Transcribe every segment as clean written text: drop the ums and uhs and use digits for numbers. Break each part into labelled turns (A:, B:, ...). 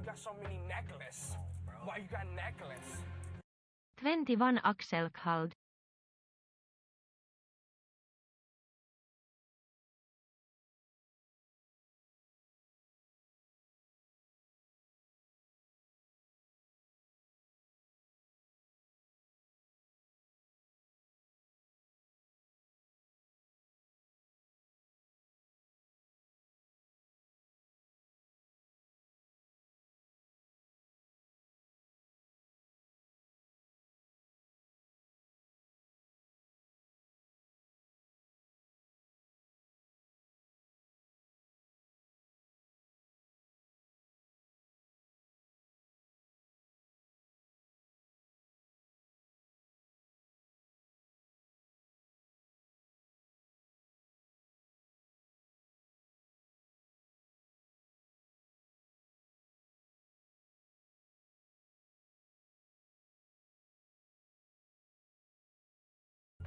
A: got so many necklaces? Why you got necklace?
B: 21 aksel called.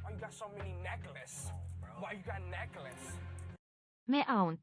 A: Why you got so many necklaces? Why you got necklace?
B: Me aunt.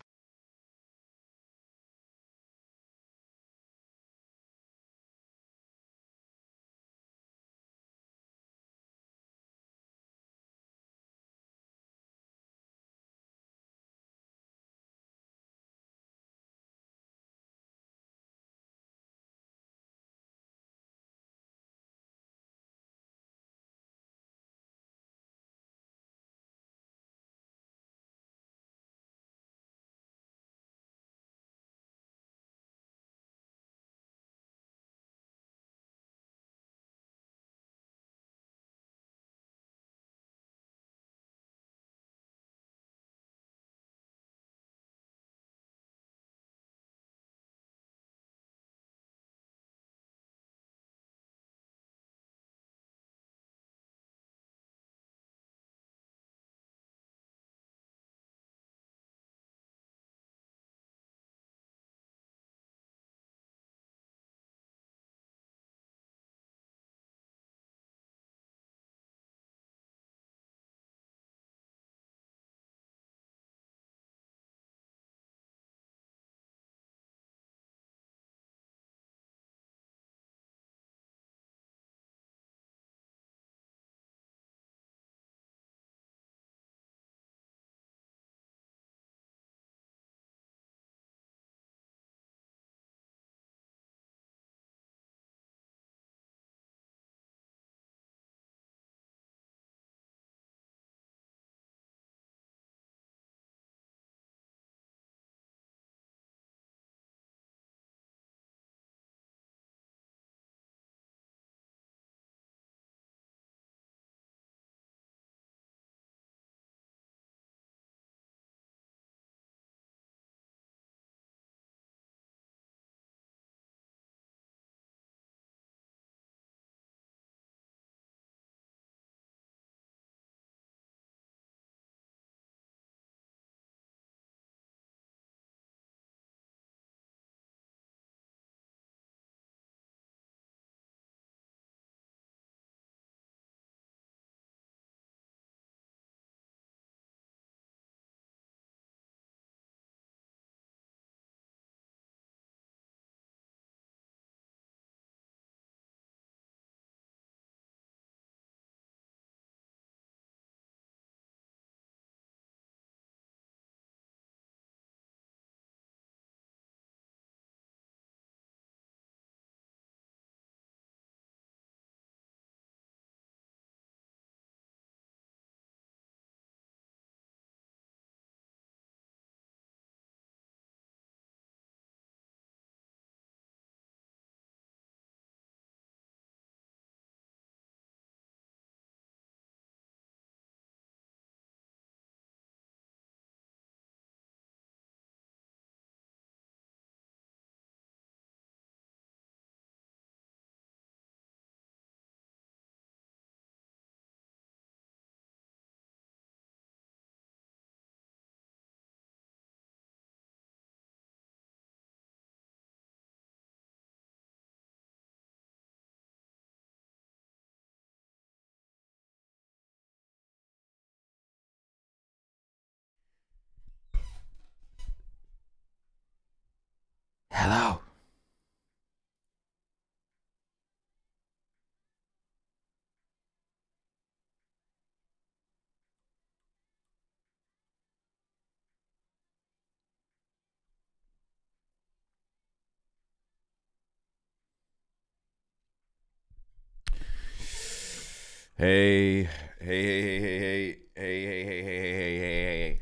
C: Hey, hey, hey, hey, hey, hey, hey, hey, hey, hey, hey, hey, hey.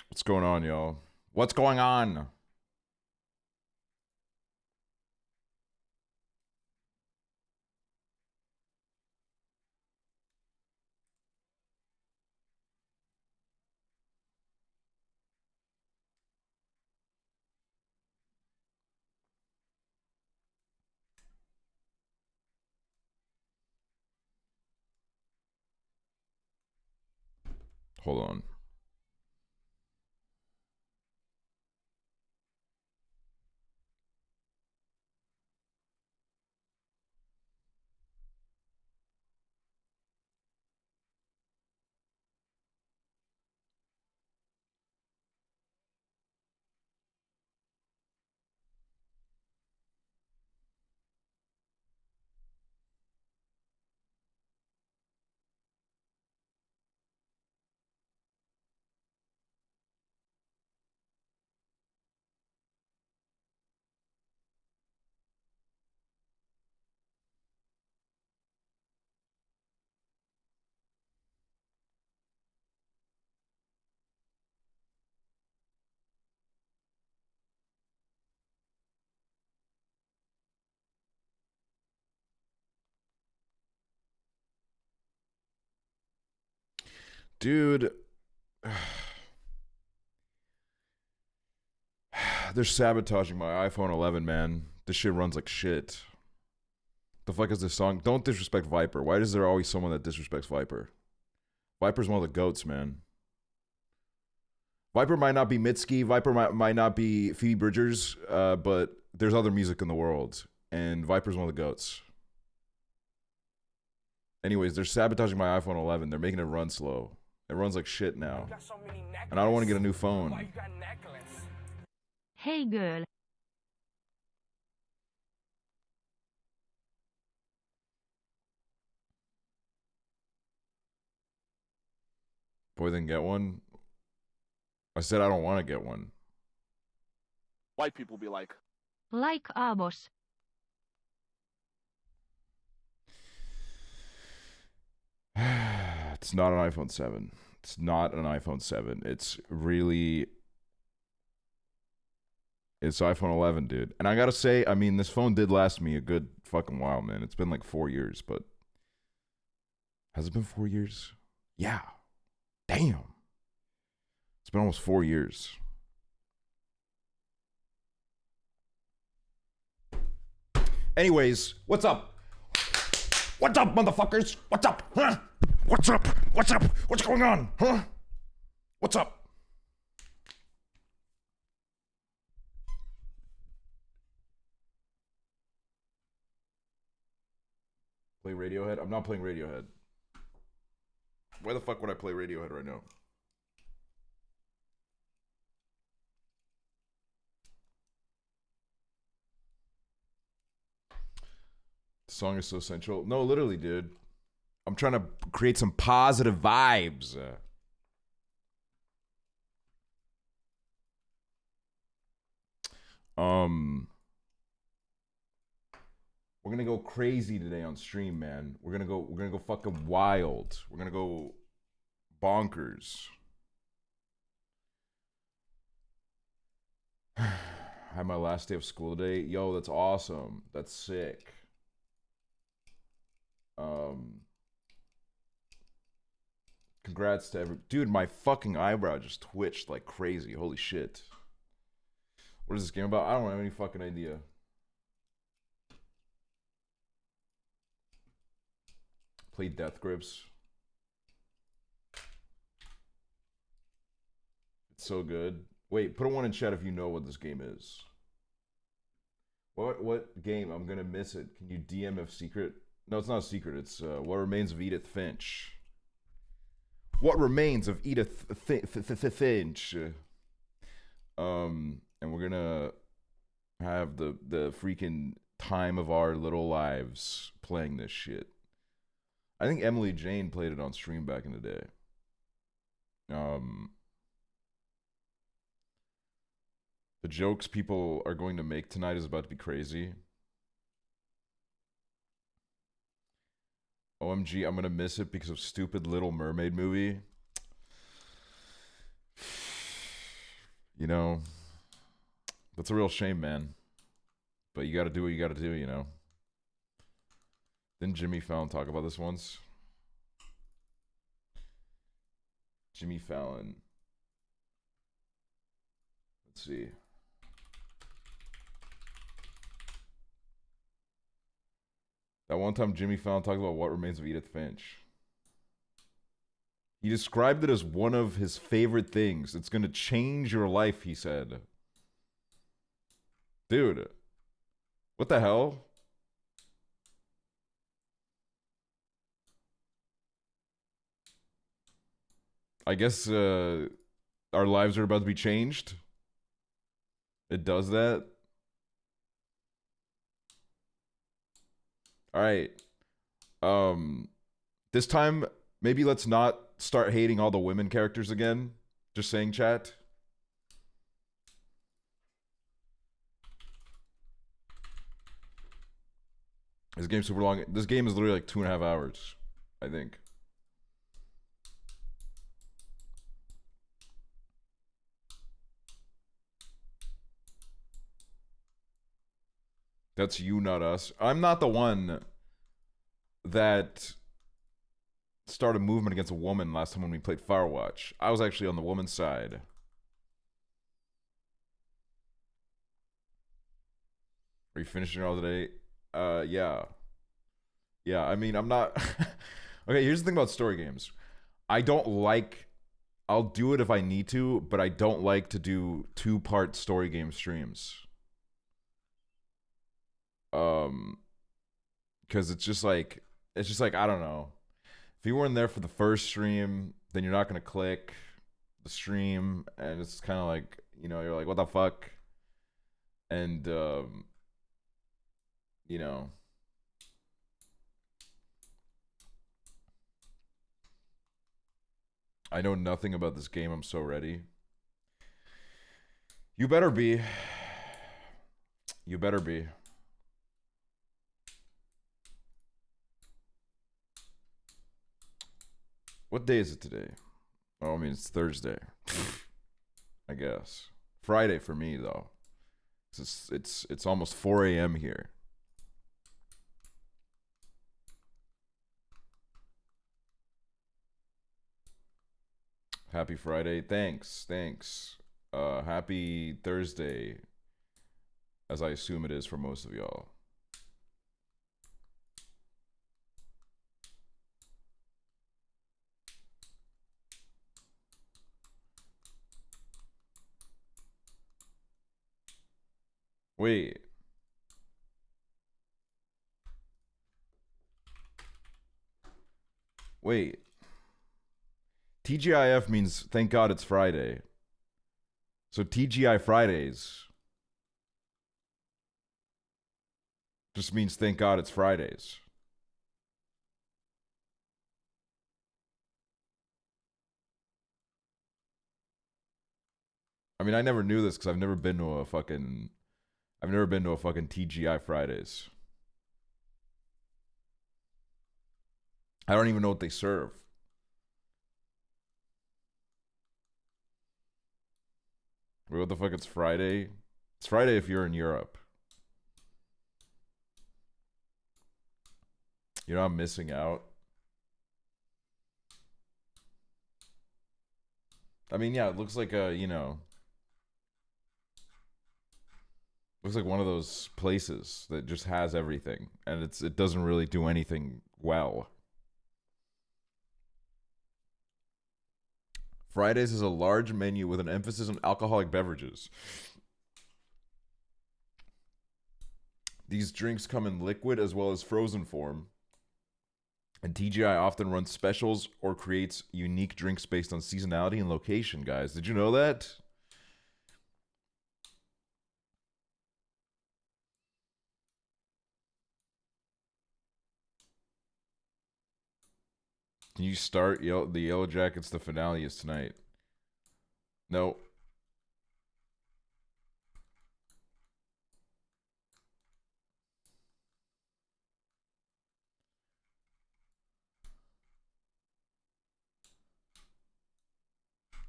C: What's going on, y'all? What's going on? Hold on. Dude, they're sabotaging my iPhone 11, man. This shit runs like shit. The fuck is this song? Don't disrespect Viper. Why is there always someone that disrespects Viper? Viper's one of the goats, man. Viper might not be Mitski. Viper might not be Phoebe Bridgers, but there's other music in the world. And Viper's one of the goats. Anyways, they're sabotaging my iPhone 11. They're making it run slow. It runs like shit now. And I don't want to get a new phone.
B: Hey girl.
C: Boy, then get one. I said I don't want to get one.
D: White people be like
B: Boss.
C: It's not an iPhone 7. It's not an iPhone 7. It's iPhone 11, dude. And I gotta say, I mean, this phone did last me a good fucking while, man. It's been like 4 years, but has it been 4 years? Yeah. Damn. It's been almost 4 years. Anyways, what's up? What's up, motherfuckers? What's up? Huh? What's up? What's up? What's going on? Huh? What's up? Play Radiohead? I'm not playing Radiohead. Why the fuck would I play Radiohead right now? The song is so central. No, literally, dude. I'm trying to create some positive vibes. We're gonna go crazy today on stream, man. We're gonna go fucking wild. We're gonna go bonkers. I had my last day of school today. Yo, that's awesome. That's sick. Congrats to every dude. My fucking eyebrow just twitched like crazy. Holy shit. What is this game about? I don't have any fucking idea. Play Death Grips. It's so good. Wait, put a 1 in chat if you know what this game is. What game? I'm gonna miss it. Can you DM if secret? No, it's not a secret. It's What Remains of Edith Finch. What Remains of Edith Finch. And we're gonna have the freaking time of our little lives playing this shit. I think Emily Jane played it on stream back in the day. The jokes people are going to make tonight is about to be crazy. OMG, I'm gonna miss it because of stupid Little Mermaid movie. You know, that's a real shame, man. But you gotta do what you gotta do, you know. Didn't Jimmy Fallon talk about this once? Jimmy Fallon. Let's see. That one time Jimmy Fallon talked about What Remains of Edith Finch. He described it as one of his favorite things. It's gonna change your life, he said. Dude, what the hell? I guess our lives are about to be changed. It does that. All right. This time maybe let's not start hating all the women characters again. Just saying, chat. This game's super long. This game is literally like 2.5 hours, I think. That's you, not us. I'm not the one that started a movement against a woman last time when we played Firewatch. I was actually on the woman's side. Are you finishing all today? Yeah. Yeah, I mean, I'm not... Okay, here's the thing about story games. I don't like... I'll do it if I need to, but I don't like to do 2-part story game streams. Because it's just like, I don't know. If you weren't there for the first stream, then you're not going to click the stream, and it's kind of like, you know, you're like, what the fuck? And, you know. I know nothing about this game. I'm so ready. You better be. You better be. What day is it today? Oh, I mean, it's Thursday. I guess. Friday for me, though. It's almost 4 a.m. here. Happy Friday. Thanks. Happy Thursday, as I assume it is for most of y'all. Wait. TGIF means thank God it's Friday. So TGI Fridays just means thank God it's Fridays. I mean, I never knew this because I've never been to a fucking TGI Fridays. I don't even know what they serve. Wait, what the fuck? It's Friday? It's Friday if you're in Europe. You're not missing out. I mean, yeah, it looks like a, you know, looks like one of those places that just has everything, and it doesn't really do anything well. Fridays is a large menu with an emphasis on alcoholic beverages. These drinks come in liquid as well as frozen form. And TGI often runs specials or creates unique drinks based on seasonality and location, guys. Did you know that? Can you start the Yellow Jackets? The finale is tonight. No.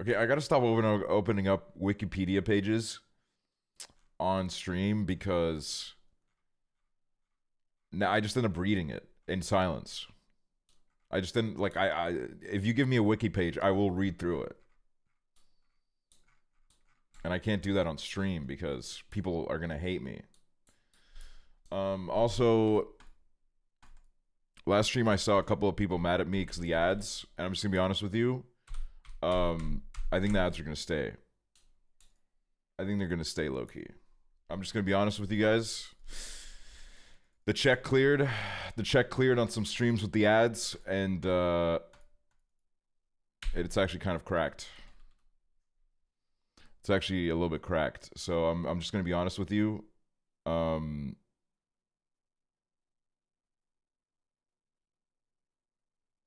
C: Okay, I gotta stop opening up Wikipedia pages on stream because now I just end up reading it in silence. I just didn't like if you give me a wiki page, I will read through it. And I can't do that on stream because people are gonna hate me. Also, last stream I saw a couple of people mad at me because of the ads, and I'm just gonna be honest with you. I think the ads are gonna stay. I think they're gonna stay low key. I'm just gonna be honest with you guys. The check cleared. The check cleared on some streams with the ads, and it's actually kind of cracked. It's actually a little bit cracked. So I'm just gonna be honest with you.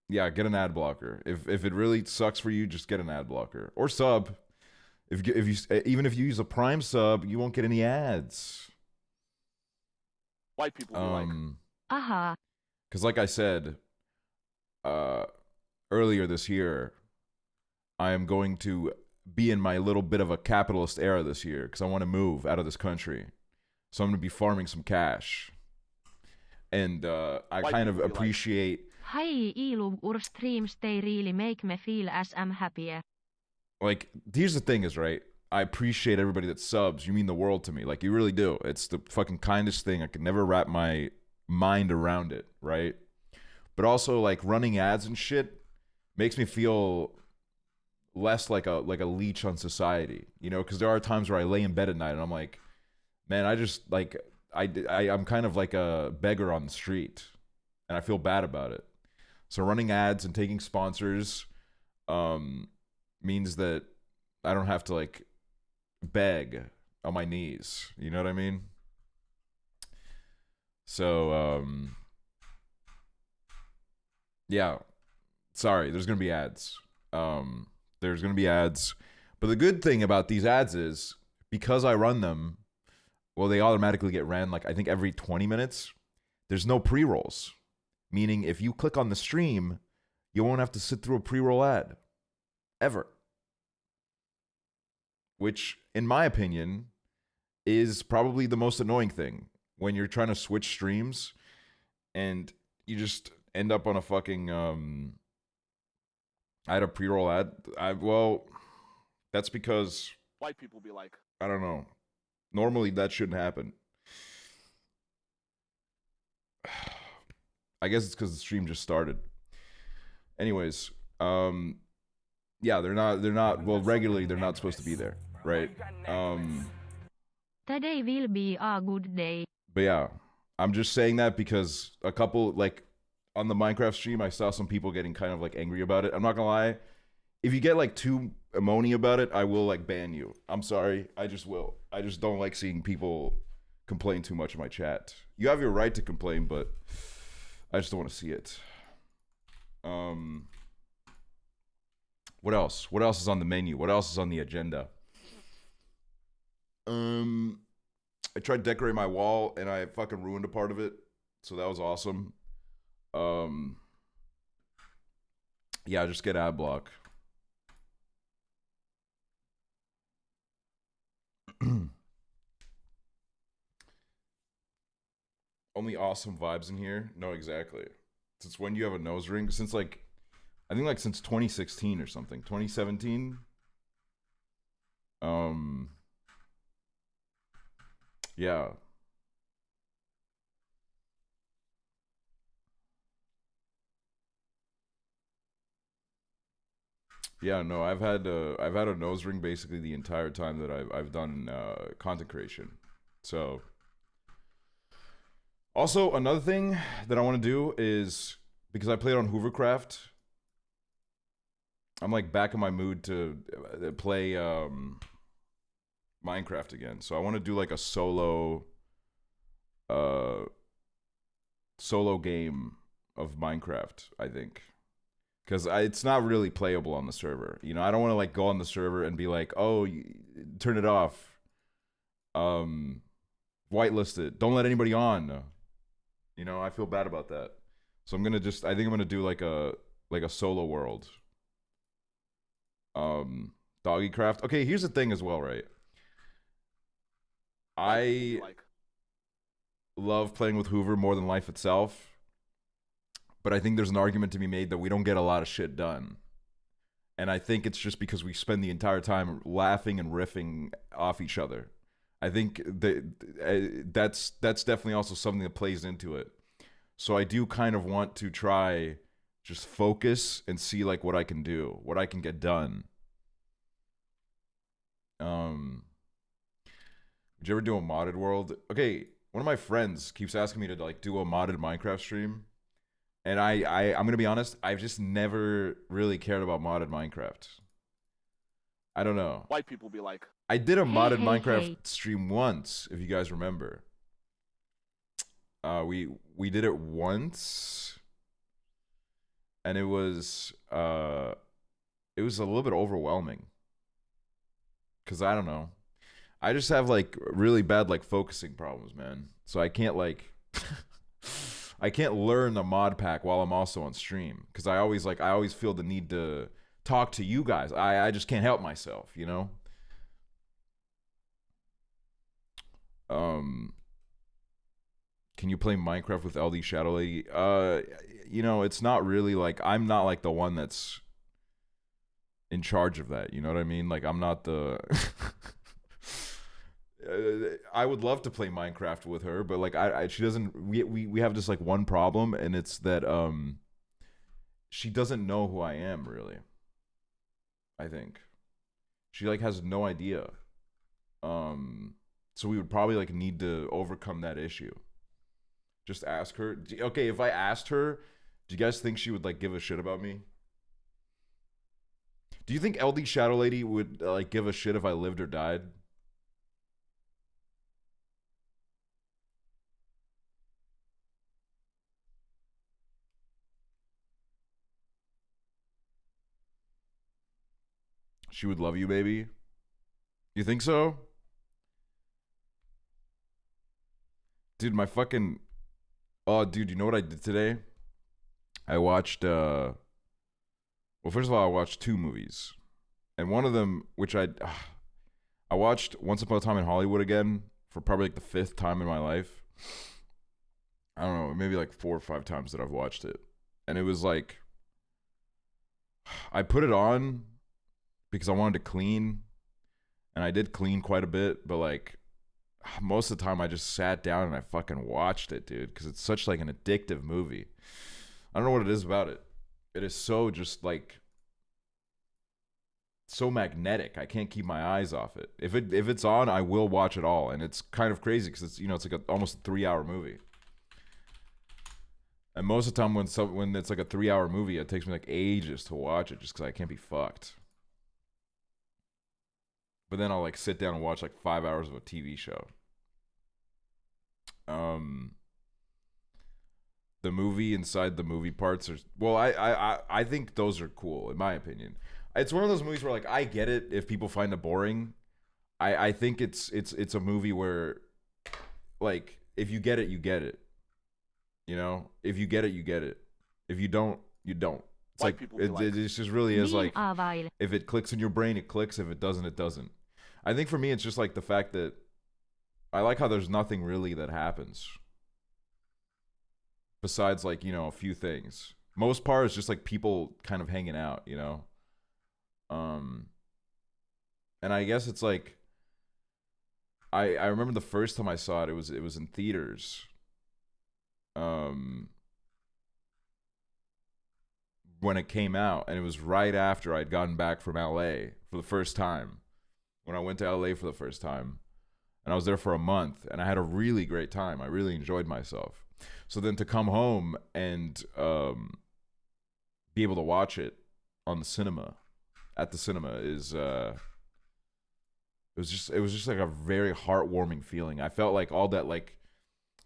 C: Yeah, get an ad blocker. If it really sucks for you, just get an ad blocker or sub. If you even if you use a Prime sub, you won't get any ads.
D: White people be like,
B: Aha.
C: Because like I said earlier this year, I am going to be in my little bit of a capitalist era this year because I want to move out of this country. So I'm going to be farming some cash. And I kind of appreciate...
B: Hi, ilum ur streams they really make me feel as I'm happier.
C: Like, here's the thing is, right? I appreciate everybody that subs. You mean the world to me. Like, you really do. It's the fucking kindest thing. I could never wrap my mind around it, right? But also, like, running ads and shit makes me feel less like a leech on society, you know? Because there are times where I lay in bed at night and I'm like, man, I just, like, I'm kind of like a beggar on the street. And I feel bad about it. So running ads and taking sponsors means that I don't have to, like, beg on my knees. You know what I mean? So, yeah. Sorry, there's going to be ads. There's going to be ads. But the good thing about these ads is, because I run them, well, they automatically get ran, like, I think every 20 minutes. There's no pre-rolls. Meaning, if you click on the stream, you won't have to sit through a pre-roll ad. Ever. Which, in my opinion, is probably the most annoying thing. When you're trying to switch streams, and you just end up on a fucking, I had a pre-roll ad. Well, that's because...
D: white people be like,
C: I don't know. Normally, that shouldn't happen. I guess it's because the stream just started. Anyways, yeah, they're not, well, regularly, they're not supposed to be there, right?
B: Today will be a good day.
C: But yeah, I'm just saying that because a couple, like, on the Minecraft stream, I saw some people getting kind of, like, angry about it. I'm not gonna lie. If you get, like, too emony about it, I will, like, ban you. I'm sorry. I just will. I just don't like seeing people complain too much in my chat. You have your right to complain, but I just don't want to see it. What else? What else is on the menu? What else is on the agenda? I tried to decorate my wall and I fucking ruined a part of it. So that was awesome. Yeah, just get ad block. Only awesome vibes in here? No, exactly. Since when do you have a nose ring? Since, like, I think, like, since 2016 or something. 2017? Yeah. Yeah, no, I've had a nose ring basically the entire time that I've done content creation. So, also another thing that I want to do is, because I played on Hoovercraft, I'm like back in my mood to play Minecraft again. So I want to do like a solo game of Minecraft, I think. Because it's not really playable on the server. You know, I don't want to, like, go on the server and be like, oh, turn it off. Whitelisted. Don't let anybody on. You know, I feel bad about that. So I'm going to I think I'm going to do, like a solo world. Doggy craft. Okay, here's the thing as well, right?
D: White people
C: I
D: be like,
C: love playing with Hoover more than life itself, but I think there's an argument to be made that we don't get a lot of shit done. And I think it's just because we spend the entire time laughing and riffing off each other. I think that's definitely also something that plays into it. So I do kind of want to try just focus and see like what I can do, what I can get done. Did you ever do a modded world? Okay, one of my friends keeps asking me to like do a modded Minecraft stream. And I'm gonna be honest, I've just never really cared about modded Minecraft. I don't know.
D: white people be like,
C: I did a modded
B: hey,
C: Minecraft
B: hey.
C: stream once, if you guys remember. We did it once, and it was a little bit overwhelming. Cause I don't know, I just have like really bad like focusing problems, man. So I can't like. I can't learn the mod pack while I'm also on stream because I always feel the need to talk to you guys. I just can't help myself, you know. Can you play Minecraft with LD Shadow Lady? You know, it's not really like I'm not like the one that's in charge of that. You know what I mean? Like I'm not the. I would love to play Minecraft with her, but like she doesn't. We have just like one problem, and it's that she doesn't know who I am really. I think she like has no idea. So we would probably like need to overcome that issue. Just ask her. Okay, if I asked her, do you guys think she would like give a shit about me? Do you think LD Shadow Lady would like give a shit if I lived or died? She would love you, baby. You think so? Dude, my fucking... Oh, dude, you know what I did today? I watched, Well, first of all, I watched 2 movies. And one of them, which I watched Once Upon a Time in Hollywood again for probably like the 5th time in my life. I don't know, maybe like 4 or 5 times that I've watched it. And it was like... I put it on because I wanted to clean, and I did clean quite a bit, but like most of the time I just sat down and I fucking watched it, dude, because it's such like an addictive movie. I don't know what it is about it. It is so just like so magnetic. I can't keep my eyes off it. If it's on, I will watch it all, and it's kind of crazy because it's, you know, it's like almost a 3-hour movie. And most of the time when it's like a 3-hour movie, it takes me like ages to watch it just because I can't be fucked. But then I'll like sit down and watch like 5 hours of a TV show. The movie inside the movie parts are, well, I think those are cool in my opinion. It's one of those movies where like I get it if people find it boring. I think it's a movie where like if you get it, you get it. You know, if you get it, you get it. If you don't, you don't. It's
D: white
C: like
D: people be like,
C: it just really is like
B: Avail.
C: if it clicks in your brain, it clicks. If it doesn't, it doesn't. I think for me, it's just like the fact that I like how there's nothing really that happens besides like, you know, a few things. Most part is just like people kind of hanging out, you know. And I guess it's like I remember the first time I saw it, it was in theaters. When it came out, and it was right after I'd gotten back from LA for the first time. When I went to LA for the first time, and I was there for a month, and I had a really great time. I really enjoyed myself. So then to come home and be able to watch it on the cinema, at the cinema, is it was just like a very heartwarming feeling. I felt like all that like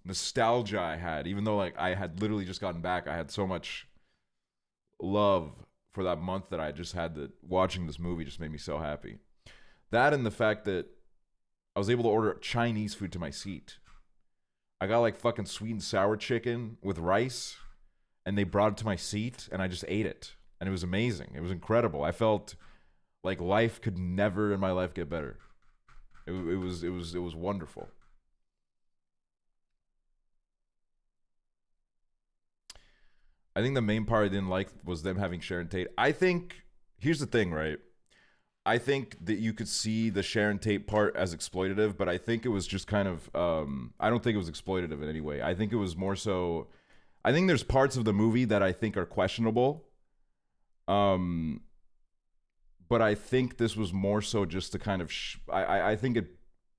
C: nostalgia I had, even though like I had literally just gotten back, I had so much love for that month that I just had, that watching this movie just made me so happy. That and the fact that I was able to order Chinese food to my seat. I got like fucking sweet and sour chicken with rice, and they brought it to my seat, and I just ate it, and it was amazing. It was incredible. I felt Like life could never in my life get better. It was wonderful. I think the main part I didn't like was them having Sharon Tate. I think here's the thing, right? I think that you could see the Sharon Tate part as exploitative, but I think it was just kind of I don't think it was exploitative in any way. I think it was more so I think there's parts of the movie that I think are questionable. But I think this was more so just to kind of I think it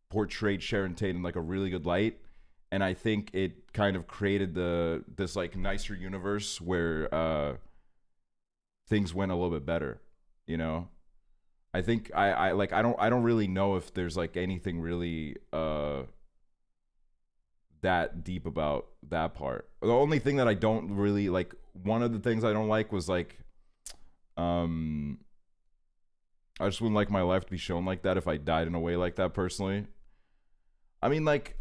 C: portrayed Sharon Tate in like a really good light, and I think it kind of created this like nicer universe where things went a little bit better, you know. I think I don't really know if there's like anything really that deep about that part. The only thing that I don't really like, one of the things I don't like was like I just wouldn't like my life to be shown like that if I died in a way like that personally. I mean, like,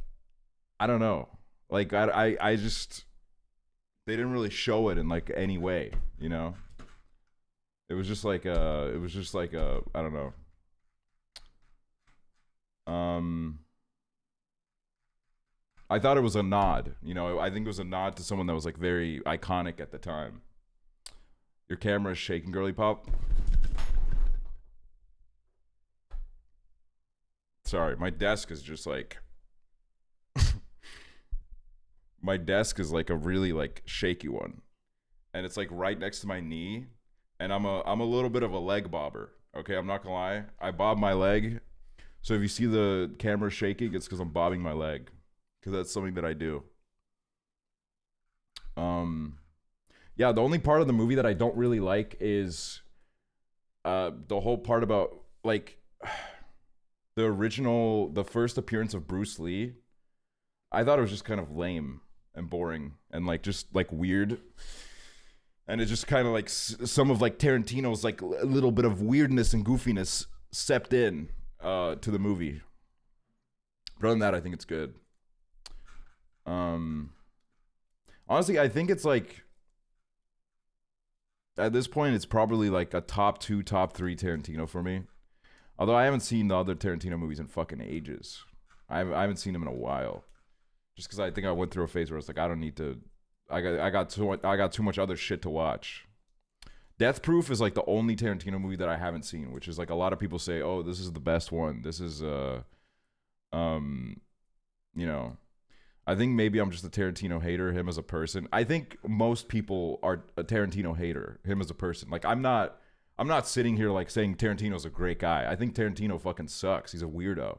C: I don't know. Like, I just, they didn't really show it in like any way, you know? It was just like I don't know. I thought it was a nod, you know? I think it was a nod to someone that was like very iconic at the time. Your camera is shaking, girly pop. Sorry, my desk is just like my desk is like a really like shaky one, and it's like right next to my knee, and I'm a little bit of a leg bobber. Okay, I'm not gonna lie, I bob my leg, so if you see the camera shaking, it's because I'm bobbing my leg, because that's something that I do. Yeah, the only part of the movie that I don't really like is the whole part about like the first appearance of Bruce Lee. I thought it was just kind of lame and boring and like just like weird, and it just kind of like some of like Tarantino's like a little bit of weirdness and goofiness seeped in to the movie. But other than that, I think it's good. Honestly, I think it's like at this point it's probably like a top 2, top 3 Tarantino for me. Although I haven't seen the other Tarantino movies in fucking ages. I haven't seen them in a while. Just because I think I went through a phase where it's like, I don't need to. I got too much other shit to watch. Death Proof is like the only Tarantino movie that I haven't seen, which is like a lot of people say, oh, this is the best one. This is you know, I think maybe I'm just a Tarantino hater, him as a person. I think most people are a Tarantino hater, him as a person. Like I'm not sitting here like saying Tarantino's a great guy. I think Tarantino fucking sucks. He's a weirdo.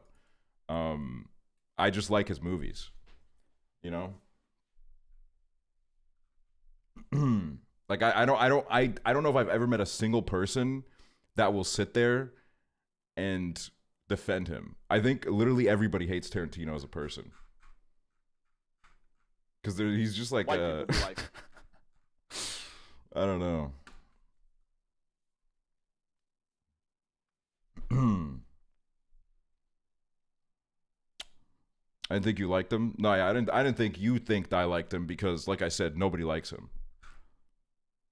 C: I just like his movies, you know? Like I don't know if I've ever met a single person that will sit there and defend him. I think literally everybody hates Tarantino as a person. Cuz he's just like I don't know. I didn't think you liked him. No, I didn't think you think I liked him because, like I said, nobody likes him.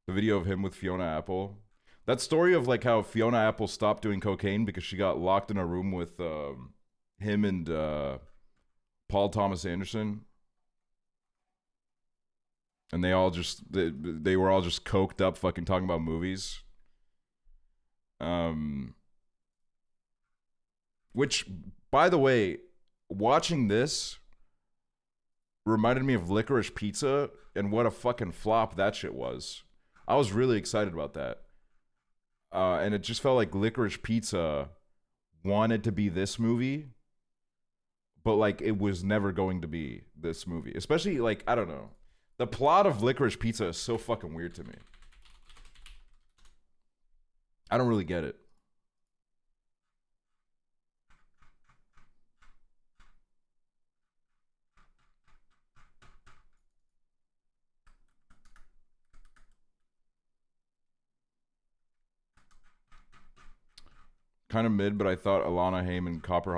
C: The video of him with Fiona Apple. That story of like how Fiona Apple stopped doing cocaine because she got locked in a room with him and Paul Thomas Anderson, and they all just they were all just coked up, fucking talking about movies. Which, by the way, watching this reminded me of Licorice Pizza and what a fucking flop that shit was. I was really excited about that. And it just felt like Licorice Pizza wanted to be this movie, but like it was never going to be this movie. Especially like, I don't know. The plot of Licorice Pizza is so fucking weird to me. I don't really get it. Kind of mid, but I thought Alana Haim and Cooper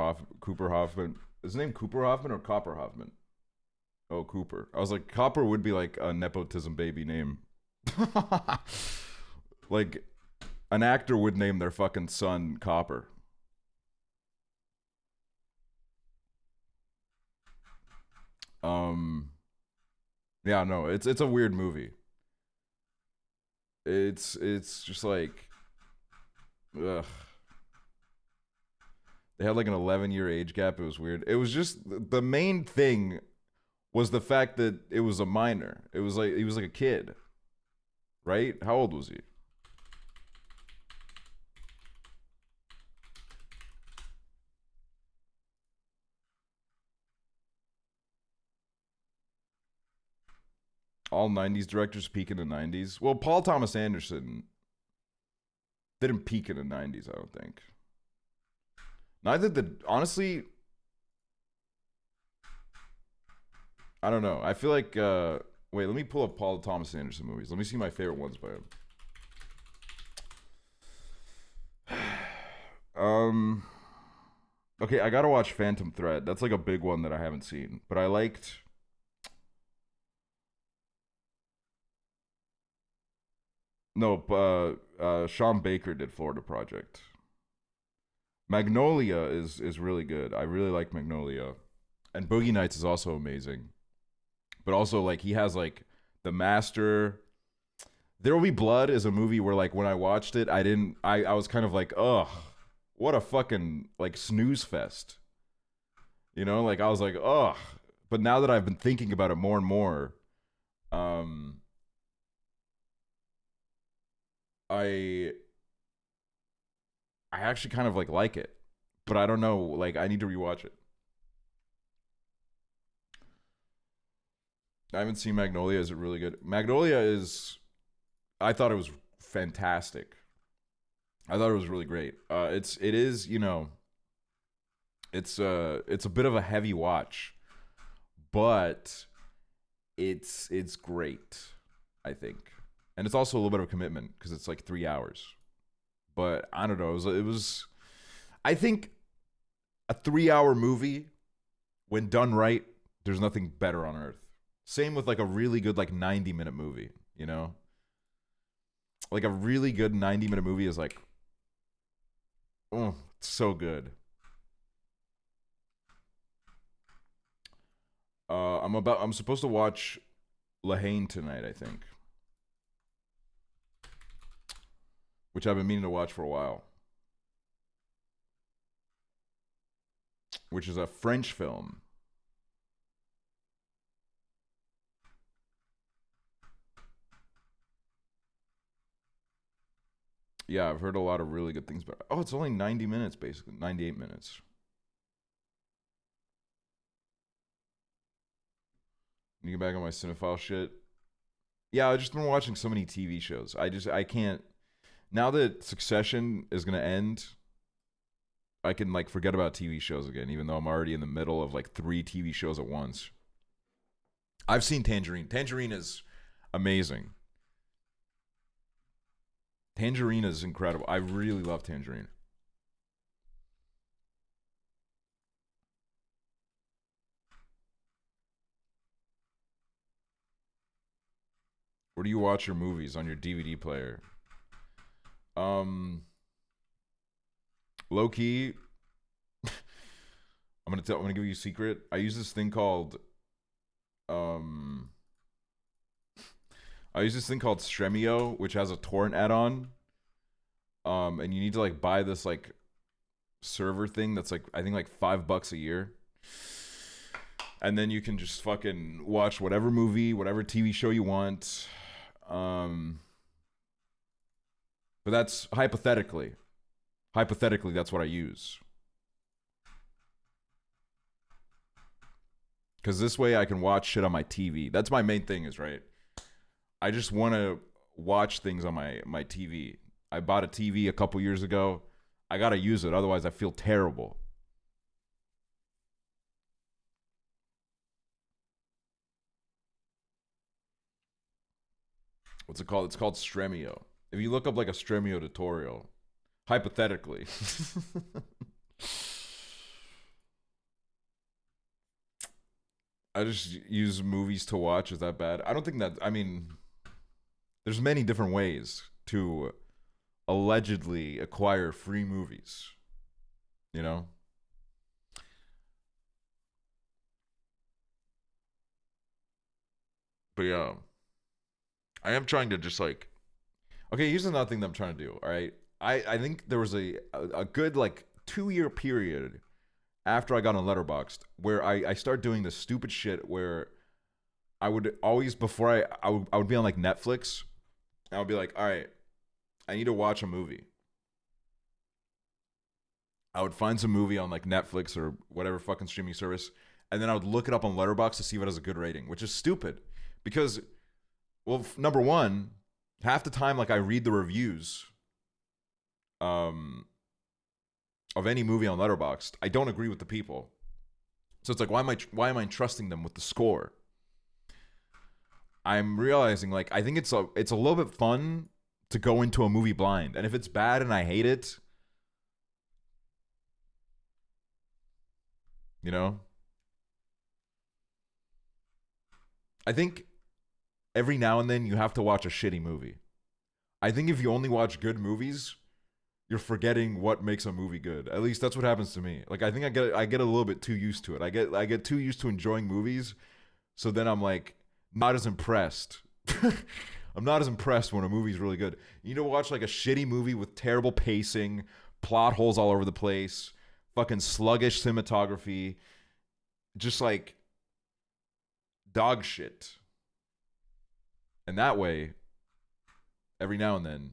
C: Hoffman. Is his name Cooper Hoffman or Copper Hoffman? Oh, Cooper. I was like, Copper would be like a nepotism baby name. Like, An actor would name their fucking son Copper. Yeah, no, it's a weird movie. It's just like, ugh. They had like an 11-year age gap. It was weird. It was just the main thing was the fact that it was a minor. It was like he was like a kid, right? How old was he? All 90s directors peak in the 90s. Well, Paul Thomas Anderson didn't peak in the 90s, I don't think. Neither did, honestly, I don't know. I feel like, wait, let me pull up Paul Thomas Anderson movies. Let me see my favorite ones by him. Okay, I gotta watch Phantom Thread. That's like a big one that I haven't seen. But I liked... No, Sean Baker did Florida Project. Magnolia is really good. I really like Magnolia. And Boogie Nights is also amazing. But also, like, he has, like, The Master. There Will Be Blood is a movie where, like, when I watched it, I was kind of like, ugh, what a fucking, like, snooze fest. You know, like, I was like, ugh. But now that I've been thinking about it more and more, I actually kind of like it, but I don't know. Like, I need to rewatch it. I haven't seen Magnolia. Is it really good? Magnolia is. I thought it was fantastic. I thought it was really great. It is, you know. It's a bit of a heavy watch, but it's great, I think. And it's also a little bit of a commitment because it's like 3 hours. But I don't know. It was I think a 3-hour movie, when done right, there's nothing better on earth. Same with like a really good like 90-minute movie, you know? Like a really good 90-minute movie is like, oh, it's so good. I'm supposed to watch Lahane tonight, I think. Which I've been meaning to watch for a while. Which is a French film. Yeah, I've heard a lot of really good things about it. Oh, it's only 90 minutes, basically. 98 minutes. You get back on my cinephile shit. Yeah, I've just been watching so many TV shows. I can't. Now that Succession is going to end, I can like forget about TV shows again, even though I'm already in the middle of like 3 TV shows at once. I've seen Tangerine. Tangerine is amazing. Tangerine is incredible. I really love Tangerine. Where do you watch your movies? On your DVD player? Low key, I'm gonna give you a secret. I use this thing called Stremio, which has a torrent add-on. And you need to like buy this like server thing that's like I think like $5 a year. And then you can just fucking watch whatever movie, whatever TV show you want. But that's hypothetically. Hypothetically, that's what I use. Because this way I can watch shit on my TV. That's my main thing is, right? I just want to watch things on my TV. I bought a TV a couple years ago. I got to use it. Otherwise, I feel terrible. What's it called? It's called Stremio. If you look up like a Stremio tutorial, hypothetically. I just use movies to watch. Is that bad? I don't think that, I mean, there's many different ways to allegedly acquire free movies. You know? But yeah, I am trying to just like, okay, here's another thing that I'm trying to do. All right. I think there was a good like 2 year period after I got on Letterboxd where I started doing this stupid shit where I would always, before I would be on like Netflix, and I would be like, all right, I need to watch a movie. I would find some movie on like Netflix or whatever fucking streaming service, and then I would look it up on Letterboxd to see if it has a good rating, which is stupid because, well, number one, half the time like I read the reviews of any movie on Letterboxd, I don't agree with the people, so it's like why am I trusting them with the score? I'm realizing like I think it's a little bit fun to go into a movie blind, and if it's bad and I hate it, you know, I think every now and then you have to watch a shitty movie. I think if you only watch good movies, you're forgetting what makes a movie good. At least that's what happens to me. Like I think I get a little bit too used to it. I get too used to enjoying movies, so then I'm like not as impressed. I'm not as impressed when a movie's really good. You need to watch like a shitty movie with terrible pacing, plot holes all over the place, fucking sluggish cinematography, just like dog shit. And that way, every now and then,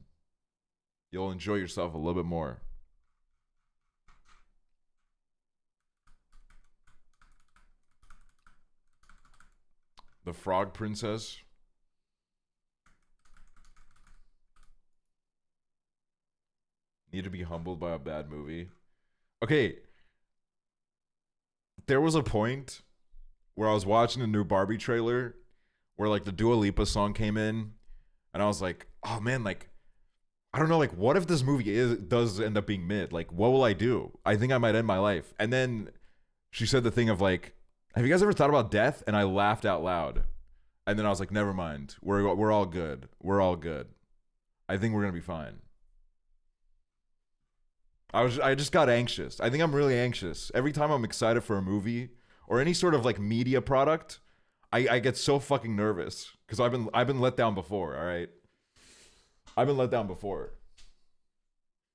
C: you'll enjoy yourself a little bit more. The Frog Princess. Need to be humbled by a bad movie. Okay. There was a point where I was watching a new Barbie trailer where like the Dua Lipa song came in, and I was like, oh man, like I don't know, like what if this movie does end up being mid? Like what will I do? I think I might end my life. And then she said the thing of like, have you guys ever thought about death? And I laughed out loud. And then I was like, never mind. We're all good. We're all good. I think we're gonna be fine. I just got anxious. I think I'm really anxious. Every time I'm excited for a movie or any sort of like media product, I get so fucking nervous because I've been let down before. All right, I've been let down before.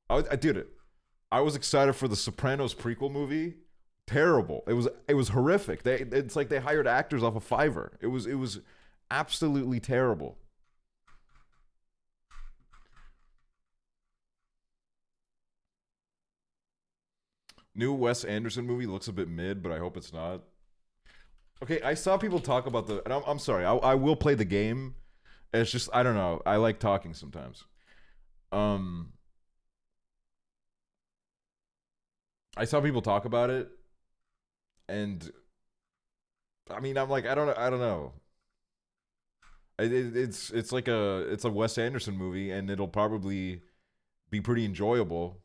C: I did it. I was excited for the Sopranos prequel movie. Terrible. It was horrific. It's like they hired actors off of Fiverr. It was absolutely terrible. New Wes Anderson movie looks a bit mid, but I hope it's not. Okay, I saw people talk about and I'm sorry, I will play the game. It's just, I don't know. I like talking sometimes. I saw people talk about it, and I mean, I'm like, I don't know. It's like it's a Wes Anderson movie, and it'll probably be pretty enjoyable.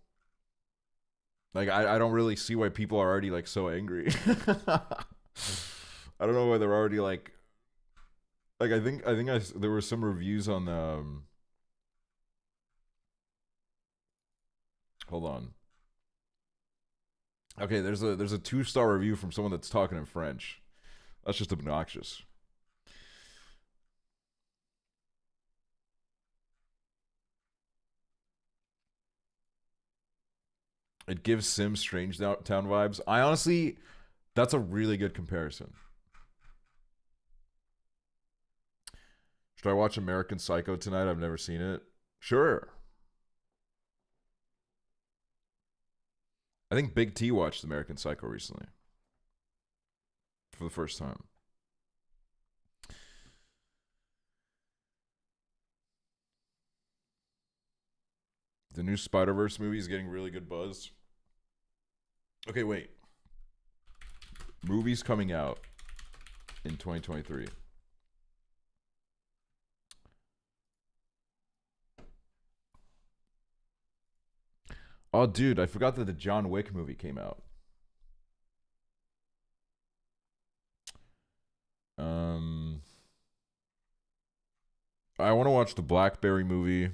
C: Like I don't really see why people are already like so angry. I don't know why they're already like I think there were some reviews on hold on. Okay, there's a 2-star review from someone that's talking in French. That's just obnoxious. It gives Sims Strange Town vibes. I honestly, that's a really good comparison. Should I watch American Psycho tonight? I've never seen it. Sure. I think Big T watched American Psycho recently. For the first time. The new Spider-Verse movie is getting really good buzz. Okay, wait. Movies coming out in 2023. Oh, dude, I forgot that the John Wick movie came out. I want to watch the Blackberry movie.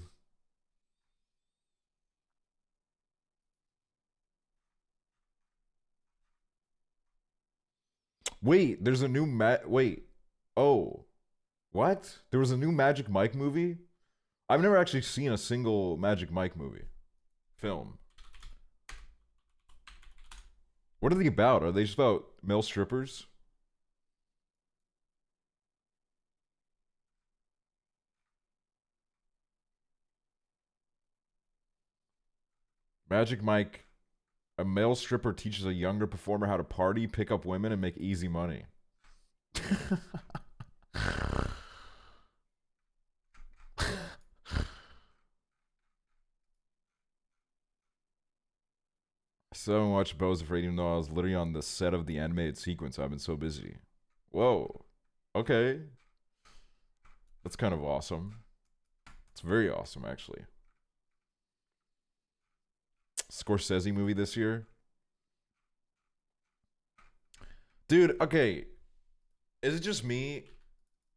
C: Wait, there's a new wait. Oh. What? There was a new Magic Mike movie? I've never actually seen a single Magic Mike movie. Film. What are they about? Are they just about male strippers? Magic Mike, a male stripper teaches a younger performer how to party, pick up women, and make easy money. So I haven't watched Bo's Afraid even though I was literally on the set of the animated sequence. I've been so busy. Whoa. Okay. That's kind of awesome. It's very awesome, actually. Scorsese movie this year. Dude, okay. Is it just me?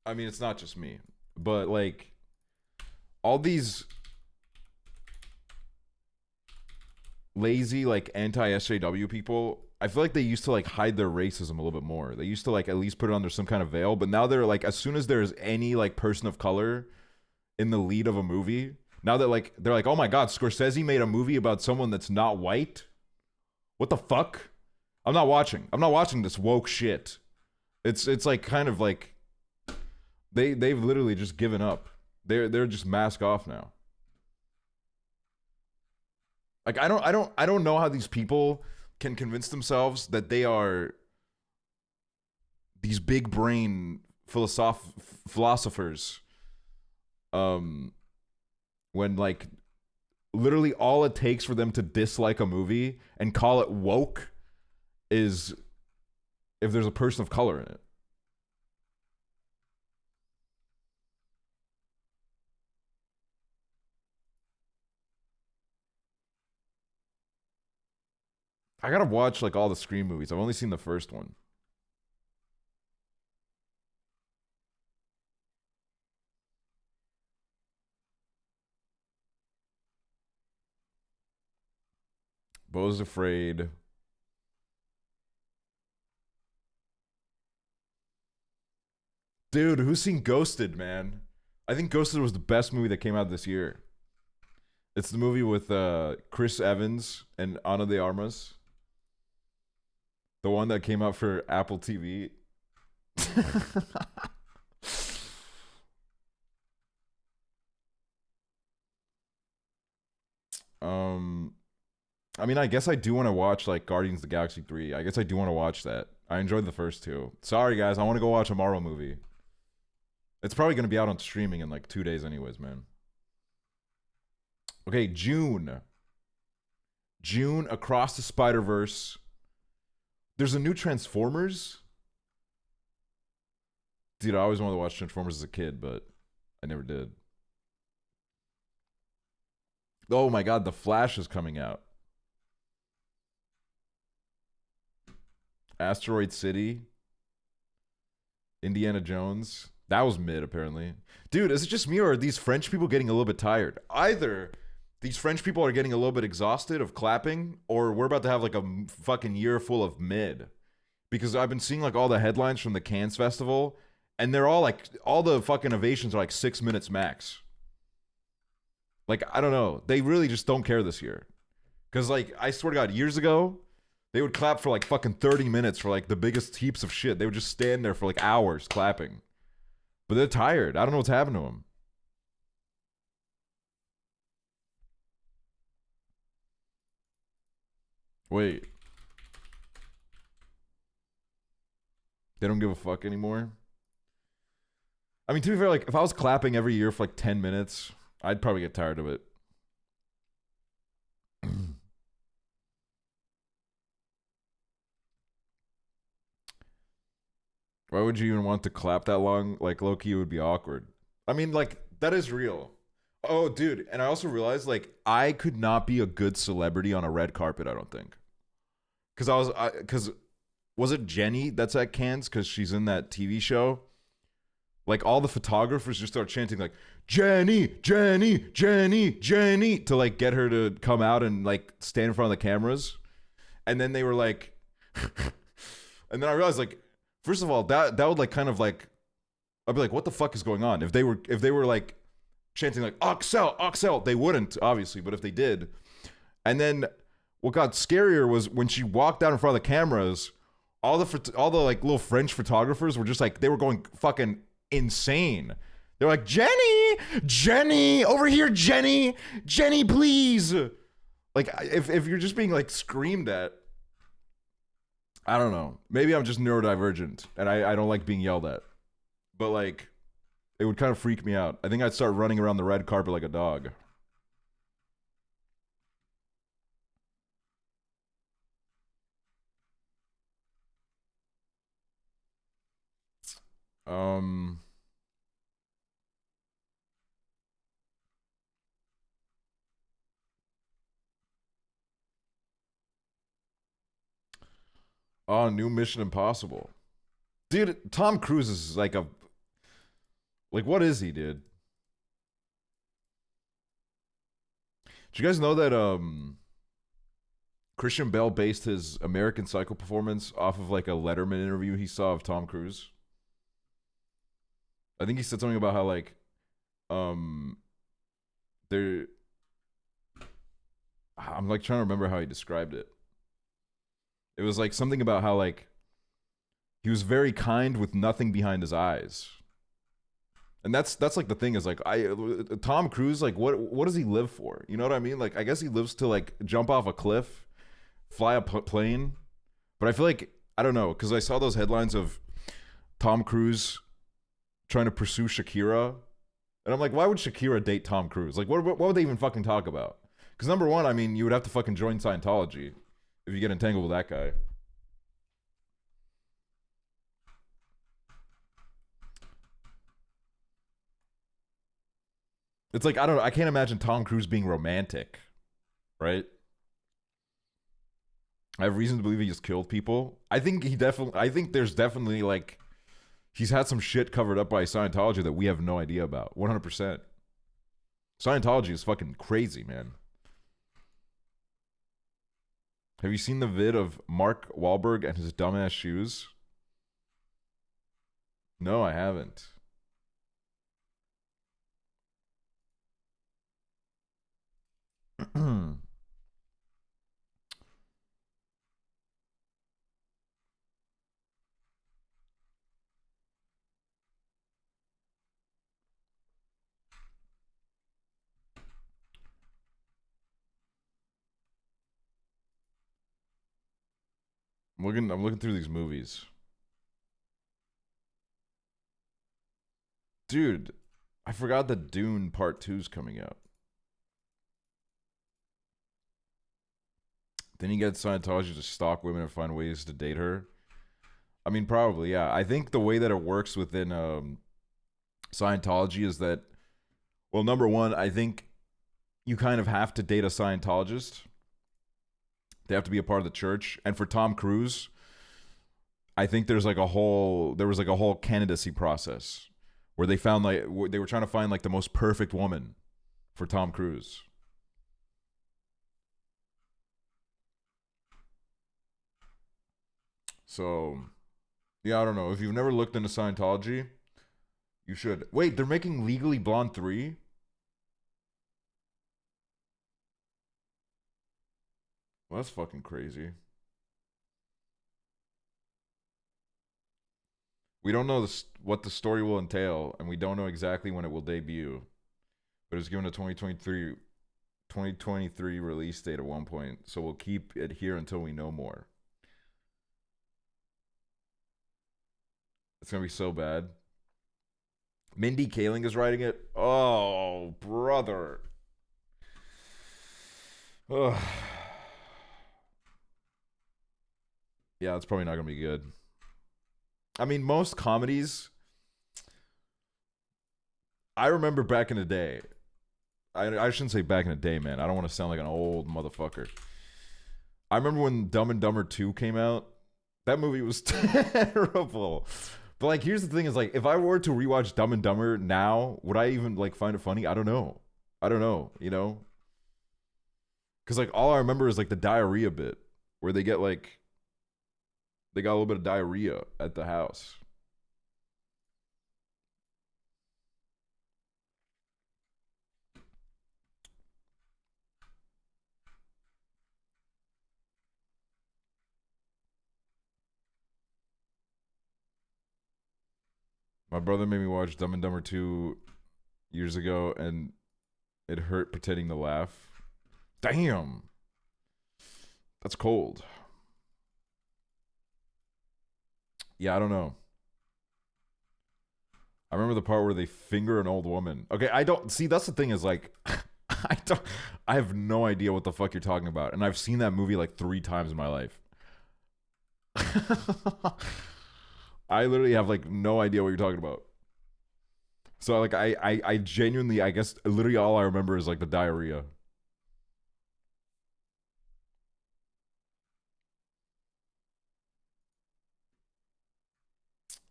C: I mean, it's not just me. But, like, all these lazy, like, anti-SJW people, I feel like they used to, like, hide their racism a little bit more. They used to, like, at least put it under some kind of veil. But now they're, like, as soon as there's any, like, person of color in the lead of a movie, now that, like, they're like, oh my God, Scorsese made a movie about someone that's not white? What the fuck? I'm not watching this woke shit. It's like, kind of like, they've literally just given up. They're just mask off now. Like, I don't know how these people can convince themselves that they are these big brain philosophers. When, like, literally all it takes for them to dislike a movie and call it woke is if there's a person of color in it. I gotta watch, like, all the Scream movies. I've only seen the first one. Bo's Afraid. Dude, who's seen Ghosted, man? I think Ghosted was the best movie that came out this year. It's the movie with Chris Evans and Ana de Armas. The one that came out for Apple TV. I mean, I guess I do want to watch, like, Guardians of the Galaxy 3. I guess I do want to watch that. I enjoyed the first two. Sorry, guys. I want to go watch a Marvel movie. It's probably going to be out on streaming in, like, 2 days anyways, man. Okay, June. June, Across the Spider-Verse. There's a new Transformers. Dude, I always wanted to watch Transformers as a kid, but I never did. Oh my God, The Flash is coming out. Asteroid City. Indiana Jones. That was mid, apparently. Dude, is it just me or are these French people getting a little bit tired? Either these French people are getting a little bit exhausted of clapping, or we're about to have, like, a fucking year full of mid. Because I've been seeing, like, all the headlines from the Cannes Festival, and they're all, like, all the fucking ovations are, like, 6 minutes max. Like, I don't know. They really just don't care this year. Because, like, I swear to God, years ago, they would clap for, like, fucking 30 minutes for, like, the biggest heaps of shit. They would just stand there for, like, hours clapping. But they're tired. I don't know what's happened to them. Wait. They don't give a fuck anymore? I mean, to be fair, like, if I was clapping every year for, like, 10 minutes, I'd probably get tired of it. Why would you even want to clap that long? Like, low-key, it would be awkward. I mean, like, that is real. Oh, dude, and I also realized, like, I could not be a good celebrity on a red carpet, I don't think. Because was it Jenny that's at Cannes? Because she's in that TV show? Like, all the photographers just start chanting, like, Jenny, Jenny, Jenny, Jenny, to, like, get her to come out and, like, stand in front of the cameras. And then they were like, and then I realized, like, First of all, that would like kind of like, I'd be like, what the fuck is going on? If they were like chanting like aksel, they wouldn't obviously, but if they did, and then what got scarier was when she walked out in front of the cameras, all the like little French photographers were just like, they were going fucking insane. They're like, Jenny, over here, Jenny, please. Like, if you're just being like screamed at, I don't know. Maybe I'm just neurodivergent and I don't like being yelled at. But like, it would kind of freak me out. I think I'd start running around the red carpet like a dog. Oh, new Mission Impossible. Dude, Tom Cruise is like a... Like, what is he, dude? Did you guys know that Christian Bale based his American Psycho performance off of like a Letterman interview he saw of Tom Cruise? I think he said something about how like there... I'm like trying to remember how he described it. It was like something about how like he was very kind with nothing behind his eyes. And that's like the thing is like Tom Cruise, like what does he live for? You know what I mean? Like I guess he lives to like jump off a cliff, fly a plane. But I feel like I don't know, because I saw those headlines of Tom Cruise trying to pursue Shakira. And I'm like, why would Shakira date Tom Cruise? Like what would they even fucking talk about? Because number one, I mean, you would have to fucking join Scientology if you get entangled with that guy. It's like, I don't know, I can't imagine Tom Cruise being romantic, right? I have reason to believe he just killed people. I think there's definitely like, he's had some shit covered up by Scientology that we have no idea about. 100%. Scientology is fucking crazy, man. Have you seen the vid of Mark Wahlberg and his dumbass shoes? No, I haven't. I'm looking through these movies. Dude, I forgot that Dune Part 2's coming out. Then you get Scientology to stalk women and find ways to date her. I mean, probably, yeah. I think the way that it works within Scientology is that, well, number one, I think you kind of have to date a Scientologist. They have to be a part of the church. And for Tom Cruise, I think there was like a whole candidacy process where they found like, they were trying to find like the most perfect woman for Tom Cruise. So, yeah, I don't know. If you've never looked into Scientology, you should. Wait, they're making Legally Blonde 3? Well, that's fucking crazy. We don't know what the story will entail, and we don't know exactly when it will debut. But it's given a 2023 release date at one point, so we'll keep it here until we know more. It's gonna be so bad. Mindy Kaling is writing it. Oh, brother. Ugh. Yeah, it's probably not gonna be good. I mean, most comedies, I remember back in the day. I shouldn't say back in the day, man. I don't want to sound like an old motherfucker. I remember when Dumb and Dumber 2 came out. That movie was terrible. But like, here's the thing: is like, if I were to rewatch Dumb and Dumber now, would I even like find it funny? I don't know. You know, because like all I remember is like the diarrhea bit where they get like They got a little bit of diarrhea at the house. My brother made me watch Dumb and Dumber 2 years ago, and it hurt pretending to laugh. Damn. That's cold. Yeah, I don't know. I remember the part where they finger an old woman. Okay, I don't... See, that's the thing is, like... I have no idea what the fuck you're talking about. And I've seen that movie, like, 3 times in my life. I literally have, like, no idea what you're talking about. So, like, I genuinely... I guess, literally all I remember is, like, the diarrhea.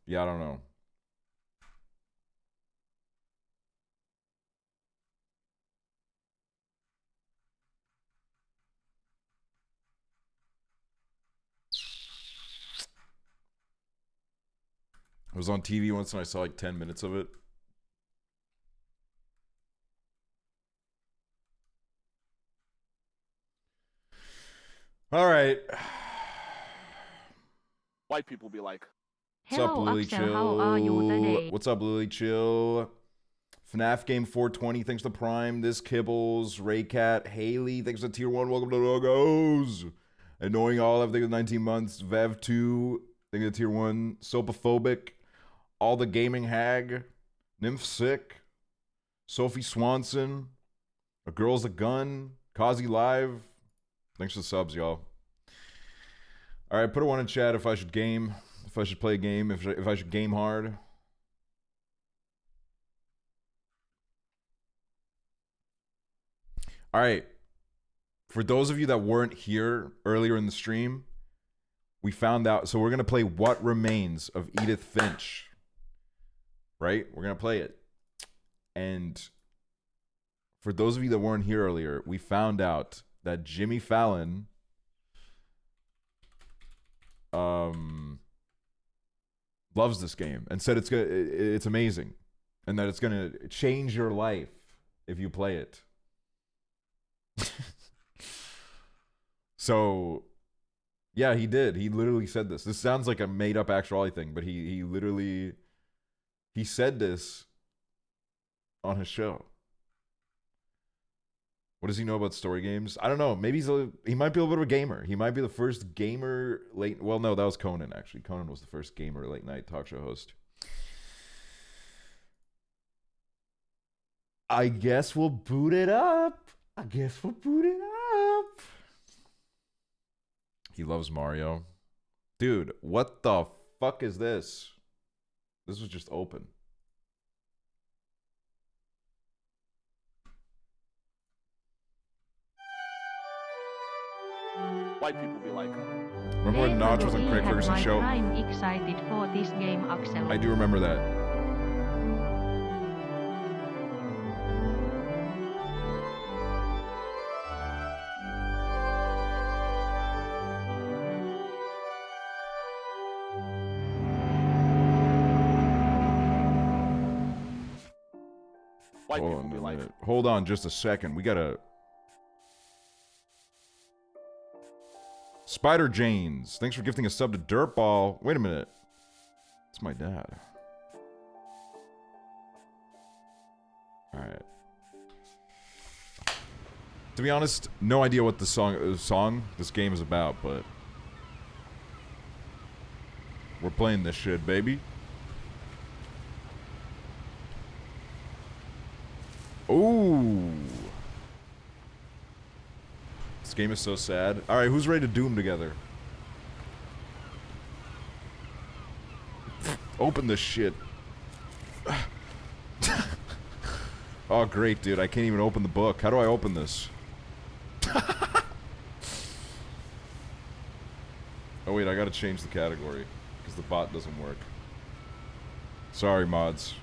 C: Yeah, I don't know. I was on TV once and I saw like 10 minutes of it. All right.
D: White people be like,
C: What's up,
B: Hello
C: Lily
B: Axel,
C: Chill?
B: how are you today?
C: What's up, Lily Chill? FNAF Game 420, thanks to Prime. This Kibbles, Raycat, Haley, thanks to Tier 1. Welcome to Logos. Annoying all, thanks to 19 months. Vev2, thanks to Tier 1. Sopophobic, All the Gaming Hag, Nymph Sick, Sophie Swanson, A Girl's a Gun, Kazi Live. Thanks for the subs, y'all. All right, put a 1 in chat if I should game. If I should play a game, if I should game hard. All right. For those of you that weren't here earlier in the stream, we found out. So we're going to play What Remains of Edith Finch. Right? We're going to play it. And for those of you that weren't here earlier, we found out that Jimmy Fallon loves this game and said it's amazing and that it's gonna change your life if you play it. So yeah, he did. He literally said this. This sounds like a made up actuality thing, but he literally said this on his show. What does he know about story games? I don't know. Maybe he might be a little bit of a gamer. He might be the first gamer late... Well, no, that was Conan, actually. Conan was the first gamer late-night talk show host. I guess we'll boot it up. He loves Mario. Dude, what the fuck is this? This was just open.
D: white people be like,
C: Remember when Notch was on Craig Ferguson's show?
B: I'm excited for this game, Axel.
C: I do remember that.
D: white people be like,
C: Hold on just a second. We gotta... Spider Janes, thanks for gifting a sub to Dirtball. Wait a minute. It's my dad. Alright. To be honest, no idea what the song this game is about, but... we're playing this shit, baby. Ooh. This game is so sad. Alright, who's ready to doom together? Open this shit. Oh, great, dude. I can't even open the book. How do I open this? Oh, wait, I gotta change the category. Because the bot doesn't work. Sorry, mods.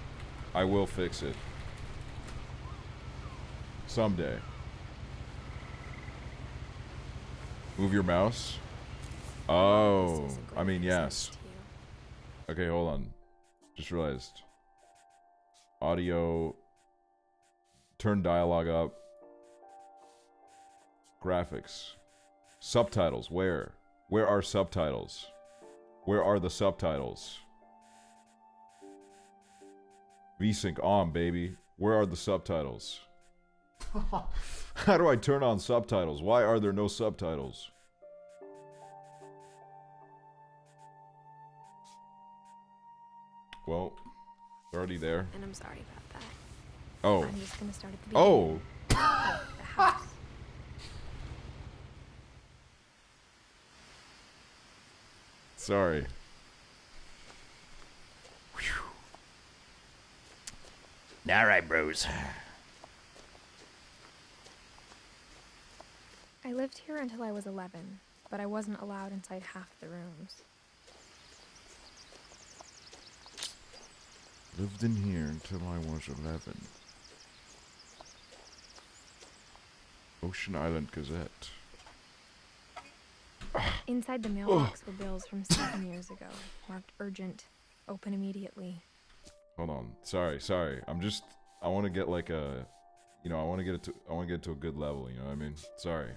C: I will fix it. Someday. Move your mouse. Oh,
E: This isn't
C: I
E: going to
C: mean,
E: make
C: yes.
E: sense to you.
C: Okay, hold on. Just realized. Audio. Turn dialogue up. Graphics. Subtitles. Where? Where are subtitles? Where are the subtitles? VSync on, baby. Where are the subtitles? How do I turn on subtitles? Why are there no subtitles? Well, they're already there.
E: And I'm sorry about that.
C: Oh.
E: I'm just gonna start at the
C: Oh.
E: beginning. The house.
C: Sorry. Alright, bros.
E: I lived here until I was 11, but I wasn't allowed inside half the rooms.
C: Lived in here until I was 11. Ocean Island Gazette.
E: Inside the mailbox were bills from 7 years ago, marked urgent, open immediately.
C: Hold on. Sorry. I want to get like a, I want to get it to a good level, you know what I mean? Sorry.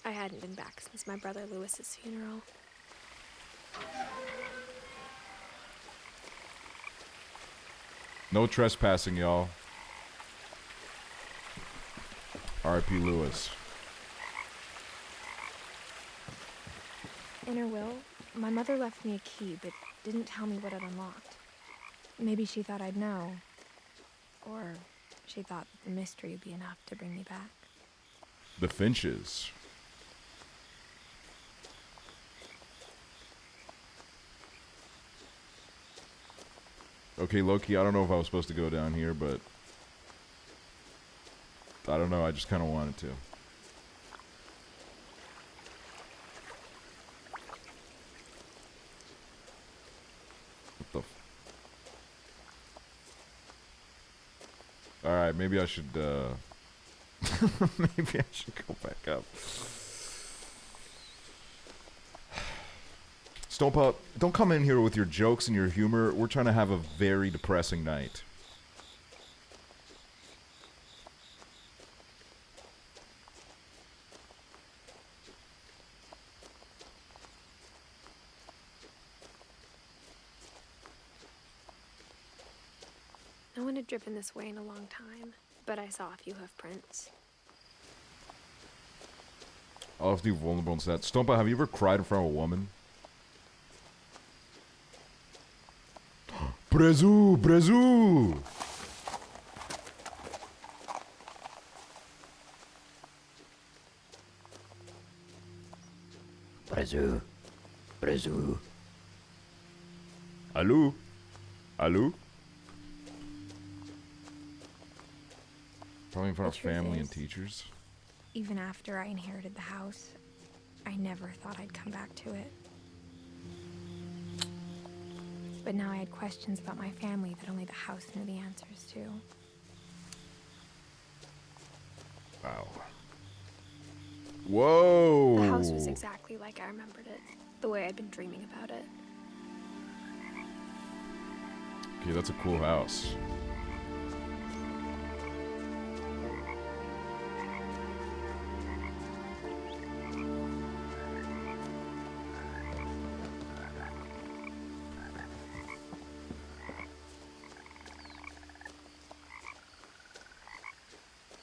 E: I hadn't been back since my brother Lewis's funeral.
C: No trespassing, y'all. R.I.P. Lewis.
E: In her will, my mother left me a key, but didn't tell me what it unlocked. Maybe she thought I'd know. Or she thought that the mystery would be enough to bring me back.
C: The Finches. Okay, Loki, I don't know if I was supposed to go down here, but I don't know, I just kind of wanted to. What the Alright, maybe I should, maybe I should go back up. Stompa, don't come in here with your jokes and your humor. We're trying to have a very depressing night.
E: No one had driven this way in a long time, but I saw a few hoof prints.
C: I'll have to do vulnerable instead. Stompa, have you ever cried in front of a woman? Brezu! Brezu!
F: Brezu. Brezu.
C: Allô? Allô? Probably in front of
E: The truth
C: family and
E: is,
C: teachers.
E: Even after I inherited the house, I never thought I'd come back to it. But now I had questions about my family that only the house knew the answers to.
C: Wow. Whoa!
E: The house was exactly like I remembered it, the way I'd been dreaming about it.
C: Okay, that's a cool house.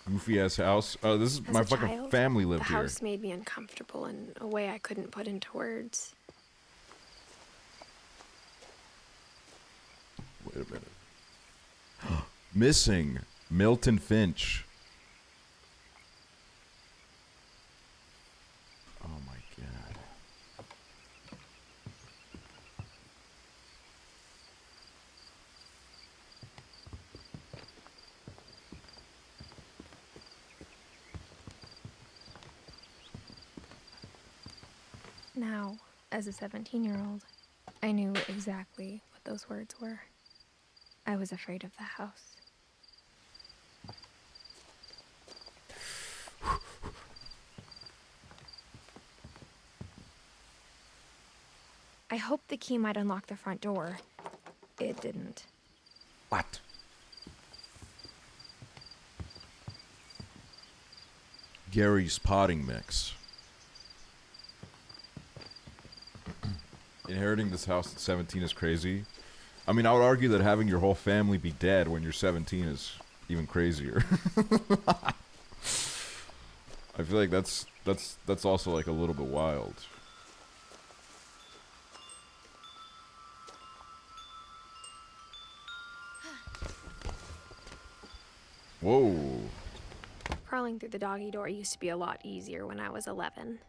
C: Goofy ass house. Oh, this is
E: As
C: my
E: a
C: fucking
E: child,
C: family lived
E: the
C: here.
E: house made me uncomfortable in a way I couldn't put into words.
C: Wait a minute. Missing Milton Finch. Oh my god.
E: Now, as a 17-year-old, I knew exactly what what those words were. I was afraid of the house. I hoped the key might unlock the front door. It didn't.
C: What? Gary's potting mix. Inheriting this house at 17 is crazy. I mean, I would argue that having your whole family be dead when you're 17 is even crazier. I feel like that's also like a little bit wild. Whoa.
E: Crawling through the doggy door used to be a lot easier when I was 11.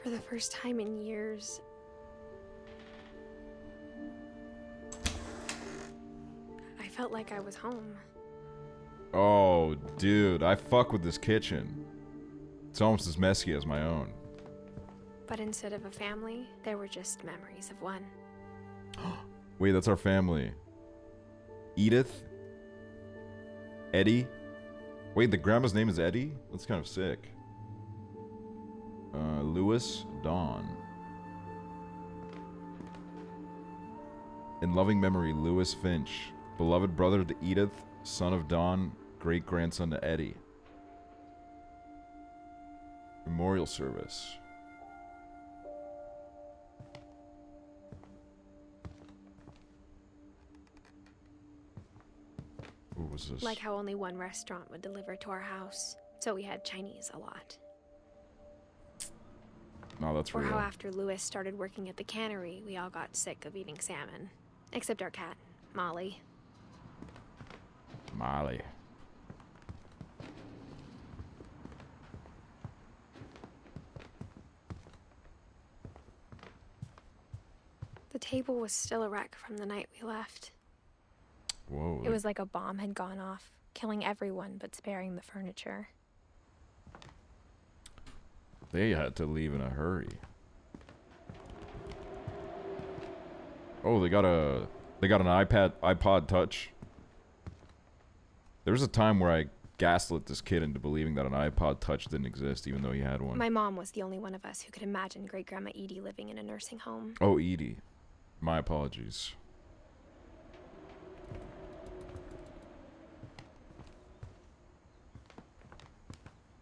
E: For the first time in years, I felt like I was home.
C: Oh, dude, I fuck with this kitchen. It's almost as messy as my own.
E: But instead of a family, there were just memories of one.
C: Wait, that's our family. Edith? Eddie? Wait, the grandma's name is Eddie? That's kind of sick. Lewis, Dawn. In loving memory, Lewis Finch. Beloved brother to Edith, son of Dawn, great-grandson to Eddie. Memorial service. What was this?
E: Like how only one restaurant would deliver to our house, so we had Chinese a lot.
C: No, that's
E: Or
C: real.
E: how after Lewis started working at the cannery, we all got sick of eating salmon. Except our cat, Molly.
C: Molly.
E: The table was still a wreck from the night we left.
C: Whoa.
E: It was like a bomb had gone off, killing everyone but sparing the furniture.
C: They had to leave in a hurry. Oh, they got an iPod Touch. There was a time where I gaslit this kid into believing that an iPod Touch didn't exist, even though he had one.
E: My mom was the only one of us who could imagine Great-Grandma Edie living in a nursing home.
C: Oh, Edie. My apologies.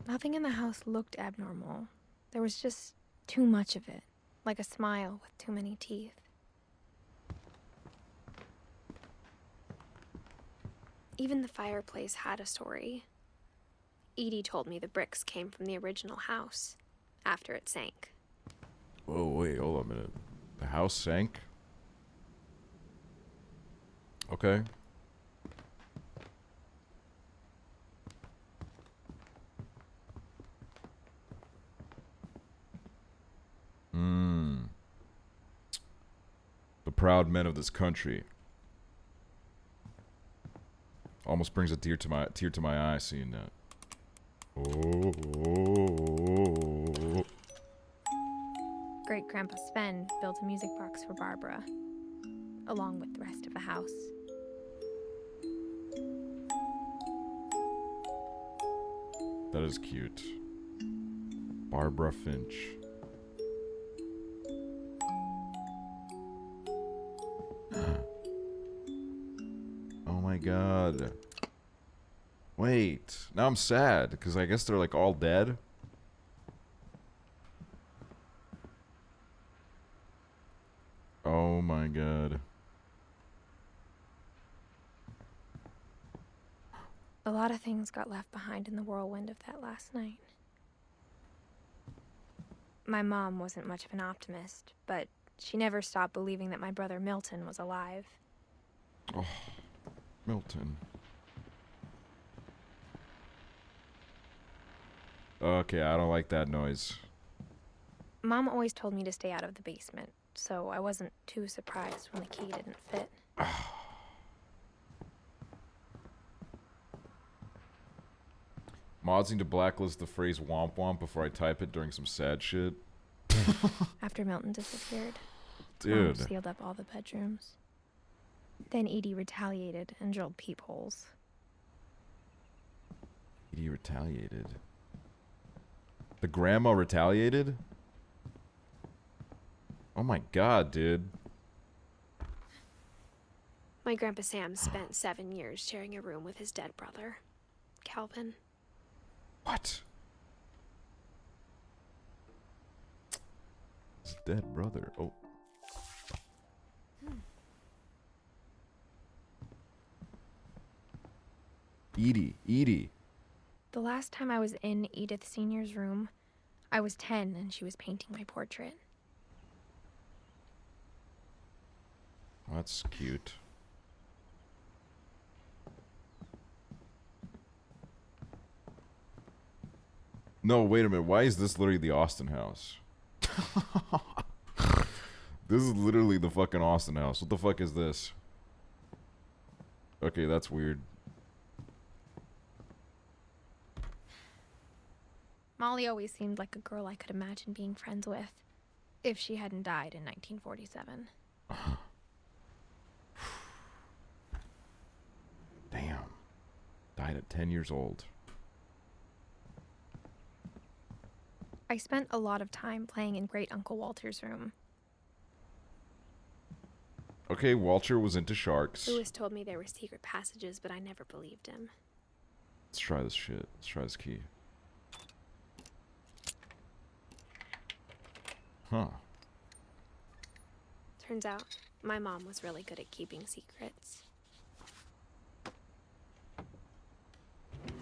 E: Nothing in the house looked abnormal. There was just too much of it, like a smile with too many teeth. Even the fireplace had a story. Edie told me the bricks came from the original house, after it sank.
C: Whoa, wait, hold on a minute. The house sank? Okay. The proud men of this country. Almost brings a tear to my eye seeing that. Oh.
E: Great-Grandpa Sven built a music box for Barbara, along with the rest of the house.
C: That is cute. Barbara Finch. Oh my god. Wait, now I'm sad, because I guess they're like all dead. Oh my god.
E: A lot of things got left behind in the whirlwind of that last night. My mom wasn't much of an optimist, but she never stopped believing that my brother Milton was alive.
C: Oh, Milton. Okay, I don't like that noise.
E: Mom always told me to stay out of the basement, so I wasn't too surprised when the key didn't fit.
C: Mods need to blacklist the phrase womp womp before I type it during some sad shit.
E: After Milton disappeared,
C: Dude.
E: Mom sealed up all the bedrooms. Then Edie retaliated and drilled peepholes.
C: He retaliated. The grandma retaliated? Oh my god, dude.
E: My Grandpa Sam spent 7 years sharing a room with his dead brother, Calvin.
C: What? His dead brother. Oh. Edie.
E: The last time I was in Edith Sr.'s room, I was 10 and she was painting my portrait.
C: That's cute. No, wait a minute. Why is this literally the Austin house? This is literally the fucking Austin house. What the fuck is this? Okay, that's weird.
E: Molly always seemed like a girl I could imagine being friends with, if she hadn't died in 1947.
C: Damn. Died at 10 years old.
E: I spent a lot of time playing in Great Uncle Walter's room.
C: Okay, Walter was into sharks.
E: Lewis told me there were secret passages, but I never believed him.
C: Let's try this shit. Let's try this key. Huh.
E: Turns out, my mom was really good at keeping secrets.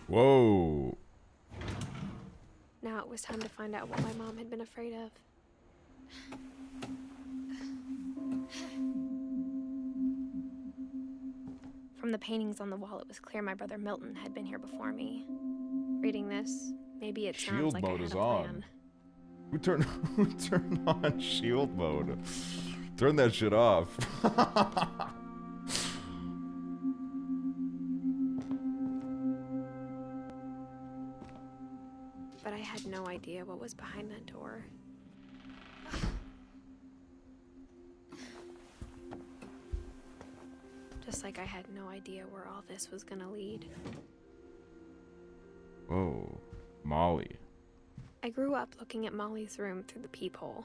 C: Whoa.
E: Now it was time to find out what my mom had been afraid of. From the paintings on the wall, it was clear my brother Milton had been here before me. Reading this, maybe it sounds
C: Shield
E: like I
C: mode
E: had
C: is
E: a
C: on.
E: plan.
C: Who turned on shield mode? Turn that shit off.
E: But I had no idea what was behind that door. Just like I had no idea where all this was gonna lead.
C: Whoa. Molly.
E: I grew up looking at Molly's room through the peephole.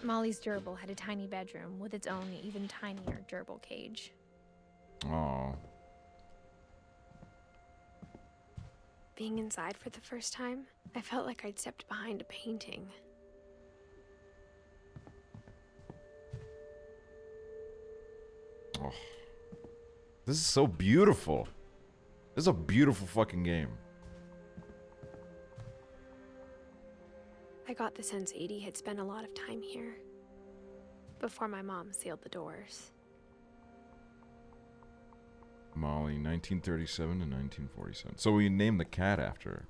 E: Molly's gerbil had a tiny bedroom with its own even tinier gerbil cage.
C: Aw.
E: Being inside for the first time, I felt like I'd stepped behind a painting.
C: Oh. This is so beautiful. This is a beautiful fucking game.
E: I got the sense Edie had spent a lot of time here before my mom sealed the doors.
C: Molly, 1937 to 1947. So we named the cat after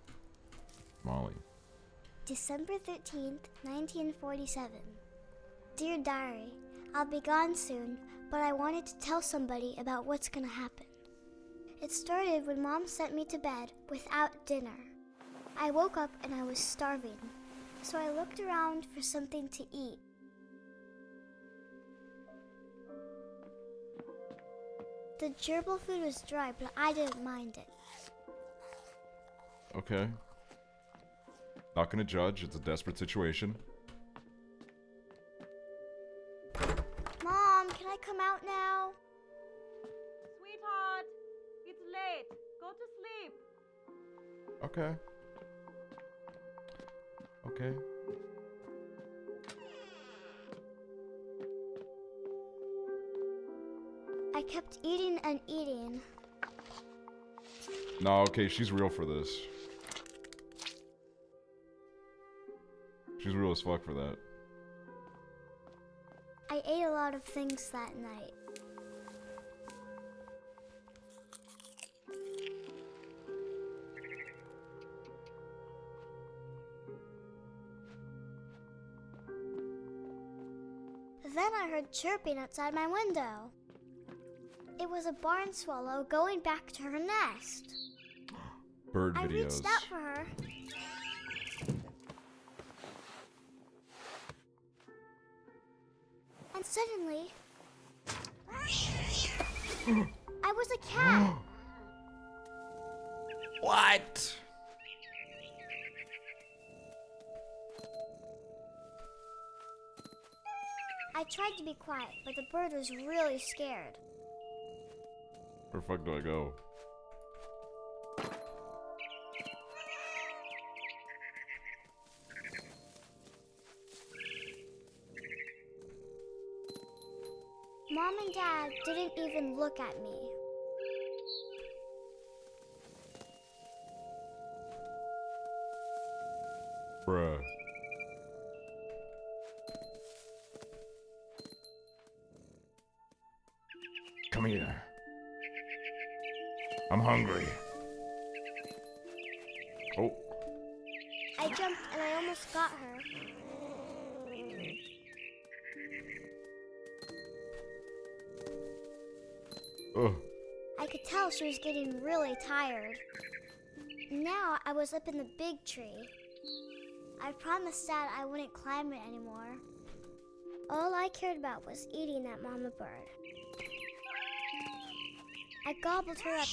C: Molly.
G: December 13th, 1947. Dear Diary, I'll be gone soon, but I wanted to tell somebody about what's gonna happen. It started when Mom sent me to bed without dinner. I woke up and I was starving, so I looked around for something to eat. The gerbil food was dry, but I didn't mind it.
C: Okay. Not gonna judge. It's a desperate situation.
G: Mom, can I come out now?
H: Sweetheart, it's late. Go to sleep.
C: Okay. Okay.
G: I kept eating and eating.
C: No, okay, she's real for this. She's real as fuck for that.
G: I ate a lot of things that night. Then I heard chirping outside my window. It was a barn swallow going back to her nest.
C: Bird
G: I
C: videos.
G: reached out for her. And suddenly, I was a cat.
C: What?
G: I tried to be quiet, but the bird was really scared.
C: Where the fuck do I go?
G: Mom and Dad didn't even look at me.
C: Bruh. Come here. I'm hungry. Oh.
G: I jumped and I almost got her.
C: Ugh.
G: I could tell she was getting really tired. Now I was up in the big tree. I promised Dad I wouldn't climb it anymore. All I cared about was eating that mama bird. I gobbled her up.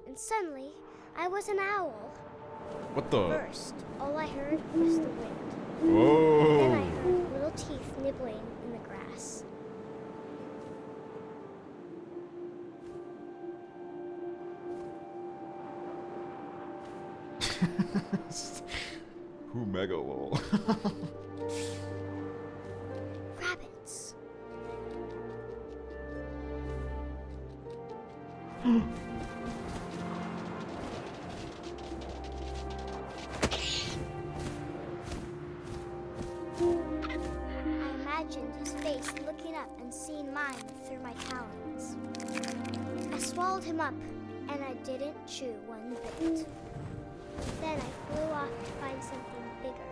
G: And suddenly, I was an owl.
C: What the?
G: First, all I heard was the wind.
C: Whoa.
G: Then I heard little teeth nibbling in the grass.
C: Who mega lol?
G: Rabbits. I imagined his face looking up and seeing mine through my talons. I swallowed him up, and I didn't chew one bit. Then I flew off to find something bigger.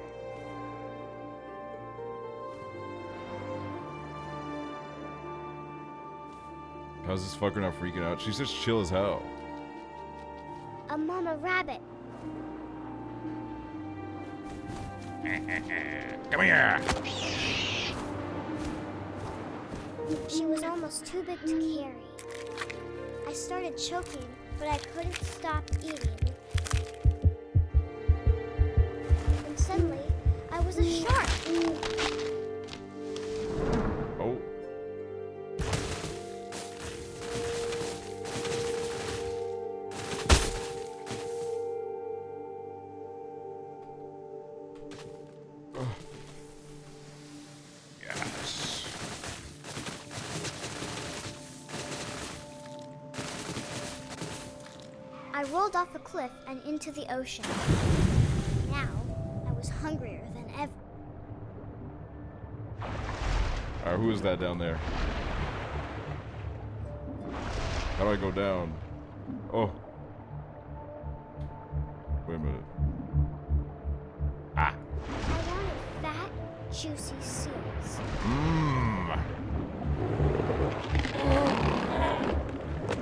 C: How's this fucker not freaking out? She's just chill as hell.
G: A mama rabbit.
C: Come here.
G: She was almost too big to carry. I started choking, but I couldn't stop eating. And suddenly, I was a shark.
C: Oh. Yes.
G: I rolled off a cliff and into the ocean. Now, I was hungrier than ever.
C: Alright, who is that down there? How do I go down? Oh. Wait a minute. Ah.
G: I wanted fat, juicy seals.
C: Mmm.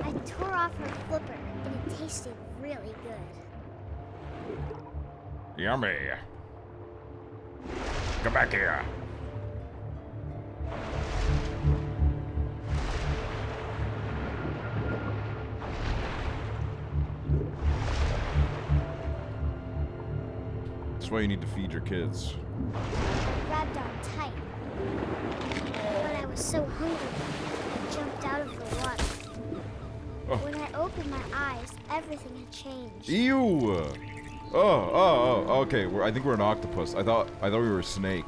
G: I tore off her flipper, and it tasted really good.
C: Yummy. Come back here. That's why you need to feed your kids.
G: I grabbed on tight. But I was so hungry, I jumped out of the water.
C: Oh.
G: When I opened my eyes, everything had changed.
C: Ew! Oh, okay. I think we're an octopus. I thought we were a snake.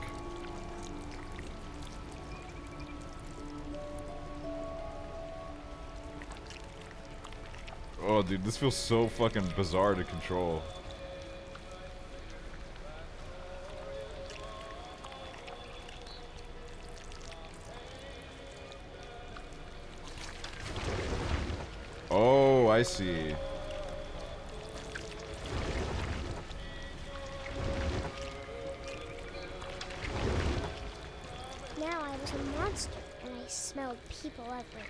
C: Oh, dude, this feels so fucking bizarre to control. Oh, I see.
G: I was a monster and I smelled people everywhere.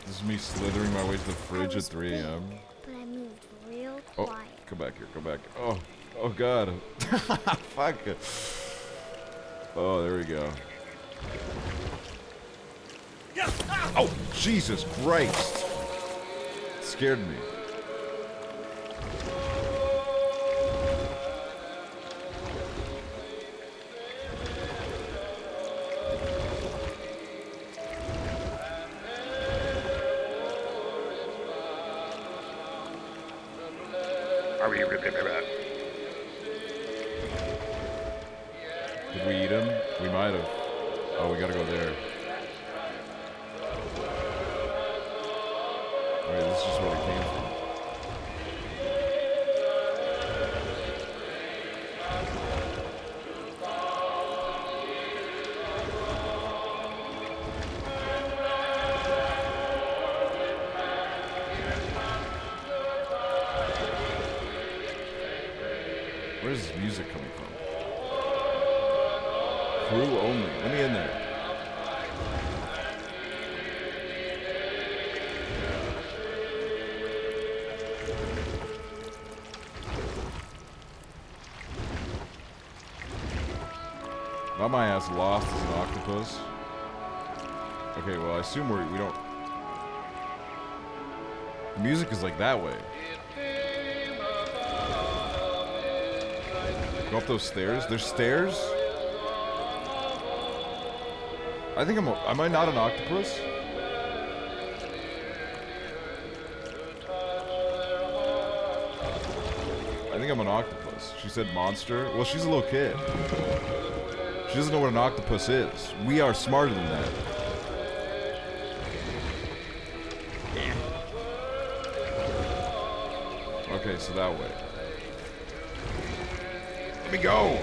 C: This is me slithering my way to the fridge at 3 a.m.
G: But I moved real
C: Oh,
G: quiet.
C: come back here, come back. Oh god. Fuck. Oh, there we go. Oh, Jesus Christ. It scared me. Did we eat him? We might have. Oh, we gotta go there. Alright, this is just where we came from. Where's this music coming from? Crew only. Let me in there. Not my ass lost as an octopus. Okay, well I assume we don't. The music is like that way. Go up those stairs. There's stairs. I think am I not an octopus? I think I'm an octopus. She said monster. Well, she's a little kid. She doesn't know what an octopus is. We are smarter than that. Okay, so that way. Let me go!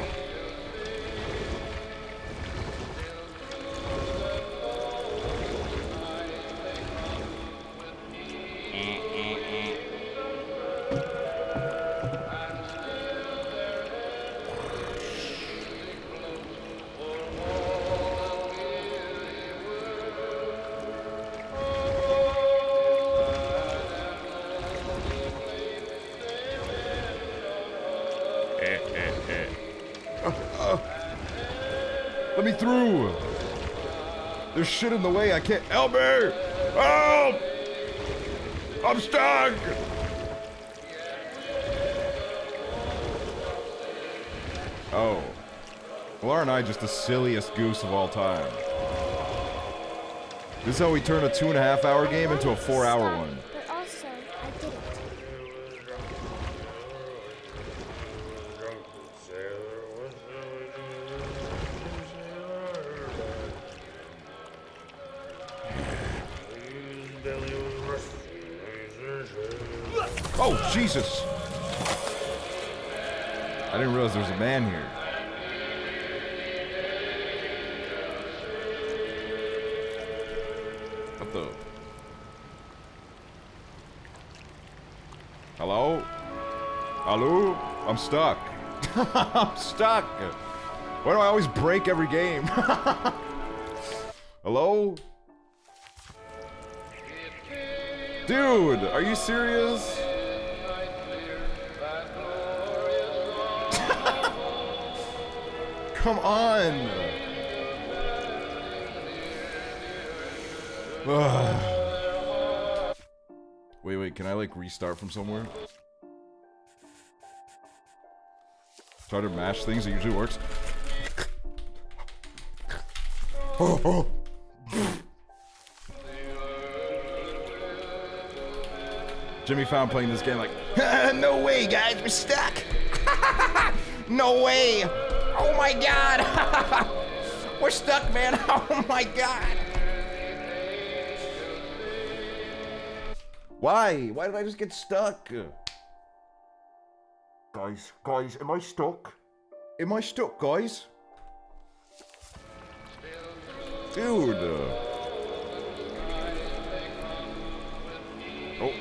C: Let me through! There's shit in the way, I can't- Help me! Help! I'm stuck! Oh. Well, aren't I just the silliest goose of all time? This is how we turn a 2.5-hour game into a 4-hour one.
G: But also, I did it.
C: Oh, Jesus! I didn't realize there was a man here. What the? Hello? Hello? I'm stuck. I'm stuck. Why do I always break every game? Hello? Dude, are you serious? Come on! Wait, can I like restart from somewhere? Try to mash things, it usually works. Oh. Jimmy found playing this game like, no way guys, we're stuck! No way! Oh my god! We're stuck, man! Oh my god! Why? Why did I just get stuck? Guys, am I stuck? Am I stuck, guys? Dude! Oh.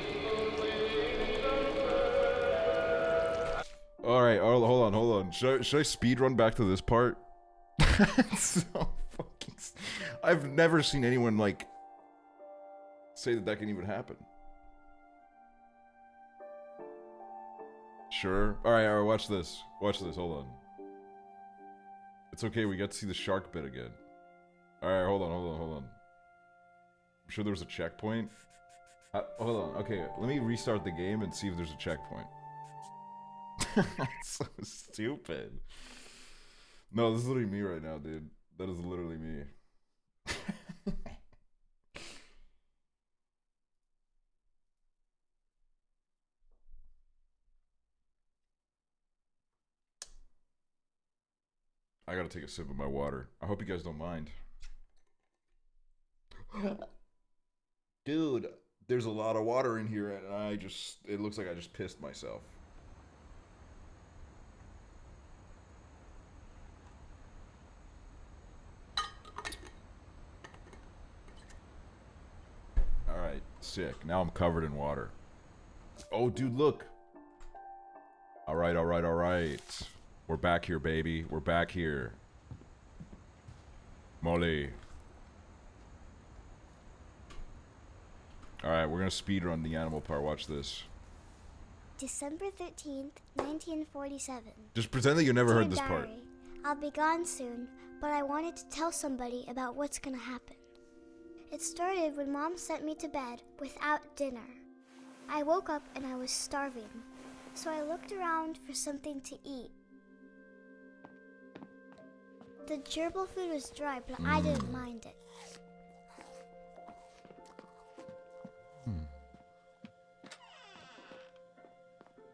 C: right. Oh, hold on. Should I speed run back to this part? It's so fucking. I've never seen anyone like say that can even happen. Sure. All right. Watch this. Hold on. It's okay. We get to see the shark bit again. All right. Hold on. I'm sure there was a checkpoint. Hold on. Okay. Let me restart the game and see if there's a checkpoint. That's so stupid. No, this is literally me right now, dude. That is literally me. I gotta take a sip of my water. I hope you guys don't mind. Dude, there's a lot of water in here and it looks like I just pissed myself. Alright, sick. Now I'm covered in water. Oh, dude, look. Alright. We're back here, baby. We're back here. Molly. Alright, we're gonna speedrun the animal part. Watch this.
G: December 13th, 1947.
C: Just pretend that you never heard
G: Dear
C: this part.
G: Diary, I'll be gone soon, but I wanted to tell somebody about what's gonna happen. It started when Mom sent me to bed without dinner. I woke up and I was starving, so I looked around for something to eat. The gerbil food was dry, but I didn't mind it.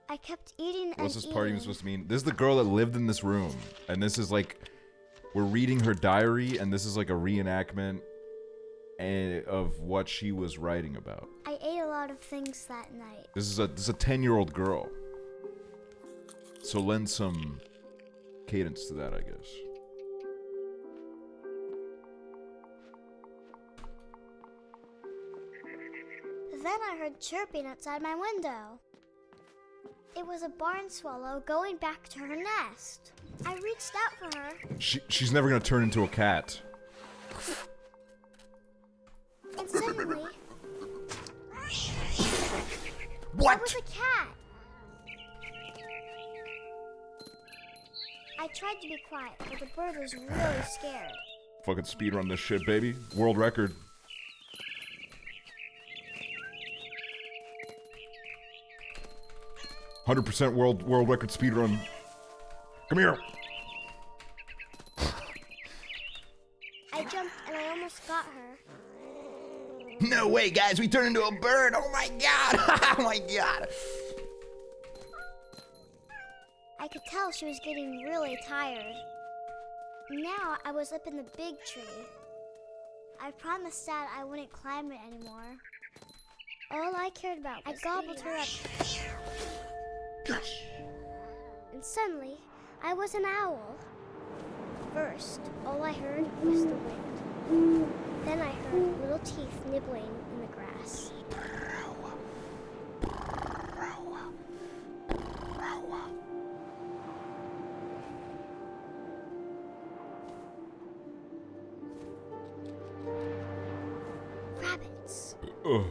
G: I kept eating and
C: What's this part even
G: eating.
C: supposed to mean? This is the girl that lived in this room. And this is like... We're reading her diary, and this is like a reenactment of what she was writing about.
G: I ate a lot of things that night.
C: This is a 10-year-old girl. So lend some cadence to that, I guess.
G: Then I heard chirping outside my window. It was a barn swallow going back to her nest. I reached out for her.
C: She's never gonna turn into a cat.
G: And suddenly...
C: What?
G: It was a cat! I tried to be quiet, but the bird was really scared.
C: Fucking speedrun this shit, baby. World record. "100% world record speedrun. Come here.
G: I jumped and I almost got her.
C: No way, guys. We turned into a bird. Oh my god. Oh my god.
G: I could tell she was getting really tired. Now I was up in the big tree. I promised Dad I wouldn't climb it anymore. All I cared about was I gobbled her up. And suddenly, I was an owl. First, all I heard was the wind. Then I heard little teeth nibbling in the grass. Rabbits.
C: Ugh.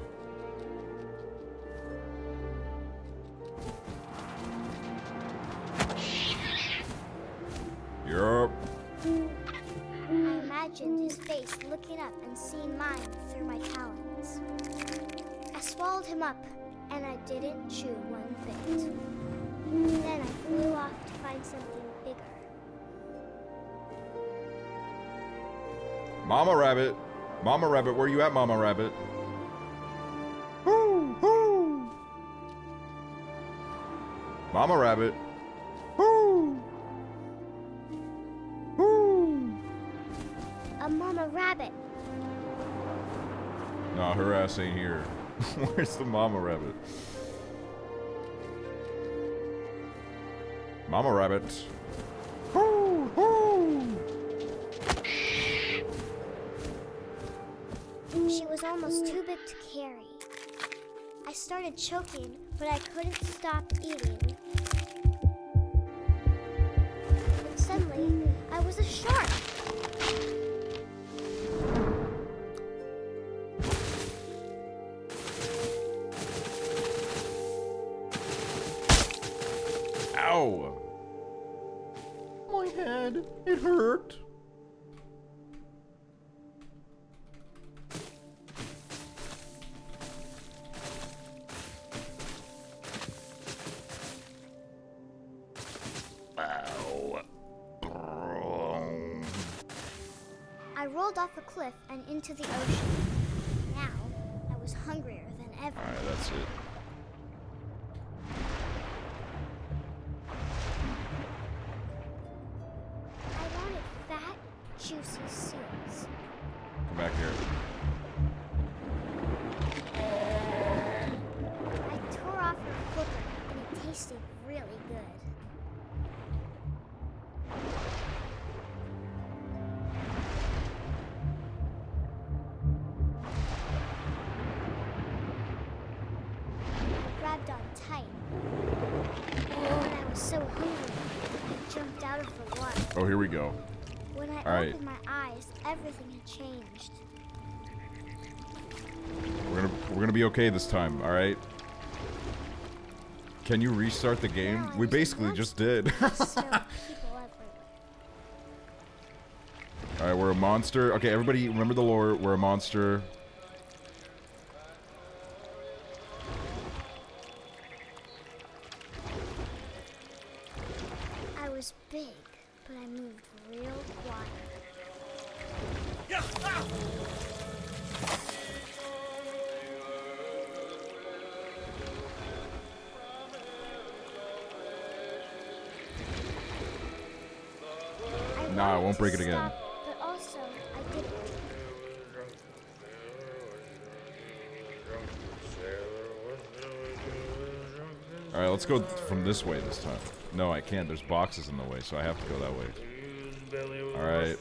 C: Yup.
G: I imagined his face looking up and seeing mine through my talons. I swallowed him up, and I didn't chew one bit. Then I flew off to find something bigger.
C: Mama Rabbit. Mama Rabbit, where you at, Mama Rabbit? Woo, woo. Mama Rabbit. Woo. Woo.
G: A mama rabbit.
C: Nah, her ass ain't here. Where's the Mama Rabbit? Mama Rabbit. Woo, woo.
G: She was almost too big to carry. I started choking, but I couldn't stop eating. suddenly, I was a shark.
C: Ow! My head, it hurt. Ow.
G: I rolled off a cliff and into the ocean. Now, I was hungrier than ever.
C: Alright, that's it.
G: I wanted fat, juicy seals.
C: Come back here.
G: I tore off her flipper, and it tasted really good. I grabbed on tight. When I was so hungry, I jumped out of the water.
C: Oh, here we go.
G: When I
C: All right.
G: opened my eyes, everything had changed.
C: We're gonna be okay this time, alright? Can you restart the game?
G: Now
C: We
G: there's
C: basically
G: monsters,
C: just did.
G: snow, people everywhere.
C: Alright, we're a monster. Okay, everybody remember the lore. We're a monster.
G: I was big, but I moved real quiet.
C: Nah, I
G: wanted
C: won't
G: to
C: break it again.
G: stop, but also, I didn't.
C: Alright, let's go from this way this time. No, I can't. There's boxes in the way, so I have to go that way. Alright.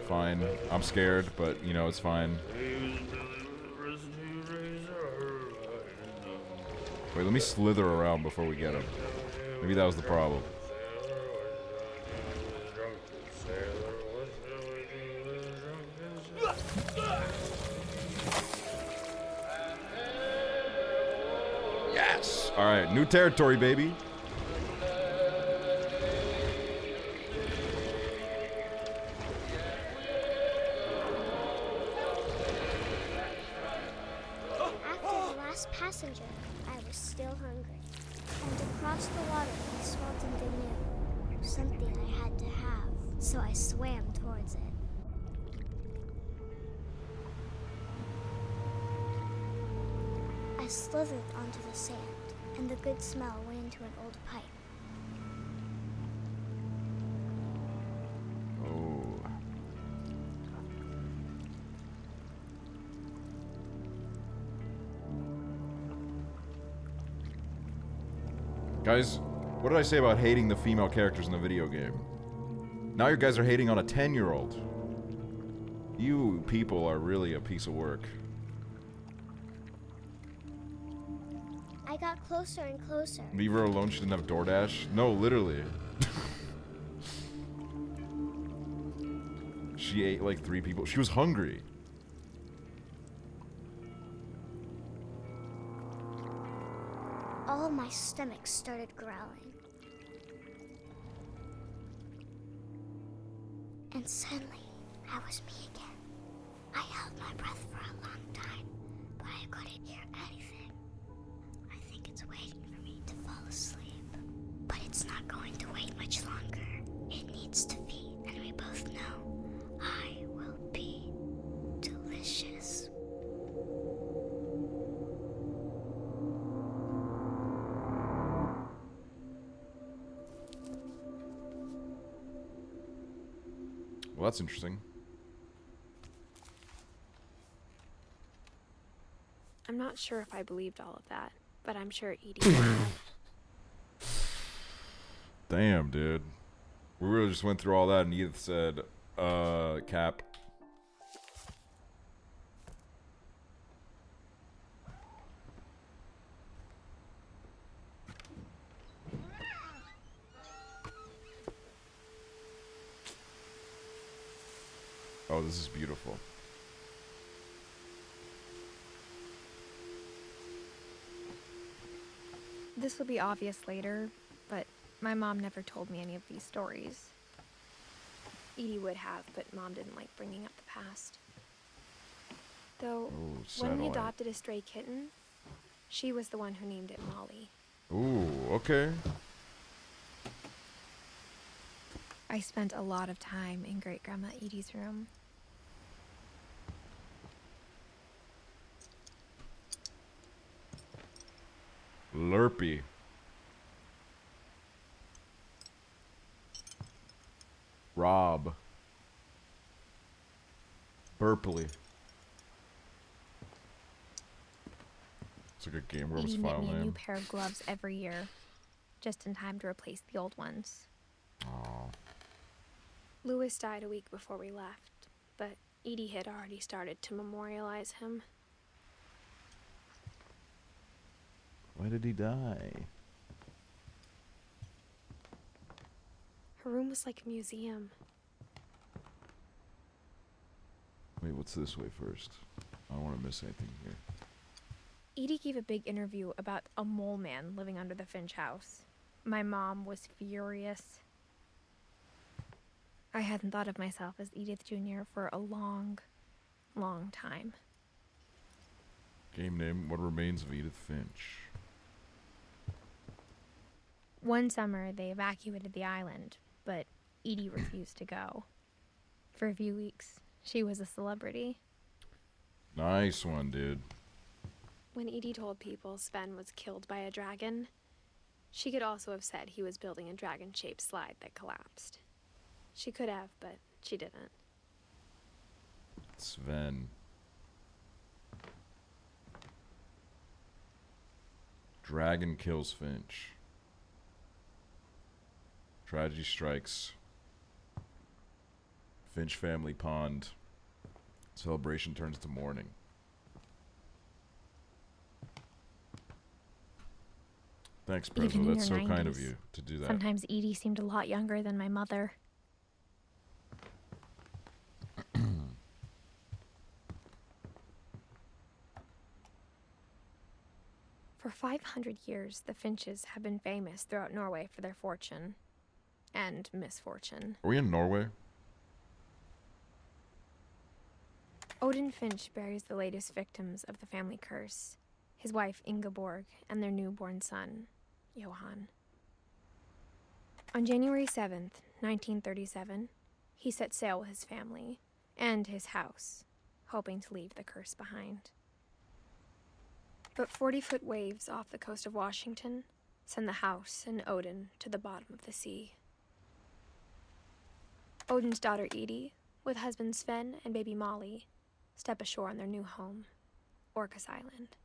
C: Fine. I'm scared, but, you know, it's fine. Wait, let me slither around before we get him. Maybe that was the problem. Yes! Alright, new territory, baby.
G: After the last passenger, I was still hungry. And across the water, I smelled something new. Something I had to have, so I swam towards it. I slithered onto the sand, and the good smell went into an old pipe.
C: Oh. Guys, what did I say about hating the female characters in the video game? Now you guys are hating on a 10-year-old. You people are really a piece of work.
G: I got closer and closer.
C: Leave her alone, she didn't have DoorDash? No, literally. She ate like 3 people. She was hungry.
G: All of my stomach started growling. And suddenly, I was me again. I held my breath for a long time, but I couldn't hear anything. I think it's waiting for me to fall asleep. But it's not going to wait much longer. It needs to feed, and we both know I will be delicious.
C: Well, that's interesting.
E: I'm not sure if I believed all of that, but I'm sure Edie would have.
C: Damn, dude. We really just went through all that and Edith said, Cap. Oh, this is beautiful.
E: This will be obvious later, but my mom never told me any of these stories. Edie would have, but Mom didn't like bringing up the past. Though,
C: Ooh,
E: when we
C: satellite.
E: adopted a stray kitten, she was the one who named it Molly.
C: Ooh, okay.
E: I spent a lot of time in Great-Grandma Edie's room.
C: Lurpy. Rob. Burpley. It's like a Game Grumps
E: Edie knit
C: file
E: me a new
C: name.
E: pair of gloves every year, just in time to replace the old ones.
C: Aw.
E: Louis died a week before we left, but Edie had already started to memorialize him.
C: Why did he die?
E: Her room was like a museum.
C: Wait, what's this way first? I don't want to miss anything here.
E: Edie gave a big interview about a mole man living under the Finch house. My mom was furious. I hadn't thought of myself as Edith Jr. for a long, long time.
C: Game name, What Remains of Edith Finch.
E: One summer, they evacuated the island, but Edie refused to go. For a few weeks, she was a celebrity.
C: Nice one, dude.
E: When Edie told people Sven was killed by a dragon, she could also have said he was building a dragon-shaped slide that collapsed. She could have, but she didn't.
C: Sven. Dragon kills Finch. Tragedy strikes. Finch family pond. Celebration turns to mourning. Thanks,
E: Even
C: Prezzo.
E: in
C: That's
E: her
C: so kind of
E: 90s,
C: you to do that.
E: Sometimes Edie seemed a lot younger than my mother. For 500 years, the Finches have been famous throughout Norway for their fortune and misfortune.
C: Are we in Norway?
E: Odin Finch buries the latest victims of the family curse, his wife Ingeborg and their newborn son, Johan. On January 7th, 1937, he set sail with his family and his house, hoping to leave the curse behind. But 40-foot waves off the coast of Washington send the house and Odin to the bottom of the sea. Odin's daughter Edie, with husband Sven and baby Molly, step ashore on their new home, Orcas Island.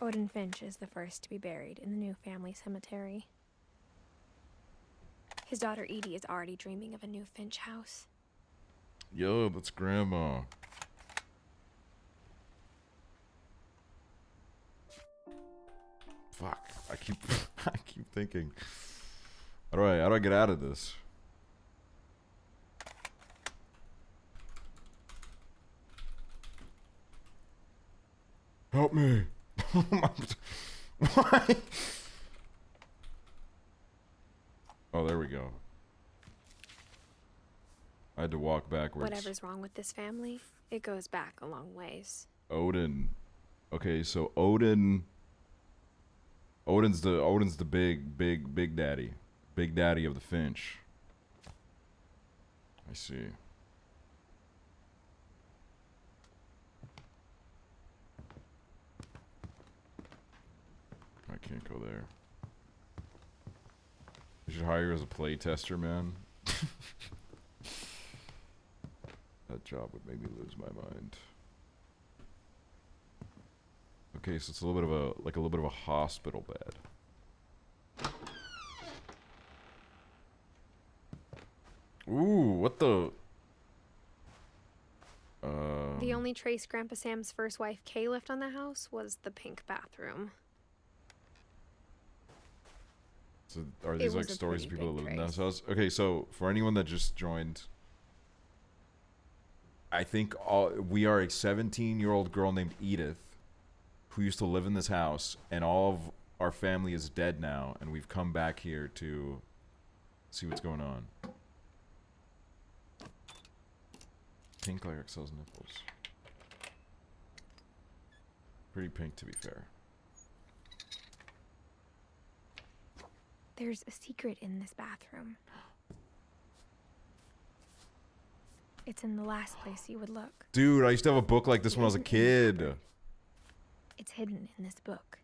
E: Odin Finch is the first to be buried in the new family cemetery. His daughter Edie is already dreaming of a new Finch house.
C: Yo, that's Grandma. Fuck. I keep thinking. How do I get out of this? Help me. Why? Oh, there we go. I had to walk backwards.
E: Whatever's wrong with this family, it goes back a long ways.
C: Odin. Okay, so Odin's the big daddy. Big daddy of the Finch. I see. I can't go there. You should hire you as a play tester, man. That job would make me lose my mind. Okay, so it's a little bit of a hospital bed. Ooh, what the?
E: The only trace Grandpa Sam's first wife Kay left on the house was the pink bathroom.
C: So are these like
E: was a
C: stories of
E: pretty
C: people that
E: big
C: live in this
E: trace.
C: house? Okay, so for anyone that just joined, I think we are a 17-year-old girl named Edith who used to live in this house, and all of our family is dead now, and we've come back here to see what's going on. Pink like Aksel's nipples. Pretty pink, to be fair.
E: There's a secret in this bathroom. It's in the last place you would look.
C: Dude, I used to have a book like this when I was a kid.
E: It's hidden in this book.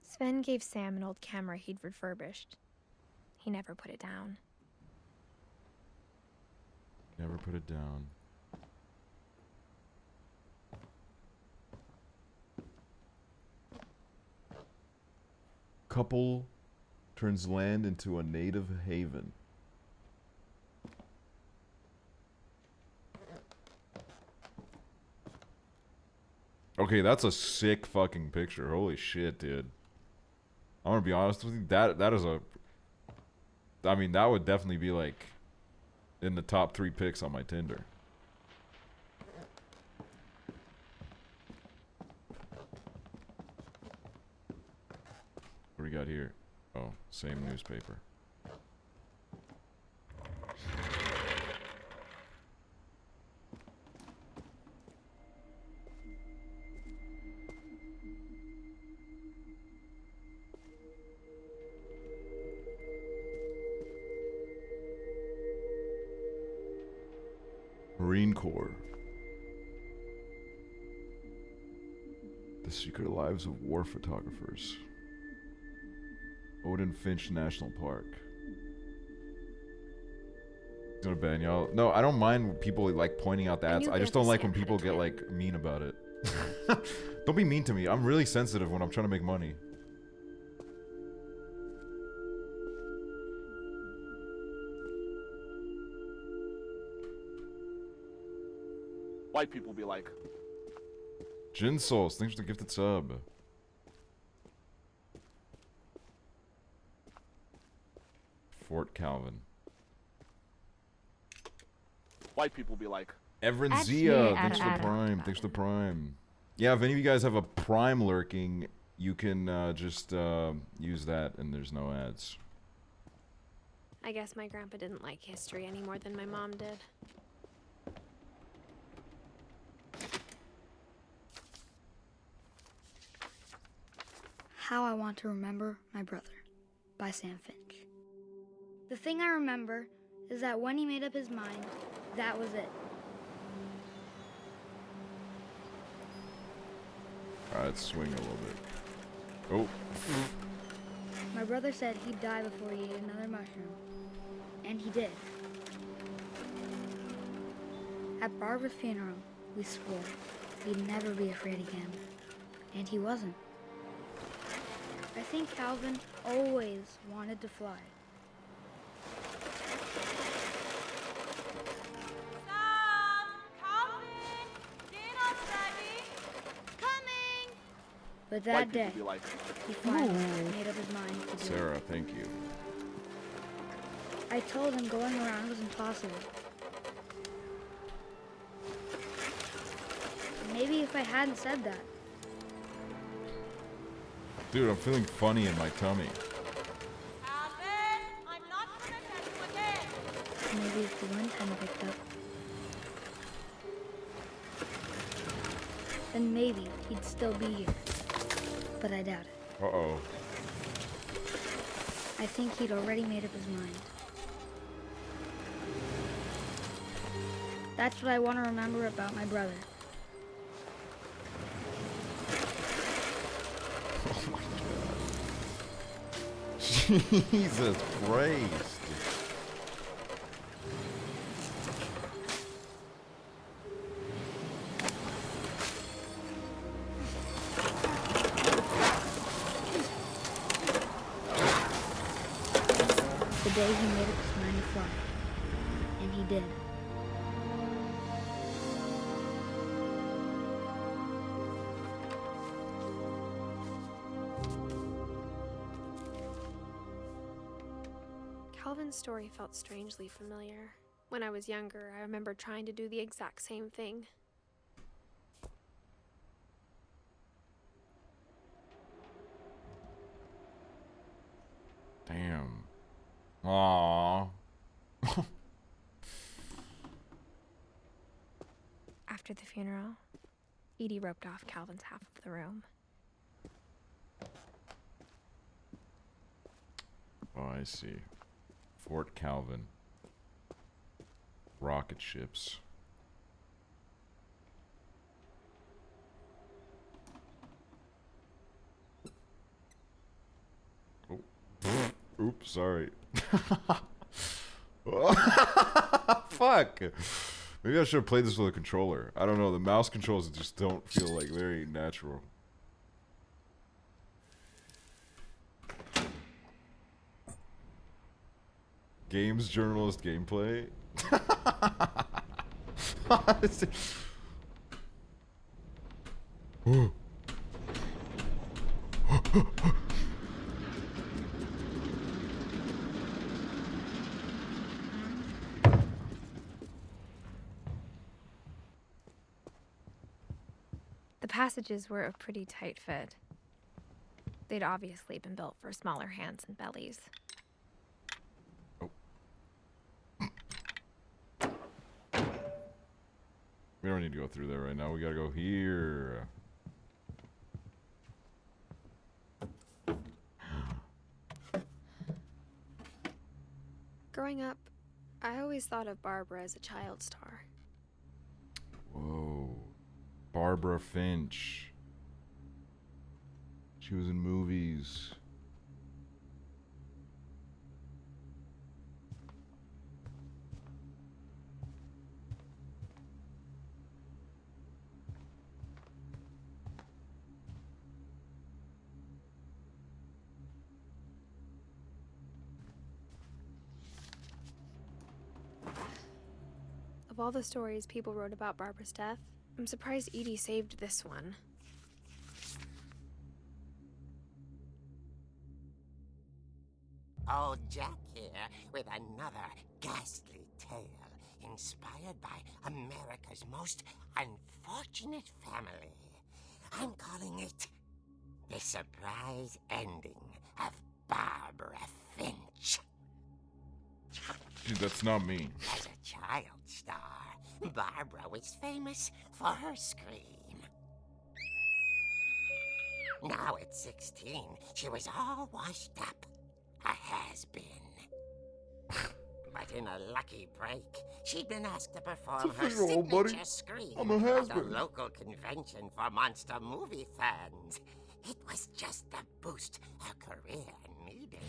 E: Sven gave Sam an old camera he'd refurbished. He never put it down.
C: Never put it down. Couple turns land into a native haven. Okay, that's a sick fucking picture. Holy shit, dude. I'm gonna be honest with you. That is a... I mean, that would definitely be like in the top 3 pics on my Tinder. What do we got here? Oh, same newspaper. Marine Corps. The Secret Lives of War Photographers. Odin Finch National Park. Go to bed, y'all. No, I don't mind people like pointing out the ads. I just don't like when people get like mean about it. Don't be mean to me. I'm really sensitive when I'm trying to make money.
D: White people be like,
C: Jin Souls, thanks for the gifted sub. Fort Calvin.
D: white people be like,
C: Everin Zia, thanks for the prime. Thanks for the prime. Yeah, if any of you guys have a prime lurking, you can just use that and there's no ads.
E: I guess my grandpa didn't like history any more than my mom did.
I: How I Want to Remember My Brother by Sam Finch. The thing I remember is that when he made up his mind, that was it.
C: Alright, let's swing a little bit. Oh.
I: My brother said he'd die before he ate another mushroom. And he did. At Barbara's funeral, we swore we'd never be afraid again. And he wasn't. I think Calvin always wanted to fly.
H: Sam! Calvin! Dinner's ready!
I: Coming! But that
D: white
I: day,
D: people be like,
I: he finally made up his mind to do it.
C: Sarah, thank you.
I: I told him going around was impossible. Maybe if I hadn't said that,
C: Dude, I'm feeling funny in my tummy.
H: Calvin! I'm not gonna tell you again!
I: maybe if the wind hadn't picked up, then maybe he'd still be here. But I doubt it.
C: Uh-oh.
I: I think he'd already made up his mind. That's what I want to remember about my brother.
C: Oh my god. Jesus Christ.
I: The day he made up his mind to fly. And he did.
E: Calvin's story felt strangely familiar. When I was younger, I remember trying to do the exact same thing.
C: Damn. Aww.
E: After the funeral, Edie roped off Calvin's half of the room.
C: Oh, I see. Fort Calvin. Rocket ships. Oh. Oops, sorry. Fuck. Maybe I should have played this with a controller. I don't know. The mouse controls just don't feel like very natural. Games journalist gameplay.
E: The passages were a pretty tight fit. They'd obviously been built for smaller hands and bellies.
C: We don't need to go through there right now. We gotta go here.
E: Growing up, I always thought of Barbara as a child star.
C: Whoa. Barbara Finch. She was in movies.
E: Of all the stories people wrote about Barbara's death, I'm surprised Edie saved this one.
J: Old Jack here with another ghastly tale inspired by America's most unfortunate family. I'm calling it The Surprise Ending of Barbara Finch.
C: Dude, that's not me.
J: As a child star, Barbara was famous for her scream. Now at 16, she was all washed up. A has-been. But in a lucky break, she'd been asked to perform her signature scream
C: I'm a
J: at a
C: has-been.
J: local convention for monster movie fans. It was just the boost her career needed.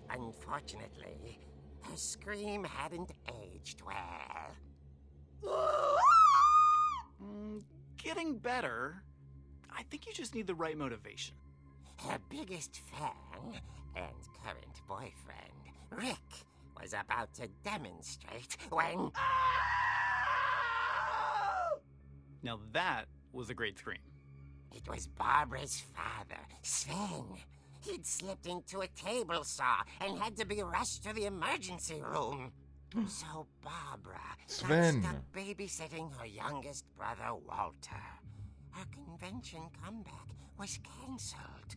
J: Unfortunately, her scream hadn't aged well.
K: Getting better. I think you just need the right motivation.
J: Her biggest fan and current boyfriend, Rick, was about to demonstrate when...
K: Now that was a great scream.
J: It was Barbara's father, Sven. He'd slipped into a table saw and had to be rushed to the emergency room. So Barbara
C: Sven.
J: got stuck babysitting her youngest brother, Walter. Her convention comeback was cancelled.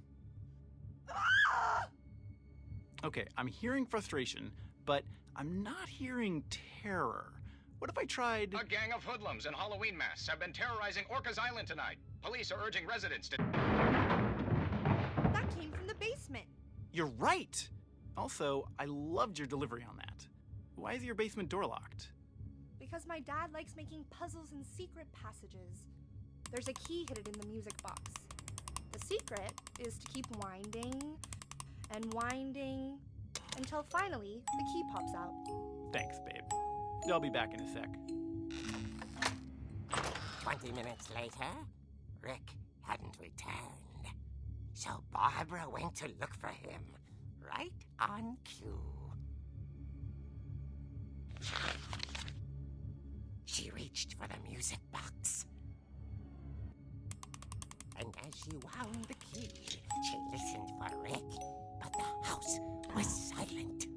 K: Okay, I'm hearing frustration, but I'm not hearing terror. What if I tried...
L: A gang of hoodlums in Halloween masks have been terrorizing Orcas Island tonight. Police are urging residents to...
H: That came from the basement.
K: You're right! Also, I loved your delivery on that. Why is your basement door locked?
H: Because my dad likes making puzzles and secret passages. There's a key hidden in the music box. The secret is to keep winding and winding until finally the key pops out.
K: Thanks, babe. I'll be back in a sec.
J: 20 minutes later, Rick hadn't returned. So Barbara went to look for him, right on cue. She reached for the music box. And as she wound the key, she listened for Rick, but the house was silent.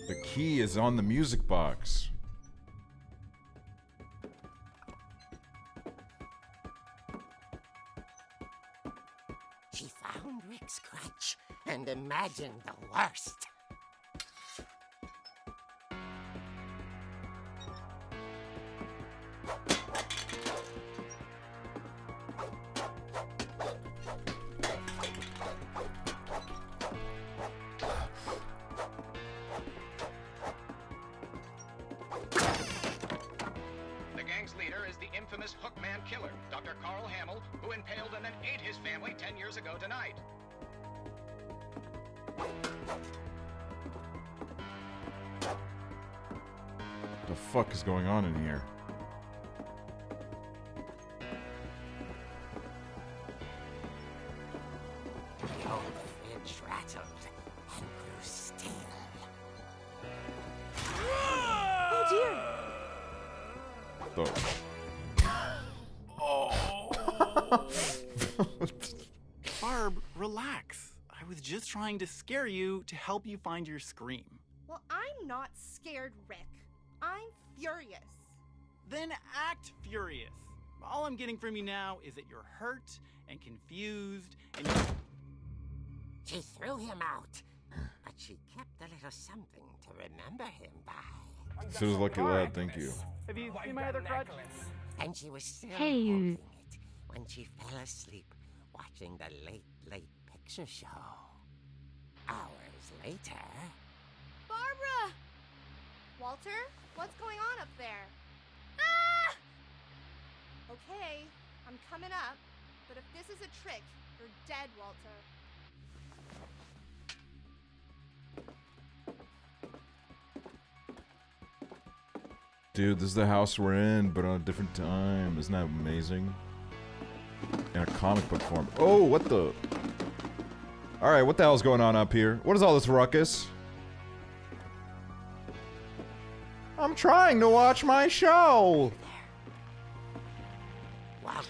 C: The key is on the music box.
J: She found Rick's crutch and imagined the worst.
L: The gang's leader is the infamous Hookman killer, Dr. Carl Hamill, who impaled and then ate his family 10 years ago tonight.
C: The fuck is going on in here?
J: The old fridge rattled and grew still.
H: Oh dear!
K: Barb, relax. I was just trying to scare you to help you find your scream.
H: Well, I'm not scared, Rick. I'm furious.
K: Then act furious. All I'm getting from you now is that you're hurt and confused and
J: She threw him out, but she kept a little something to remember him by.
C: Sue's lucky lad, thank you.
K: Have you seen my other crutch?
J: And she was still
B: Hey, you.
J: holding it when she fell asleep watching the late picture show. Hours later...
H: Barbara! Walter, what's going on up there? Ah! Okay, I'm coming up, but if this is a trick, you're dead, Walter.
C: Dude, this is the house we're in, but on a different time. Isn't that amazing? In a comic book form. Oh, what the... Alright, what the hell's going on up here? What is all this ruckus? I'm trying to watch my show!
J: Walter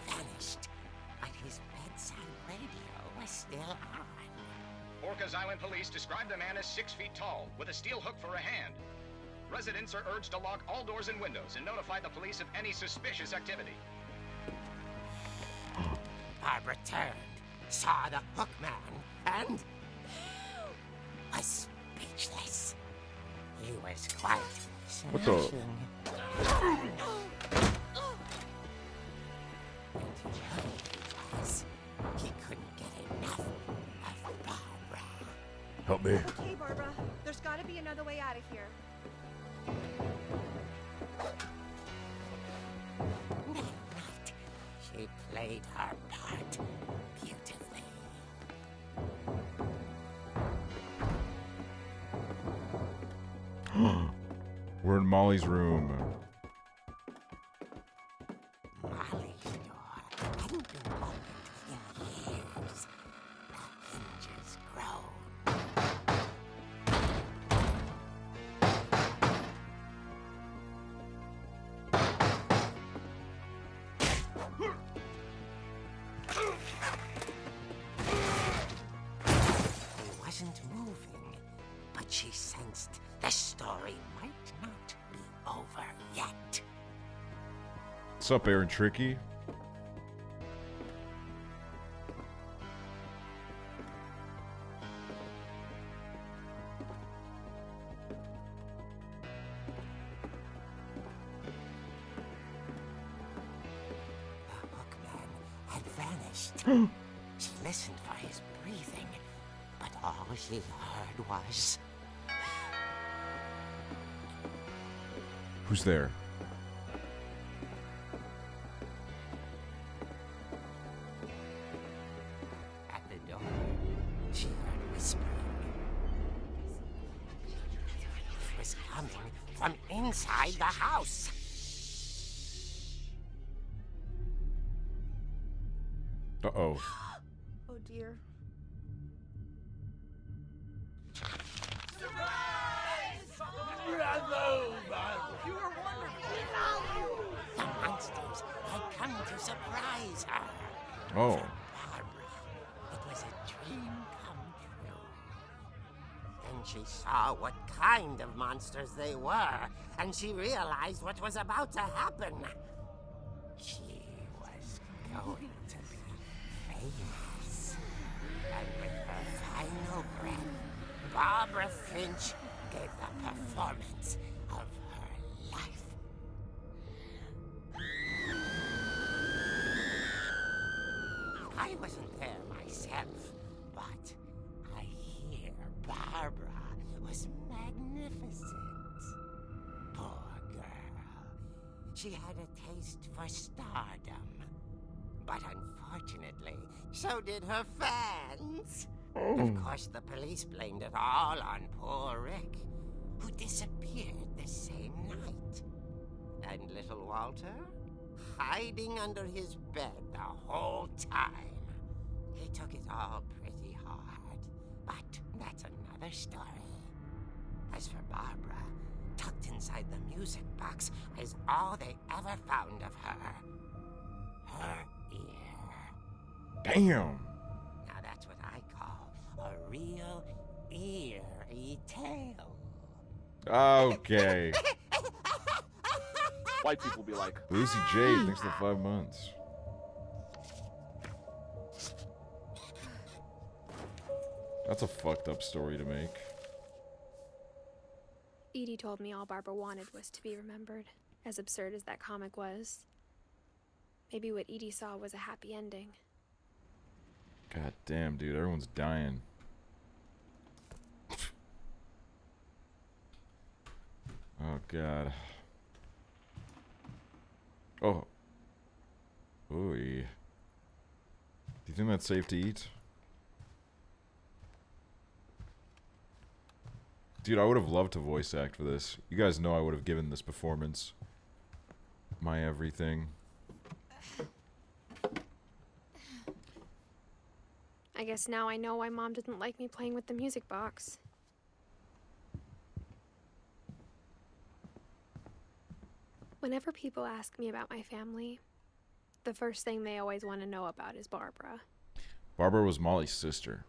J: had vanished, but his bedside radio was still on.
L: Orcas Island police describe the man as 6 feet tall, with a steel hook for a hand. Residents are urged to lock all doors and windows and notify the police of any suspicious activity.
J: Barbara turned, saw the hook man, and was speechless. He was quite
C: What the-
J: smashing. He couldn't get enough of Barbara.
C: Help me.
H: Okay, Barbara, there's gotta be another way out of here.
J: That night, she played her part beautifully.
C: We're in Molly's room.
J: Molly's door hadn't been opened in years. The hinges groaned. He wasn't moving, but she sensed the story might not be over yet.
C: What's up, Aaron Tricky?
J: The hookman had vanished. She listened for his breathing, but all she heard was...
C: Who's there?
J: At the door, she heard whispering. It was coming from inside the house.
C: Uh-oh.
H: Oh dear.
J: The monsters had come to surprise her.
C: Oh.
J: Barbara, it was a dream come true. she saw what kind of monsters they were, and she realized what was about to happen. She was going to be famous. And with her final breath, Barbara Finch gave the performance of her life. I wasn't there myself, but I hear Barbara was magnificent. Poor girl. She had a taste for stardom. But unfortunately, so did her fans. Of course, the police blamed it all on poor Rick, who disappeared the same night. And little Walter? Hiding under his bed the whole time. He took it all pretty hard, but that's another story. As for Barbara, tucked inside the music box is all they ever found of her. Her ear.
C: Damn.
J: Now that's what I call a real eerie tale.
C: Okay.
D: White people be like,
C: Lucy J, thanks for the 5 months. That's a fucked up story to make.
E: Edie told me all Barbara wanted was to be remembered, as absurd as that comic was. Maybe what Edie saw was a happy ending.
C: God damn, dude, everyone's dying. Oh, God. Oh. Ooh. Do you think that's safe to eat? Dude, I would have loved to voice act for this. You guys know I would have given this performance my everything.
E: I guess now I know why Mom didn't like me playing with the music box. Whenever people ask me about my family, the first thing they always want to know about is Barbara.
C: Barbara was Molly's sister.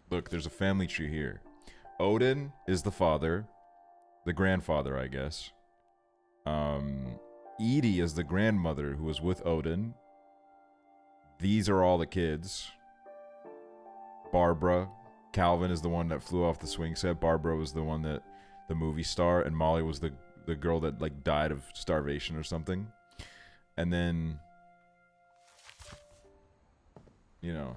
C: Look, there's a family tree here. Odin is the father, the grandfather, I guess. Edie is the grandmother who was with Odin. These are all the kids. Barbara. Calvin is the one that flew off the swing set. Barbara was the one that, the movie star, and Molly was the girl that like died of starvation or something. And then, you know,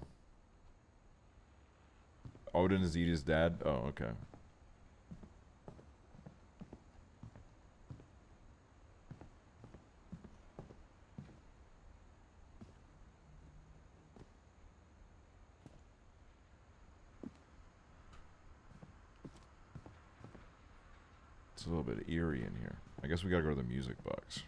C: Odin is Edie's dad. Oh, okay. It's a little bit eerie in here. I guess we gotta go to the music box.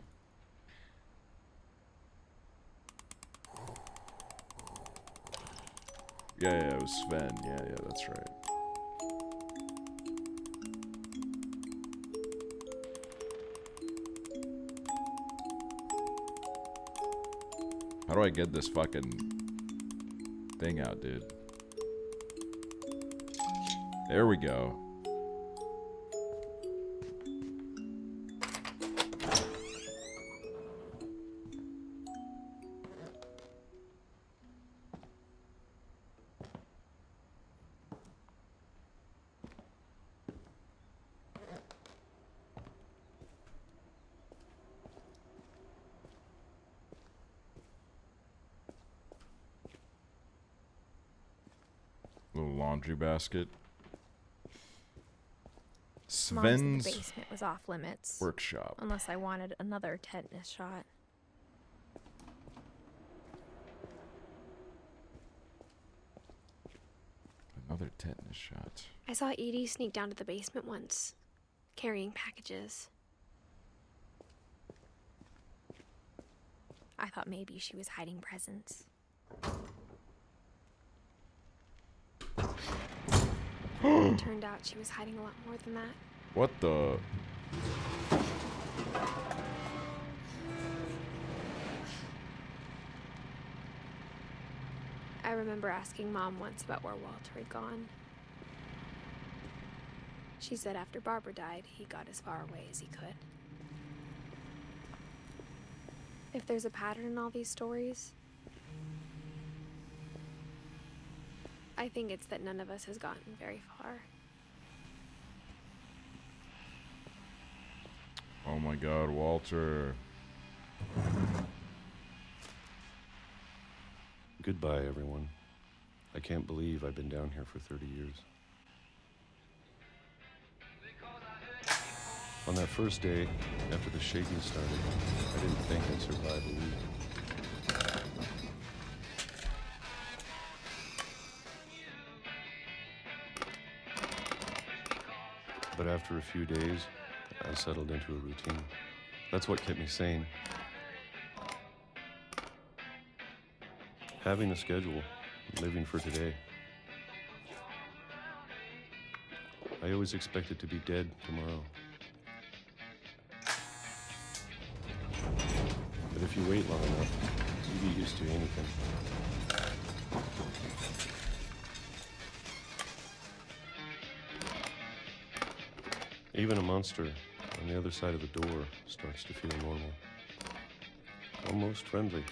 C: Yeah, it was Sven. Yeah, that's right. How do I get this fucking thing out, dude? There we go. Little laundry basket.
E: Mom said
C: Sven's
E: the basement was off limits.
C: workshop.
E: Unless I wanted another tetanus shot.
C: Another tetanus shot.
E: I saw Edie sneak down to the basement once, carrying packages. I thought maybe she was hiding presents. It turned out she was hiding a lot more than that.
C: What the?
E: I remember asking Mom once about where Walter had gone. She said after Barbara died, he got as far away as he could. If there's a pattern in all these stories, I think it's that none of us has gotten very far.
C: Oh my god, Walter.
M: Goodbye, everyone. I can't believe I've been down here for 30 years. On that first day, after the shaking started, I didn't think I'd survive a week. But after a few days, I settled into a routine. That's what kept me sane. Having a schedule, living for today. I always expected to be dead tomorrow. But if you wait long enough, you get used to anything. Even a monster on the other side of the door starts to feel normal. Almost friendly.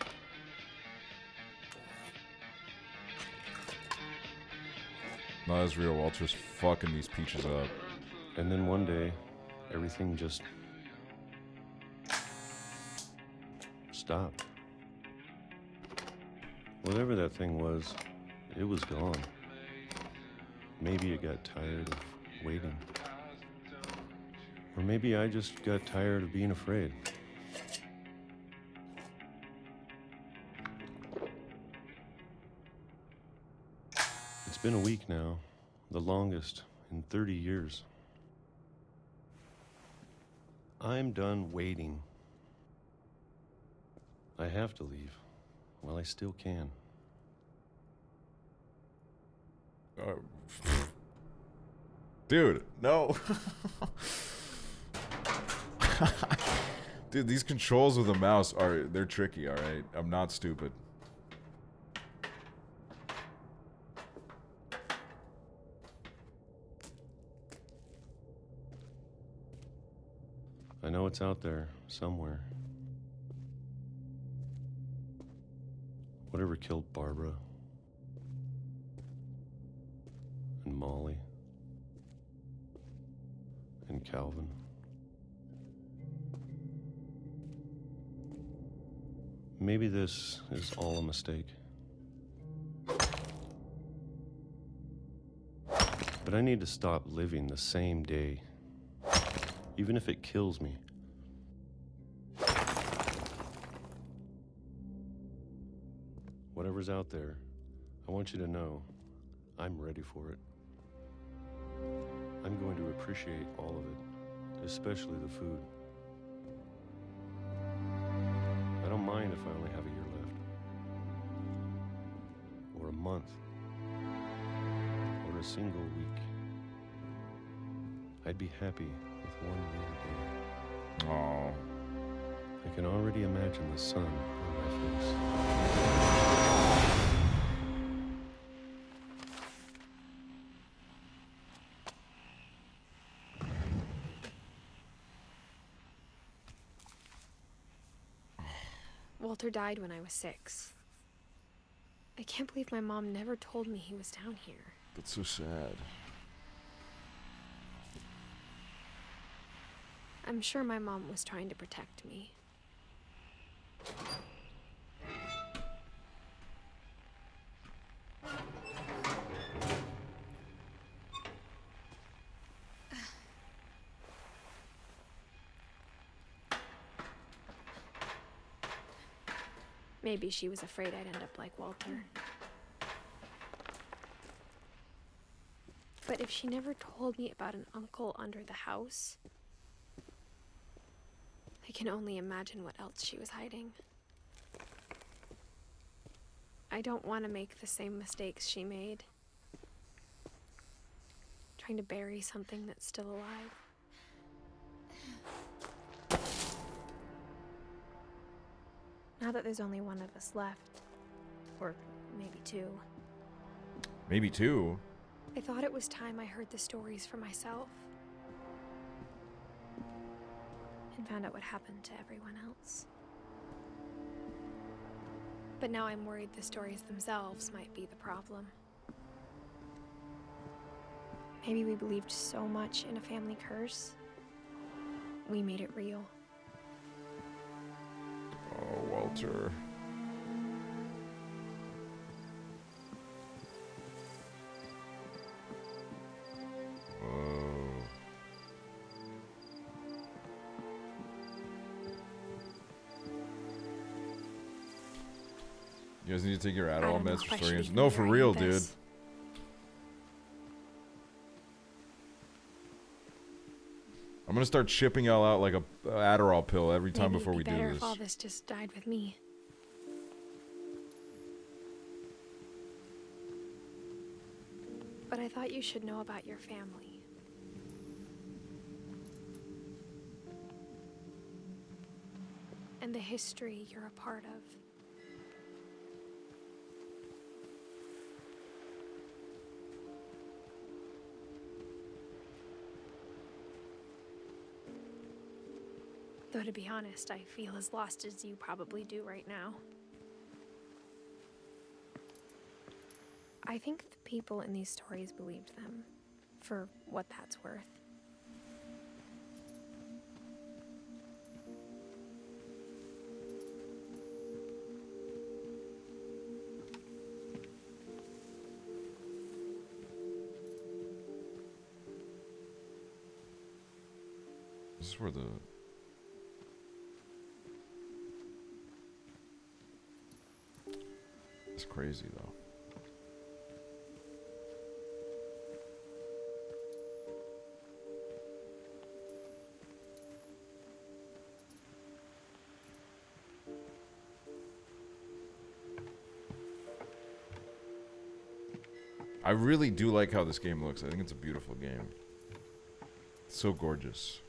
C: Not as real. Walter's fucking these peaches up.
M: And then one day, everything just stopped. Whatever that thing was, it was gone. Maybe it got tired of waiting. Or maybe I just got tired of being afraid. It's been a week now, the longest in 30 years. I'm done waiting. I have to leave while I still can.
C: Dude, no. Dude, these controls with the mouse they're tricky, alright? I'm not stupid.
M: I know it's out there, somewhere. Whatever killed Barbara and Molly and Calvin. Maybe this is all a mistake. But I need to stop living the same day, even if it kills me. Whatever's out there, I want you to know I'm ready for it. I'm going to appreciate all of it, especially the food. I don't mind if I only have a year left, or a month, or a single week. I'd be happy with one new day.
C: Aww.
M: I can already imagine the sun on my face.
E: Walter died when I was 6. I can't believe my mom never told me he was down here.
C: That's so sad.
E: I'm sure my mom was trying to protect me. Maybe she was afraid I'd end up like Walter. But if she never told me about an uncle under the house, I can only imagine what else she was hiding. I don't want to make the same mistakes she made. Trying to bury something that's still alive. Now that there's only one of us left, or maybe 2.
C: Maybe 2?
E: I thought it was time I heard the stories for myself. and found out what happened to everyone else. But now I'm worried the stories themselves might be the problem. Maybe we believed so much in a family curse, we made it real.
C: Oh, Walter. You guys need to take your Adderall meds for stories. No, for real, dude. I'm gonna start shipping y'all out like a Adderall pill every time before we do
E: Maybe it'd be better
C: this.
E: if all this just died with me. But I thought you should know about your family. And the history you're a part of. Though to be honest, I feel as lost as you probably do right now. I think the people in these stories believed them, for what that's worth.
C: This is where the... It's crazy, though. I really do like how this game looks. I think it's a beautiful game. It's so gorgeous.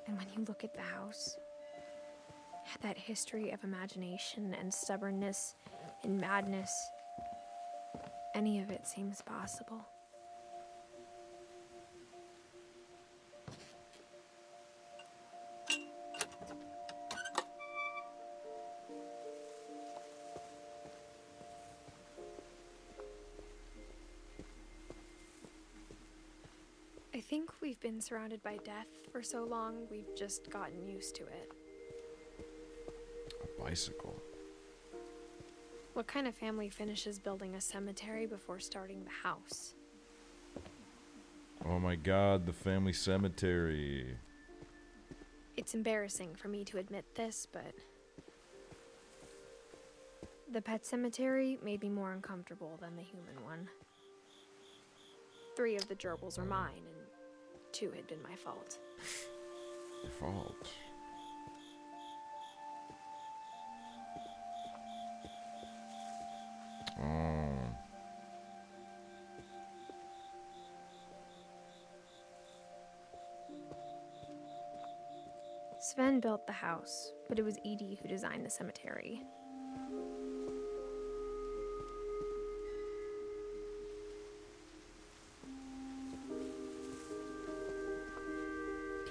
E: And when you look at the house, that history of imagination and stubbornness and madness, any of it seems possible. I think we've been surrounded by death for so long, we've just gotten used to it.
C: A bicycle.
E: What kind of family finishes building a cemetery before starting the house?
C: Oh my god, the family cemetery.
E: It's embarrassing for me to admit this, but the pet cemetery made me more uncomfortable than the human one. 3 of the gerbils were mine, and 2 had been my fault.
C: Your fault. Oh.
E: Sven built the house, but it was Edie who designed the cemetery.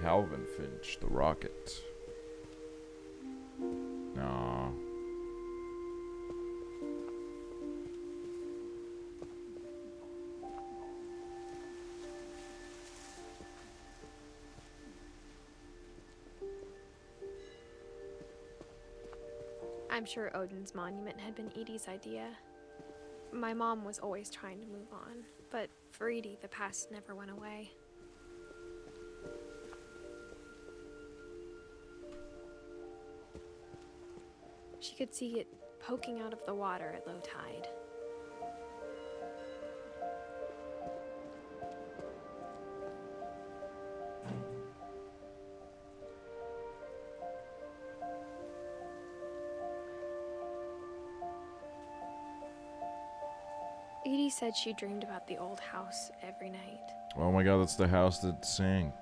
C: Calvin Finch, the rocket. Nah.
E: I'm sure Odin's monument had been Edie's idea. My mom was always trying to move on, but for Edie, the past never went away. She could see it poking out of the water at low tide. Edie said she dreamed about the old house every night.
C: Oh my god, that's the house that sank.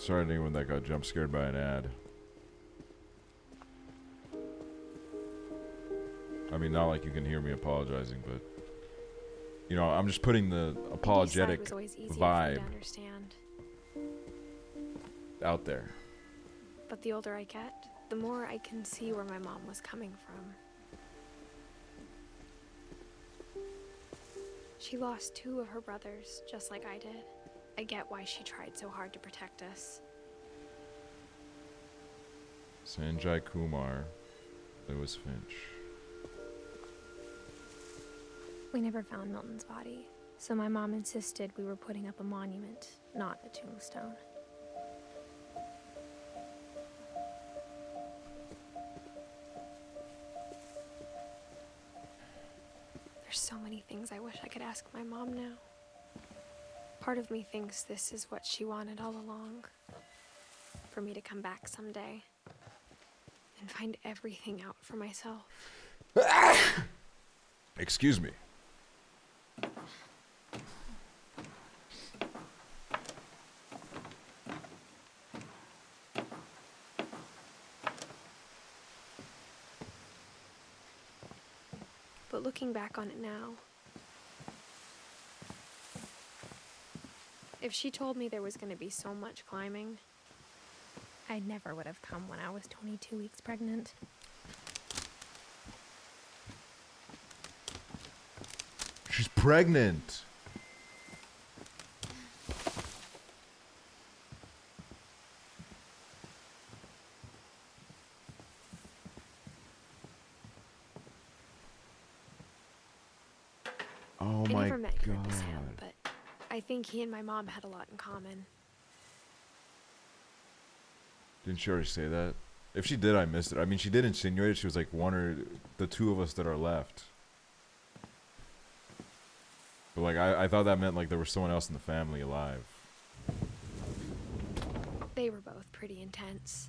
C: Sorry to anyone that got jump scared by an ad. I mean, not like you can hear me apologizing, but you know, I'm just putting the apologetic vibe out there.
E: But the older I get, the more I can see where my mom was coming from. She lost 2 of her brothers, just like I did. I get why she tried so hard to protect us.
C: Sanjay Kumar, Lewis Finch.
E: We never found Milton's body, so my mom insisted we were putting up a monument, not a tombstone. There's so many things I wish I could ask my mom now. Part of me thinks this is what she wanted all along. For me to come back someday and find everything out for myself.
C: Excuse me.
E: But looking back on it now, if she told me there was going to be so much climbing, I never would have come when I was 22 weeks pregnant.
C: She's pregnant. Oh
E: I
C: my
E: never met
C: God.
E: Sam, but I think he and my mom had a lot in common.
C: Didn't she already say that? If she did, I missed it. I mean, she did insinuate she was like one or the 2 of us that are left. But like, I thought that meant like there was someone else in the family alive.
E: They were both pretty intense.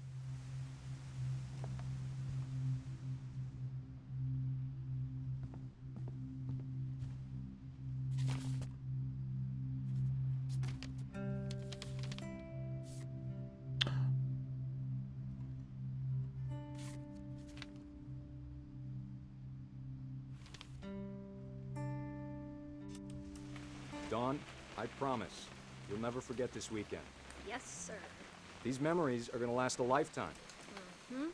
N: Dawn, I promise, you'll never forget this weekend.
O: Yes, sir.
N: These memories are gonna last a lifetime.
O: Hmm?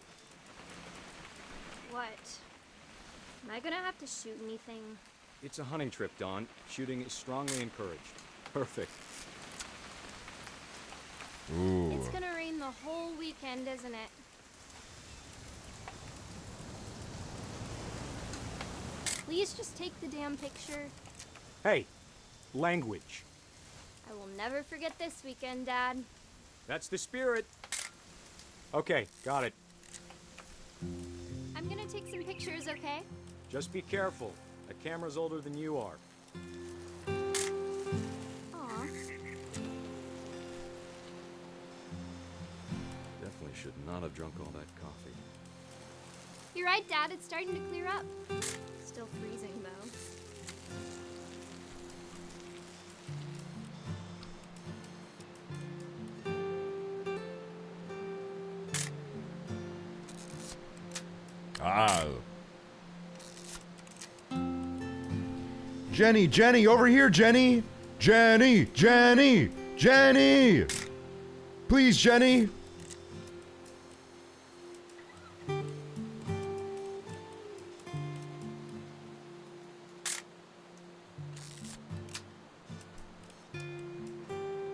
O: What? Am I gonna have to shoot anything?
N: It's a hunting trip, Dawn. Shooting is strongly encouraged. Perfect.
C: Ooh.
O: It's gonna rain the whole weekend, isn't it? Please just take the damn picture.
N: Hey, language.
O: I will never forget this weekend, Dad.
N: That's the spirit. Okay, got it.
O: I'm gonna take some pictures, okay?
N: Just be careful. The camera's older than you are.
O: Aw.
M: Definitely should not have drunk all that coffee.
O: You're right, Dad. It's starting to clear up. Still freezing, though.
C: Ah. Jenny, Jenny, over here, Jenny! Jenny, Jenny, Jenny! Please, Jenny!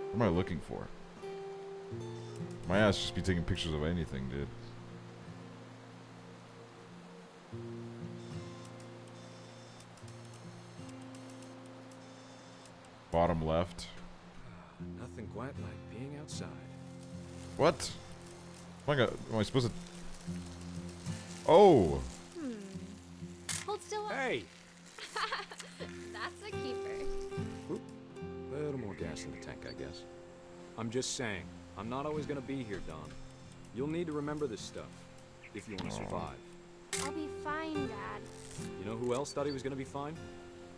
C: What am I looking for? My ass just be taking pictures of anything, dude. Bottom left.
N: Nothing quite like being outside.
C: What? Am I supposed to? Oh.
O: Hold still.
N: Hey!
O: That's a keeper.
N: Oop. A little more gas in the tank, I guess. I'm just saying, I'm not always gonna be here, Dawn. You'll need to remember this stuff, if you want to survive.
O: I'll be fine, Dad.
N: You know who else thought he was gonna be fine?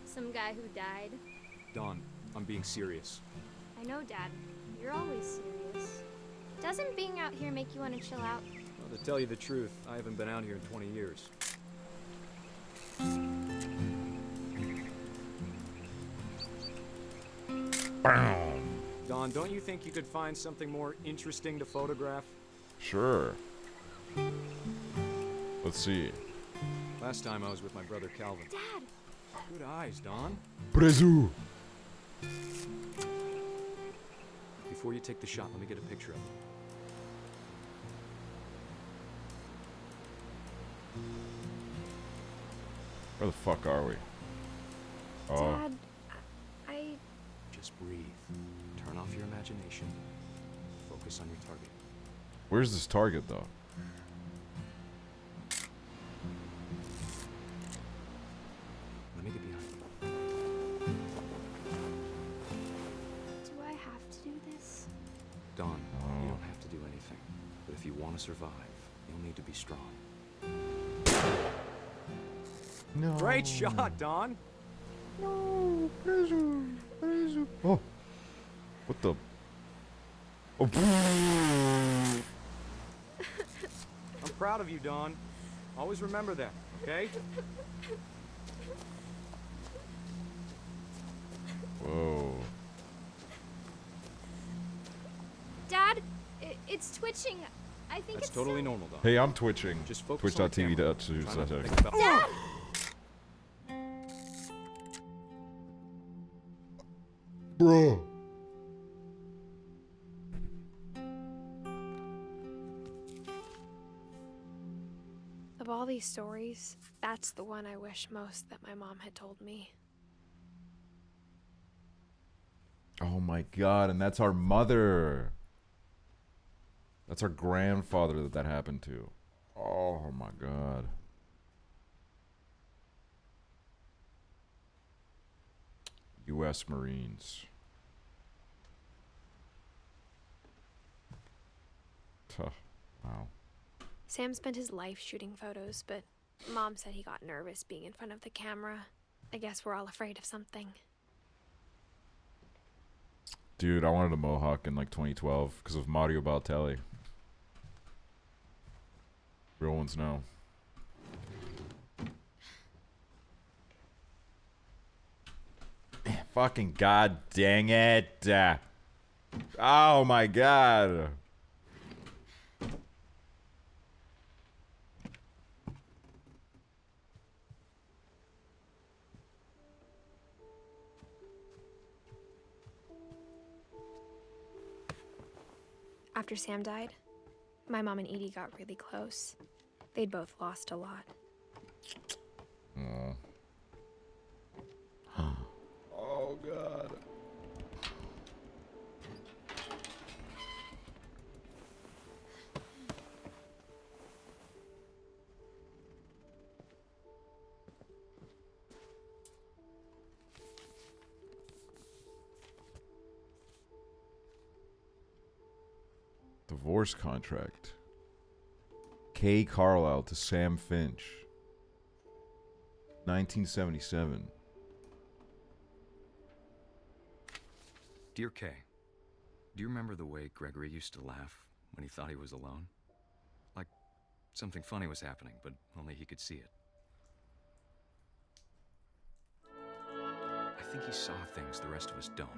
O: Some guy who died.
N: Dawn, I'm being serious.
O: I know, Dad. You're always serious. Doesn't being out here make you want to chill out?
N: Well, to tell you the truth, I haven't been out here in 20 years. Don, don't you think you could find something more interesting to photograph?
C: Sure. Let's see.
N: Last time I was with my brother Calvin.
O: Dad!
N: Good eyes, Don.
C: Prezu!
N: Before you take the shot, let me get a picture of it.
C: Where the fuck are we? Oh.
E: Dad, I...
N: Just breathe. Turn off your imagination. Focus on your target.
C: Where's this target, though?
N: Let me get behind you.
O: Do I have to do this?
N: Don, you don't have to do anything. But if you want to survive, you'll need to be strong.
C: No.
N: Great shot, Don!
C: No, Prezu, Prezu. Oh. What the? Oh.
N: I'm proud of you, Don. Always remember that, okay?
C: Whoa.
O: Dad, it's twitching. I think
N: That's
O: it's
N: totally normal, Don.
C: Hey, I'm twitching.
N: Just focus on the
C: Twitch.tv.
N: camera. Try not to think about-
O: Dad!
C: Bro.
E: Of all these stories, that's the one I wish most that my mom had told me.
C: Oh my god, and that's our mother. That's our grandfather that happened to. Oh my god. U.S. Marines. Tuh. Wow.
E: Sam spent his life shooting photos, but Mom said he got nervous being in front of the camera. I guess we're all afraid of something.
C: Dude, I wanted a mohawk in like 2012 because of Mario Balotelli. Real ones know. Fucking god dang it. Oh my god.
E: After Sam died, my mom and Edie got really close. They'd both lost a lot.
C: Oh. Oh god. Divorce contract. Kay Carlisle to Sam Finch. 1977.
P: Dear Kay, do you remember the way Gregory used to laugh when he thought he was alone? Like something funny was happening, but only he could see it. I think he saw things the rest of us don't.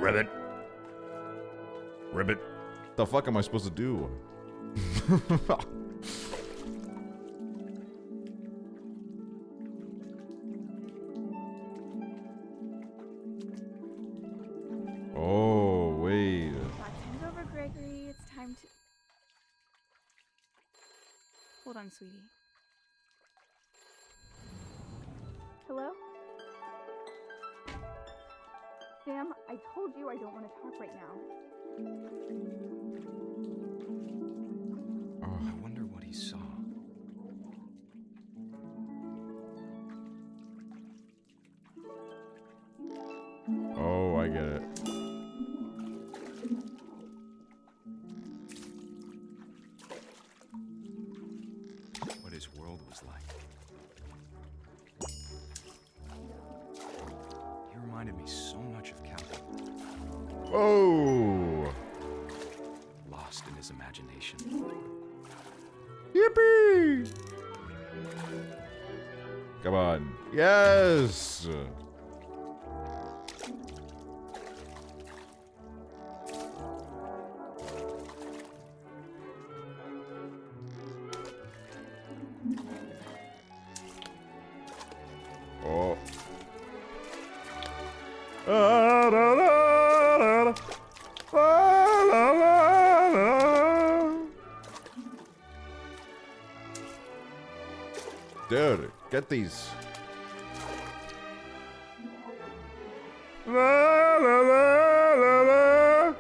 C: Ribbit. Ribbit. The fuck am I supposed to do? Oh, wait.
Q: Time's over, Gregory. It's time to... Hold on, sweetie. Hello? Sam, I told you I don't want to talk right now.
P: I wonder what he saw.
C: Oh, I get it.
P: What is vacation.
C: Yippee! Come on. Yes! Oh. La, la, la, la, la, la, la. Dude, get these. La, la, la, la, la.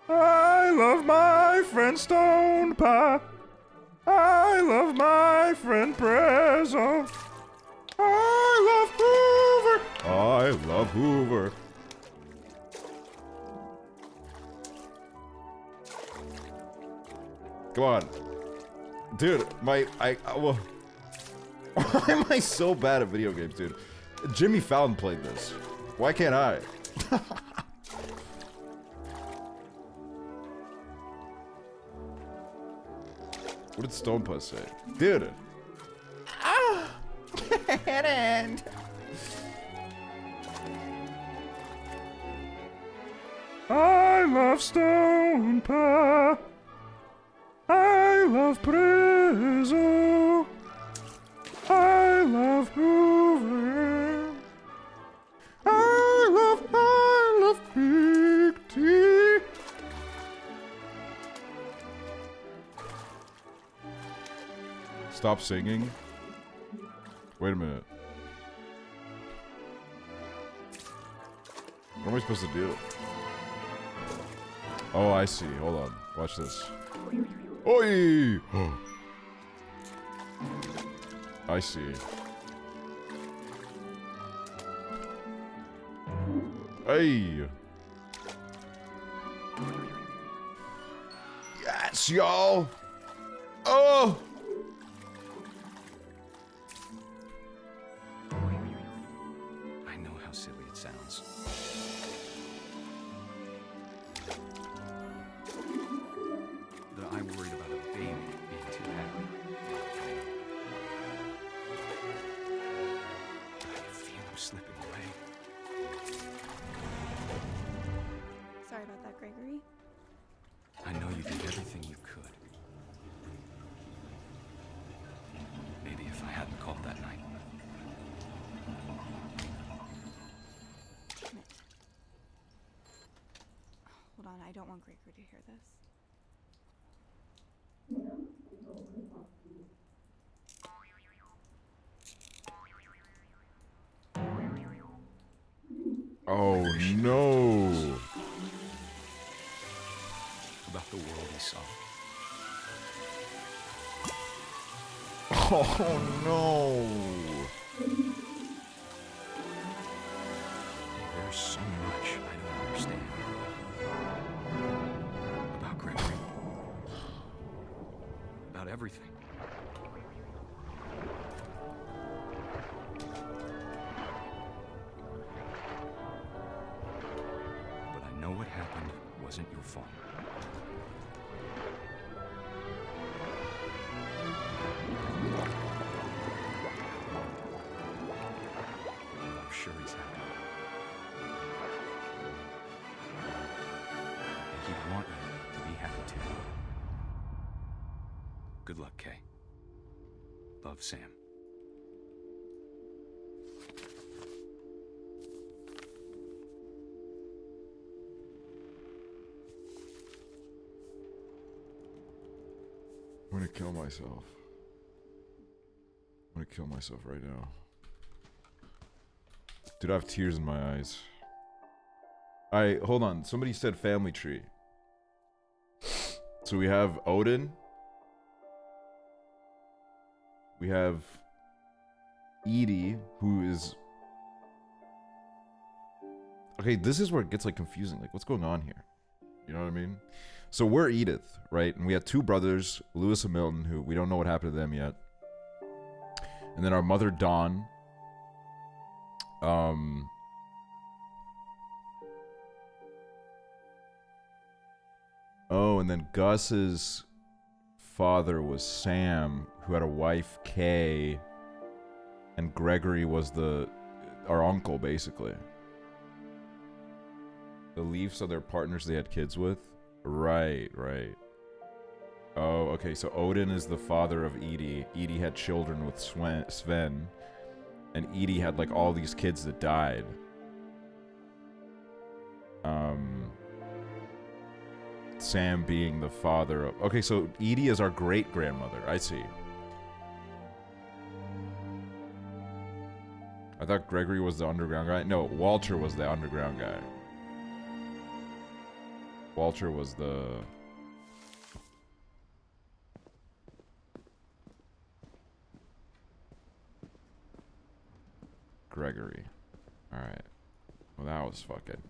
C: I love my friend Stone Pie. I love my friend Prezzo. I love Hoover. I love Hoover. Come on. Dude, why am I so bad at video games, dude? Jimmy Fallon played this. Why can't I? What did Stone Puss say? Dude. Ah! Head end. I love Stone Pie. I love Prezzo. I love Hoover. I love Big T. Stop singing. Wait a minute. What am I supposed to do? Oh, I see. Hold on. Watch this. Oi! I see. Hey! Yes, y'all! Oh!
P: I know how silly it sounds. That I worried about a baby being too happy. But I can feel him slipping away.
Q: Sorry about that, Gregory.
P: I know you did everything you could. Maybe if I hadn't called that night.
Q: Damn it. Hold on, I don't want Gregory to hear this.
C: Oh no!
P: About the world he saw.
C: Oh no!
P: There's so much I don't understand. About Gregory. About everything. But I know what happened wasn't your fault. I'm sure he's happy. And he'd want you to be happy too. Good luck, Kay. Love, Sam.
C: I'm gonna kill myself. I'm gonna kill myself right now. Dude, I have tears in my eyes. Alright, hold on. Somebody said family tree. So we have Odin. We have Edie, who is... Okay, this is where it gets like confusing. Like, what's going on here? You know what I mean? So we're Edith, right? And we had two brothers, Lewis and Milton, who we don't know what happened to them yet. And then our mother, Dawn. Oh, Oh, and then Gus's father was Sam, who had a wife, Kay, and Gregory was our uncle, basically. The Leafs are their partners they had kids with? Right, right. Oh, okay, so Odin is the father of Edie. Edie had children with Sven, and Edie had, like, all these kids that died. Sam being the father of... Okay, so Edie is our great-grandmother. I see. I thought Gregory was the underground guy. No, Walter was the underground guy. Walter was the... Gregory. Alright. Well, that was fucking...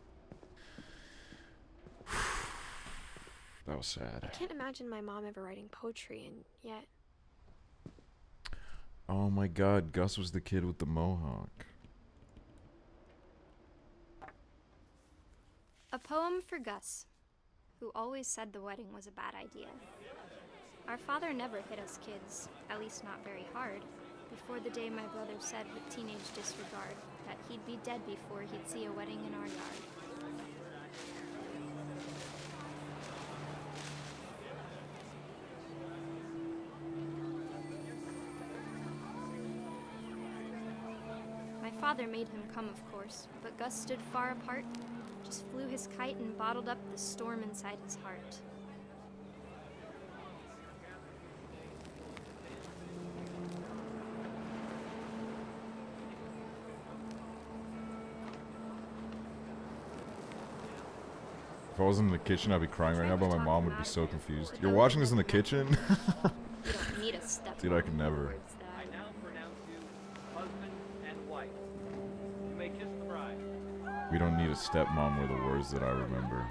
C: That was sad.
E: I can't imagine my mom ever writing poetry, and yet...
C: Oh my god, Gus was the kid with the mohawk.
O: A poem for Gus, who always said the wedding was a bad idea. Our father never hit us kids, at least not very hard, before the day my brother said with teenage disregard that he'd be dead before he'd see a wedding in our yard. My father made him come, of course, but Gus stood far apart, just flew his kite and bottled up the storm inside his heart.
C: If I was in the kitchen, I'd be crying right now, but my mom would be so confused. You're watching this in the kitchen?
O: You don't need a step.
C: Dude, I could never.
R: I now pronounce you husband and wife. You may kiss the bride.
C: We don't need a stepmom were the words that I remember.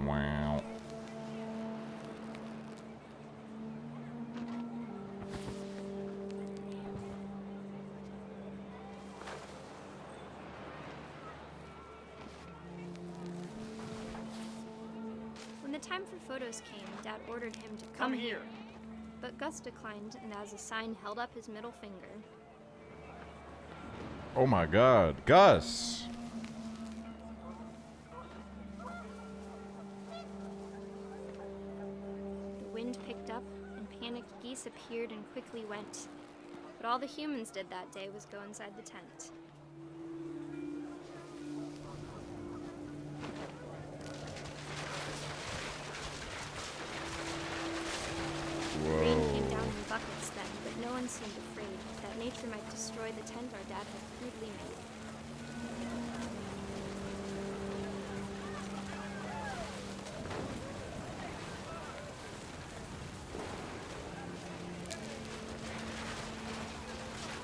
C: Wow.
O: When the time for photos came, Dad ordered him to come here. But Gus declined, and as a sign held up his middle finger.
C: Oh my god, Gus!
O: The wind picked up, and panicked geese appeared and quickly went. But all the humans did that day was go inside the tent. Rain came down in buckets then, but no one seemed afraid that nature might destroy the tent our dad had crudely made.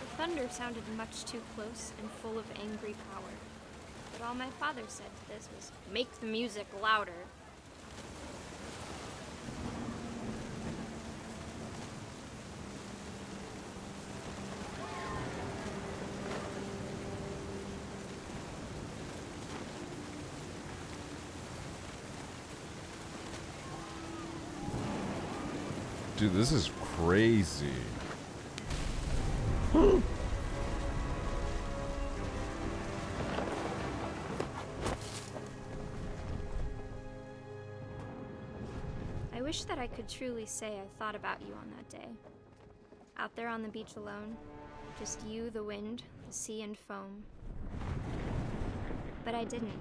O: The thunder sounded much too close and full of angry power. But all my father said to this was, "Make the music louder."
C: Dude, this is crazy.
O: I wish that I could truly say I thought about you on that day. Out there on the beach alone, just you, the wind, the sea, and foam. But I didn't.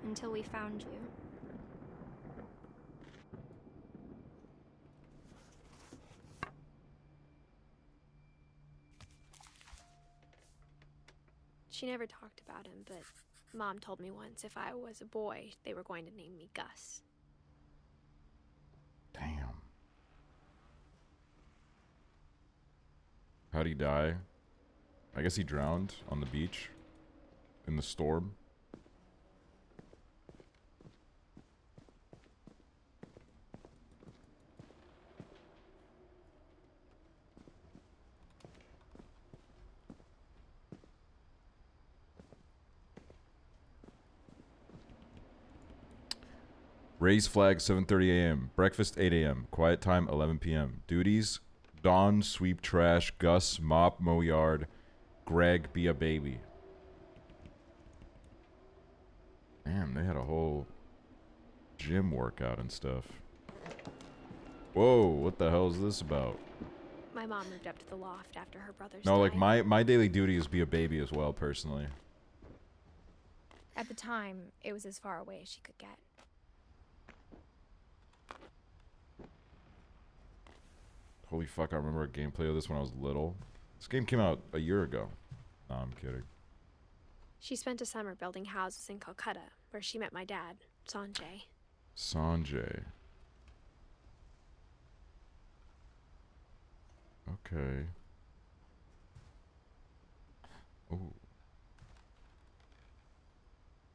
O: Until we found you.
E: She never talked about him, but Mom told me once if I was a boy, they were going to name me Gus.
C: Damn. How'd he die? I guess he drowned on the beach in the storm. Raise flag 7:30 a.m. Breakfast 8 a.m. Quiet time 11 p.m. Duties: Dawn sweep trash, Gus mop mow yard, Greg be a baby. Damn, they had a whole gym workout and stuff. Whoa, what the hell is this about?
E: My mom moved up to the loft after her brother's
C: No, like
E: died.
C: my daily duty is be a baby as well, personally.
E: At the time, it was as far away as she could get.
C: Holy fuck, I remember a gameplay of this when I was little. This game came out a year ago. No, I'm kidding.
E: She spent a summer building houses in Calcutta, where she met my dad, Sanjay.
C: Sanjay. Okay. Oh.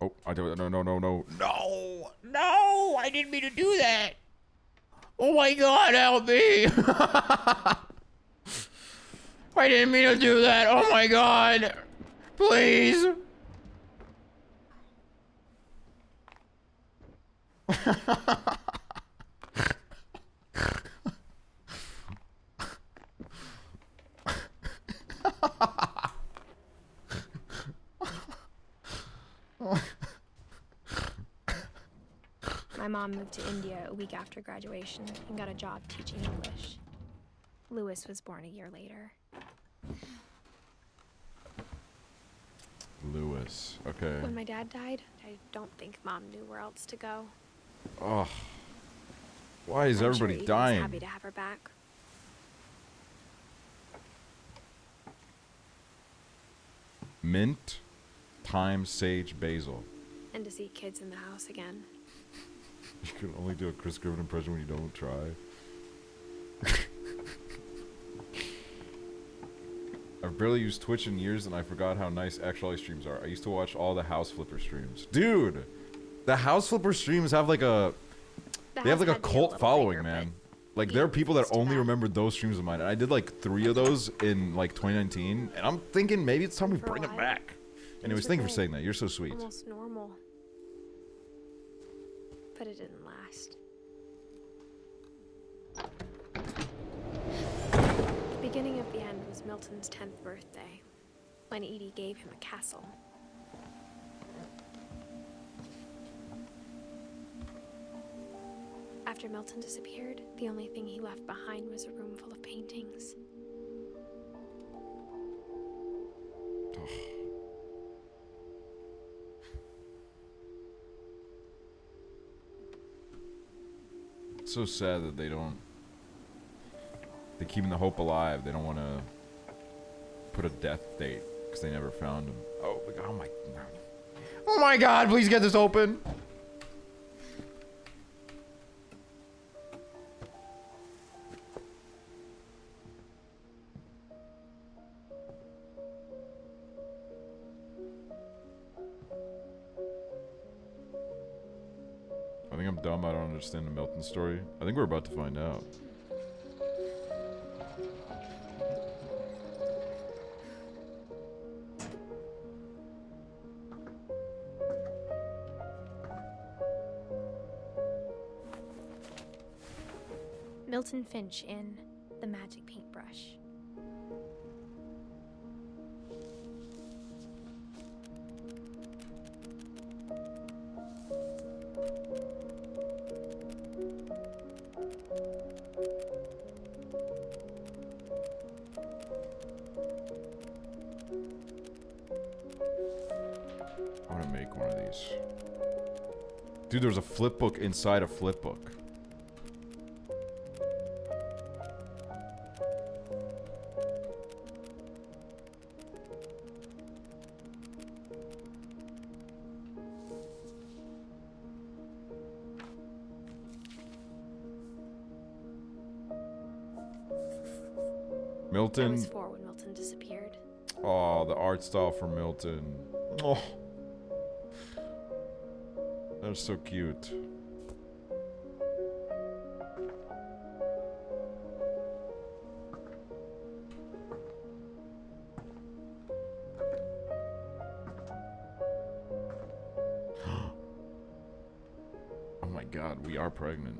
C: Oh, I don't. No!
F: No! No! I didn't mean to do that! Oh my god, help me! I didn't mean to do that! Oh my god! Please!
E: My mom moved to India a week after graduation and got a job teaching English. Lewis was born a year later.
C: Lewis. Okay.
E: When my dad died, I don't think Mom knew where else to go.
C: Oh. Why is
E: I'm
C: everybody
E: sure Edie
C: dying?
E: was happy to have her back.
C: Mint, thyme, sage, basil.
E: And to see kids in the house again.
C: You can only do a Chris Griffin impression when you don't try. I've barely used Twitch in years and I forgot how nice actually streams are. I used to watch all the House Flipper streams. Dude! The House Flipper streams have like a... They have like a cult following, man. Like there are people that only remember those streams of mine. And I did like 3 of those in like 2019. And I'm thinking maybe it's time we bring them back. Anyways, thank you for saying that. You're so sweet.
E: Almost normal. But it didn't last. The beginning of the end was Milton's 10th birthday, when Edie gave him a castle. After Milton disappeared, the only thing he left behind was a room full of paintings.
C: It's so sad that they don't... They're keeping the hope alive. They don't want to put a death date because they never found him. Oh my...
F: Oh my god, please get this open!
C: I think I'm dumb. I don't understand the Milton story. I think we're about to find out.
E: Milton Finch in The Magic Paintbrush.
C: I want to make one of these. Dude, there's a flip book inside a flip book.
E: I
C: Milton.
E: was 4 when Milton disappeared.
C: Oh, the art style for Milton. Oh. That's so cute. Oh my god, we are pregnant.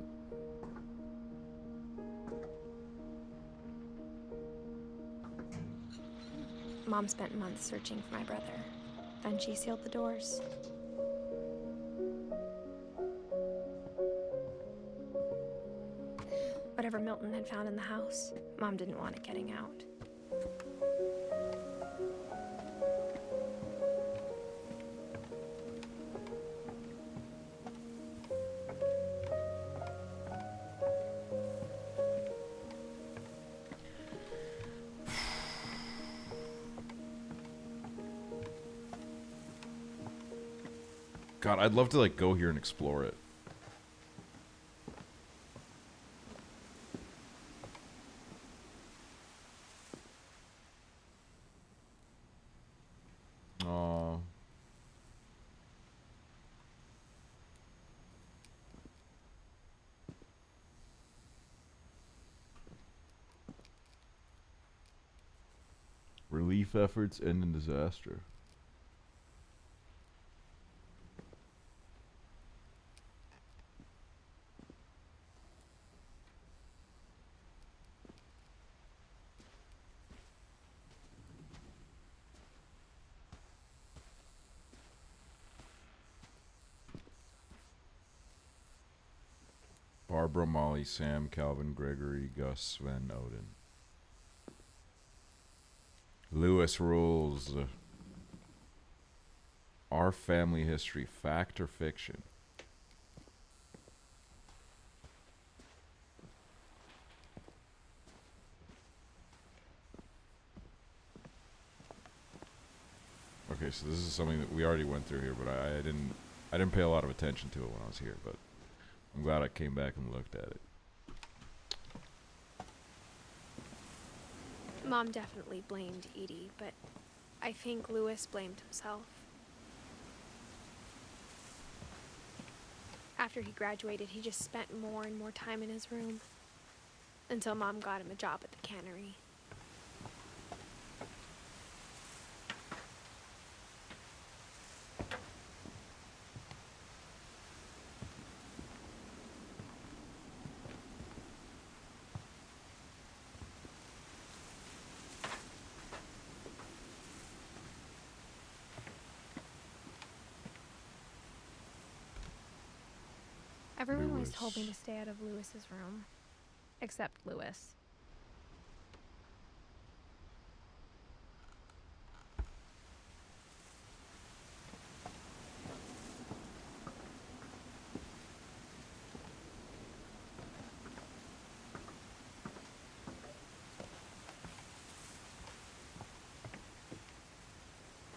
E: Mom spent months searching for my brother. Then she sealed the doors. Whatever Milton had found in the house, Mom didn't want it getting out.
C: God, I'd love to like go here and explore it. Aww. Relief efforts end in disaster. Barbara, Molly, Sam, Calvin, Gregory, Gus, Sven, Odin. Lewis rules. Our family history, fact or fiction? Okay, so this is something that we already went through here, but I didn't pay a lot of attention to it when I was here, but I'm glad I came back and looked at it.
E: Mom definitely blamed Edie, but I think Lewis blamed himself. After he graduated, he just spent more and more time in his room, until Mom got him a job at the cannery. Everyone always told me to stay out of Lewis's room, except Lewis.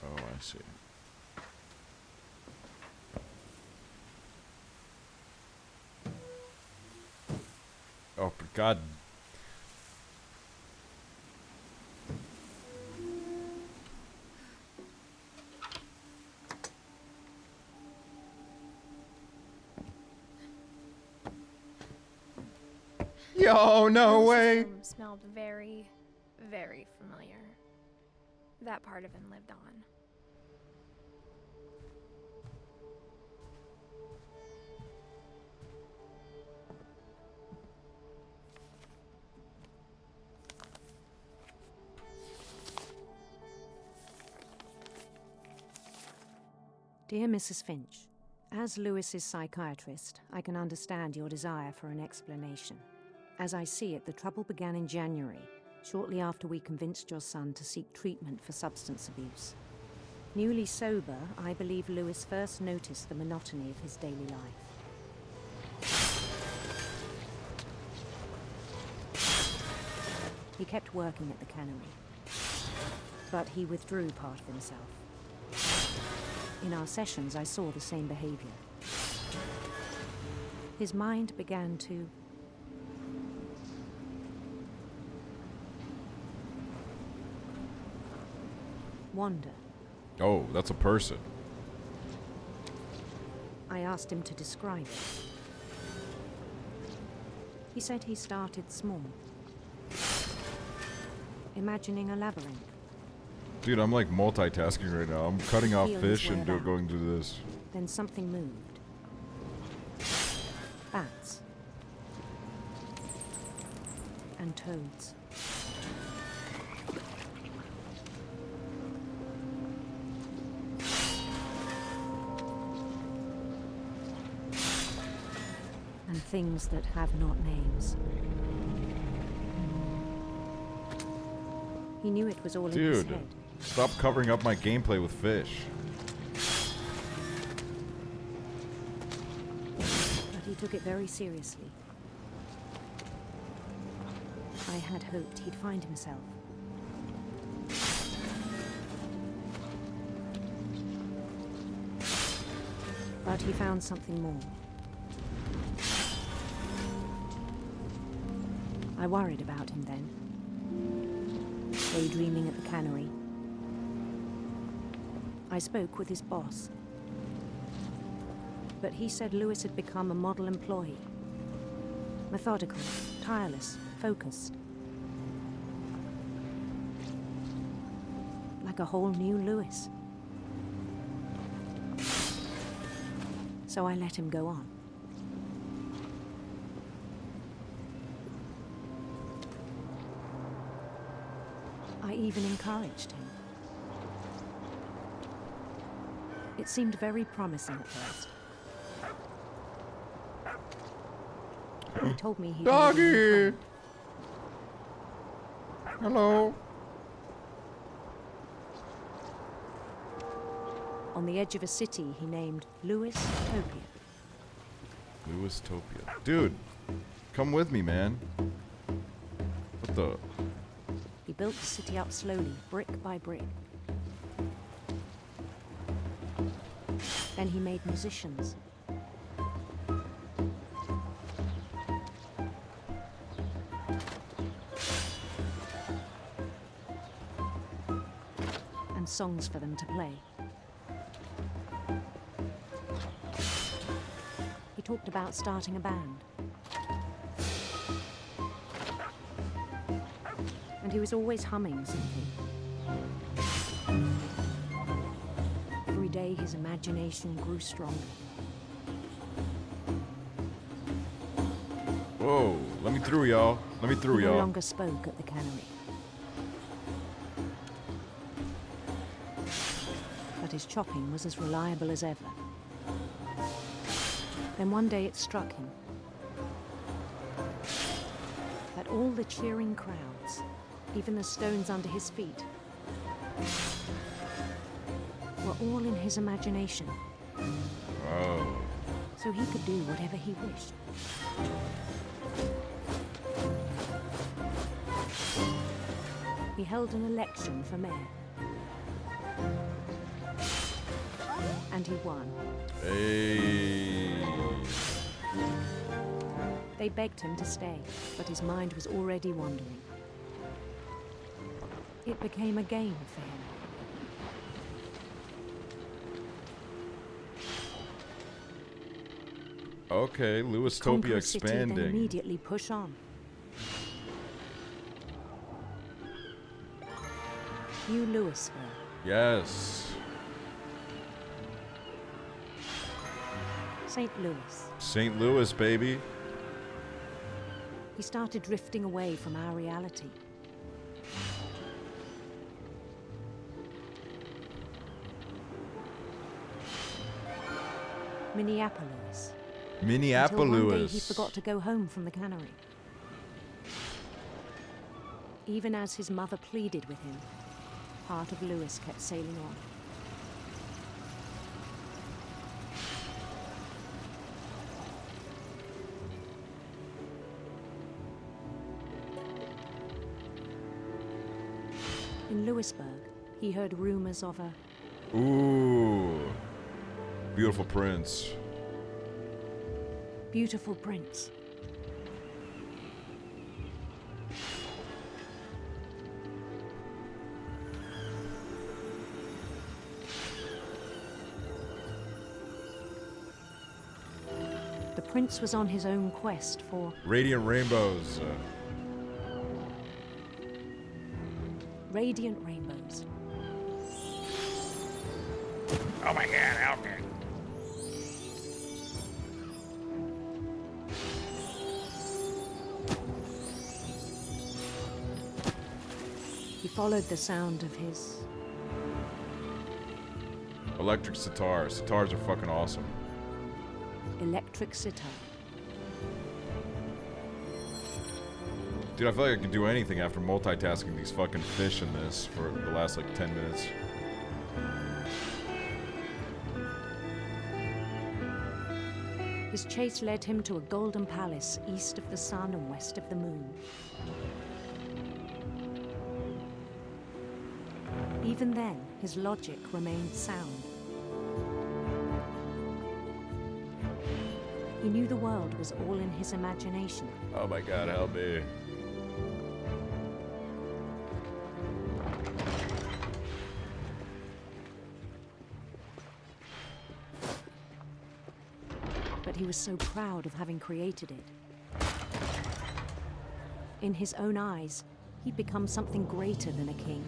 C: Oh, I see. Oh, God. Yo, no way.
E: Lewis's room smelled very, very familiar. That part of him lived on.
S: Dear Mrs. Finch, as Lewis's psychiatrist, I can understand your desire for an explanation. As I see it, the trouble began in January, shortly after we convinced your son to seek treatment for substance abuse. Newly sober, I believe Lewis first noticed the monotony of his daily life. He kept working at the cannery, but he withdrew part of himself. In our sessions, I saw the same behavior. His mind began to wander.
C: Oh, that's a person.
S: I asked him to describe it. He said he started small, imagining a labyrinth.
C: Dude, I'm like multitasking right now. I'm cutting off
S: Feelings
C: fish
S: were
C: and
S: about.
C: going to this.
S: Then something moved. bats, and toads. And things that have not names. He knew it was all in his
C: Dude,
S: head.
C: stop covering up my gameplay with fish.
S: But he took it very seriously. I had hoped he'd find himself. But he found something more. I worried about him then. Daydreaming at the cannery. I spoke with his boss. But he said Lewis had become a model employee. Methodical, tireless, focused. Like a whole new Lewis. So I let him go on. I even encouraged him. It seemed very promising at first. He told me he'd made a new
C: Doggy!
S: friend.
C: Hello.
S: On the edge of a city he named Lewis-topia.
C: Lewis-topia. Dude, come with me, man. What the?
S: He built the city up slowly, brick by brick. Then he made musicians. And songs for them to play. He talked about starting a band. And he was always humming something. Every day his imagination grew stronger.
C: Whoa, let me through, y'all. Let me through,
S: He no
C: y'all.
S: longer spoke at the cannery. But his chopping was as reliable as ever. Then one day it struck him that all the cheering crowds, even the stones under his feet, were all in his imagination.
C: Oh.
S: So he could do whatever he wished. He held an election for mayor. And he won.
C: Hey.
S: They begged him to stay, but his mind was already wandering. It became a game for him.
C: Okay,
S: Conquer
C: Lewis-topia
S: a city, then
C: expanding.
S: immediately push on. New Louisville.
C: Yes.
S: St. Louis.
C: St. Louis, baby.
S: He started drifting away from our reality. Minneapolis. Until one day he
C: Minneapolis.
S: forgot to go home from the cannery. Even as his mother pleaded with him, part of Lewis kept sailing on. In Lewisburg, he heard rumors of a
C: Ooh. Beautiful prince.
S: beautiful prince. The prince was on his own quest for
C: Radiant rainbows.
S: radiant rainbows.
F: Oh my god, help me.
S: followed the sound of his...
C: Electric sitar. Sitars are fucking awesome.
S: electric sitar.
C: Dude, I feel like I can do anything after multitasking these fucking fish in this for the last like 10 minutes.
S: His chase led him to a golden palace east of the sun and west of the moon. Even then, his logic remained sound. He knew the world was all in his imagination.
C: Oh my god, help me.
S: But he was so proud of having created it. In his own eyes, he'd become something greater than a king.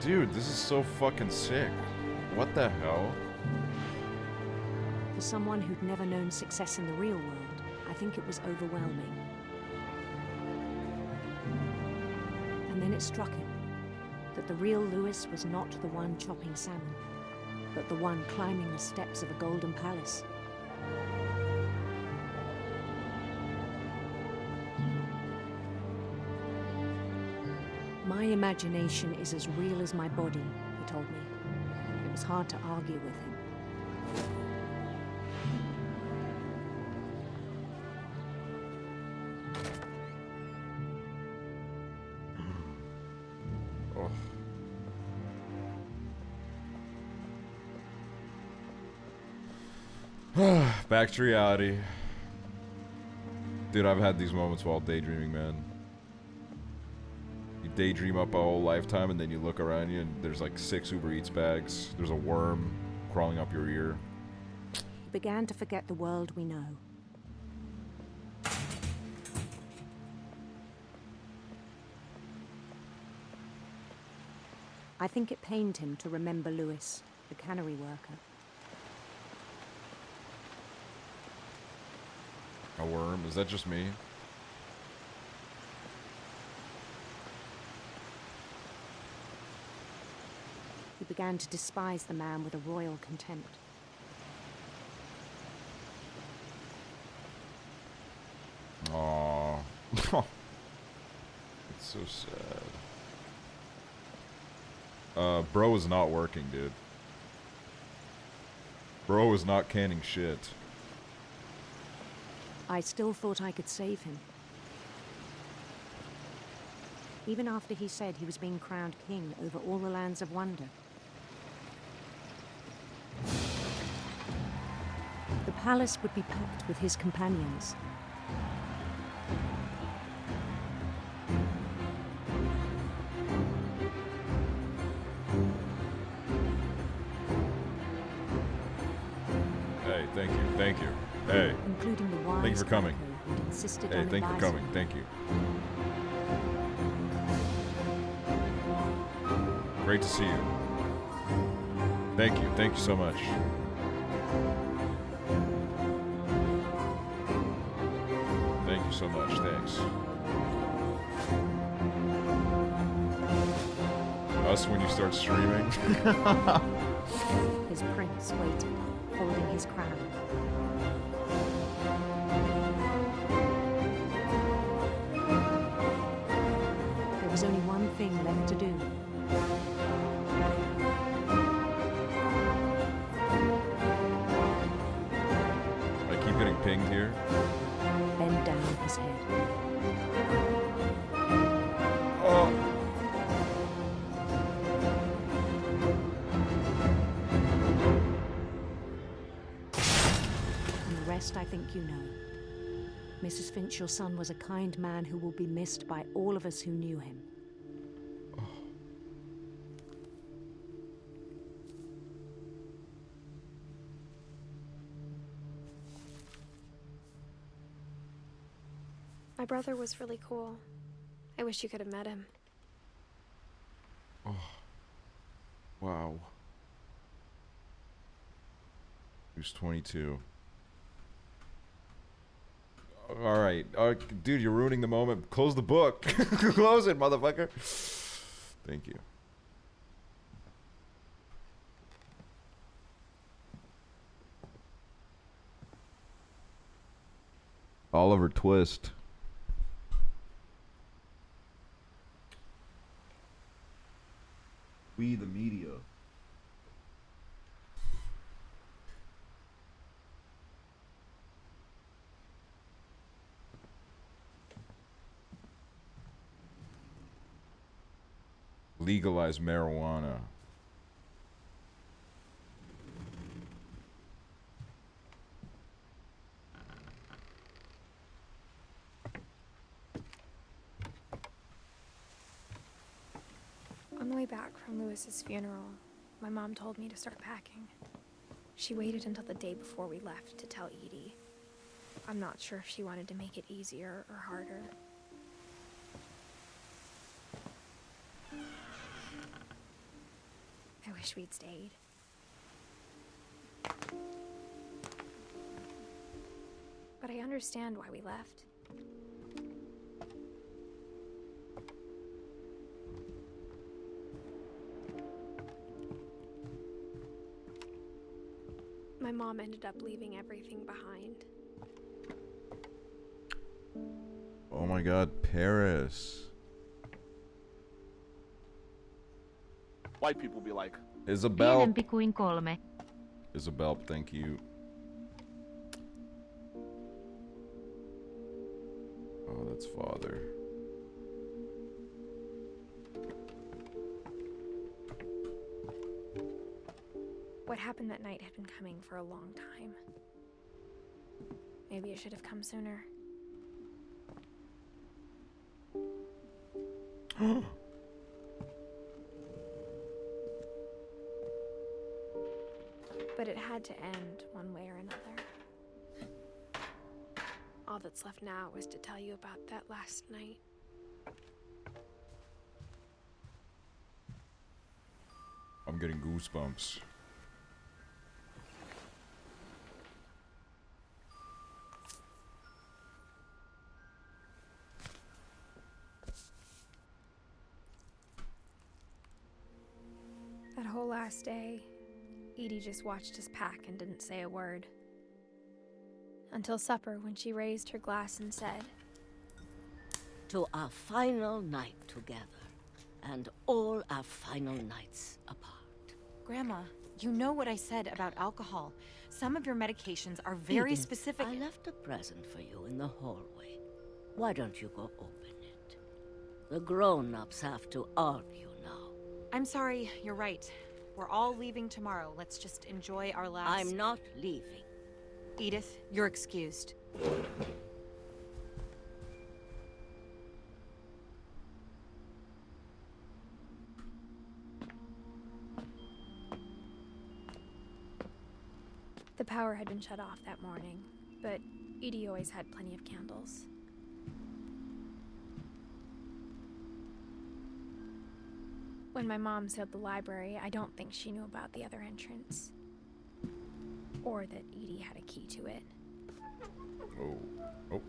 C: Dude, this is so fucking sick. What the hell?
S: For someone who'd never known success in the real world, I think it was overwhelming. And then it struck him that the real Lewis was not the one chopping salmon, but the one climbing the steps of a golden palace. My imagination is as real as my body, he told me. It was hard to argue with him.
C: Back to reality. Dude, I've had these moments while daydreaming, man. You daydream up a whole lifetime and then you look around you and there's like 6 Uber Eats bags. There's a worm crawling up your ear.
S: He began to forget the world we know. I think it pained him to remember Lewis, the cannery worker.
C: A worm? Is that just me?
S: He began to despise the man with a royal contempt.
C: Aww. It's so sad. Bro is not working, dude. Bro is not canning shit.
S: I still thought I could save him. Even after he said he was being crowned king over all the lands of wonder. The palace would be packed with his companions.
C: Hey, thank you, thank you. Hey.
S: Including the wise
C: Thank you for coming.
S: who'd insisted
C: Hey,
S: on
C: thank you for
S: advising
C: coming.
S: him.
C: Thank you. Great to see you. Thank you. Thank you so much. Thank you so much. Thanks. Us when you start streaming.
S: His prince waited, holding his crown. There was only one thing left to do.
C: I keep getting pinged here.
S: Bend down his head.
C: Oh.
S: And the rest I think you know. Mrs. Finch, your son was a kind man who will be missed by all of us who knew him.
E: My brother was really cool. I wish you could have met him.
C: Oh. Wow. He was 22. All right. Dude, you're ruining the moment. Close the book. Close it, motherfucker. Thank you. Oliver Twist. We the media. Legalize marijuana.
E: On the way back from Lewis's funeral, my mom told me to start packing. She waited until the day before we left to tell Edie. I'm not sure if she wanted to make it easier or harder. I wish we'd stayed. But I understand why we left. My mom ended up leaving everything behind.
C: Oh my god, Paris.
D: White people be like,
C: Isabel.
B: Pienempi kuin 3.
C: Isabel, thank you. Oh, that's father.
E: What happened that night had been coming for a long time. Maybe it should have come sooner. But it had to end one way or another. All that's left now is to tell you about that last night.
C: I'm getting goosebumps.
E: That whole last day, Edie just watched us pack and didn't say a word. Until supper, when she raised her glass and said,
T: "To our final night together, and all our final nights apart."
U: Grandma, you know what I said about alcohol. Some of your medications are very
T: Edith,
U: specific.
T: I left a present for you in the hallway. Why don't you go open it? The grown-ups have to argue now.
U: I'm sorry, you're right. We're all leaving tomorrow. Let's just enjoy our last...
T: I'm not leaving.
U: Edith, you're excused.
E: The power had been shut off that morning, but Edie always had plenty of candles. When my mom sealed the library, I don't think she knew about the other entrance. Or that Edie had a key to it.
C: Oh. Oh.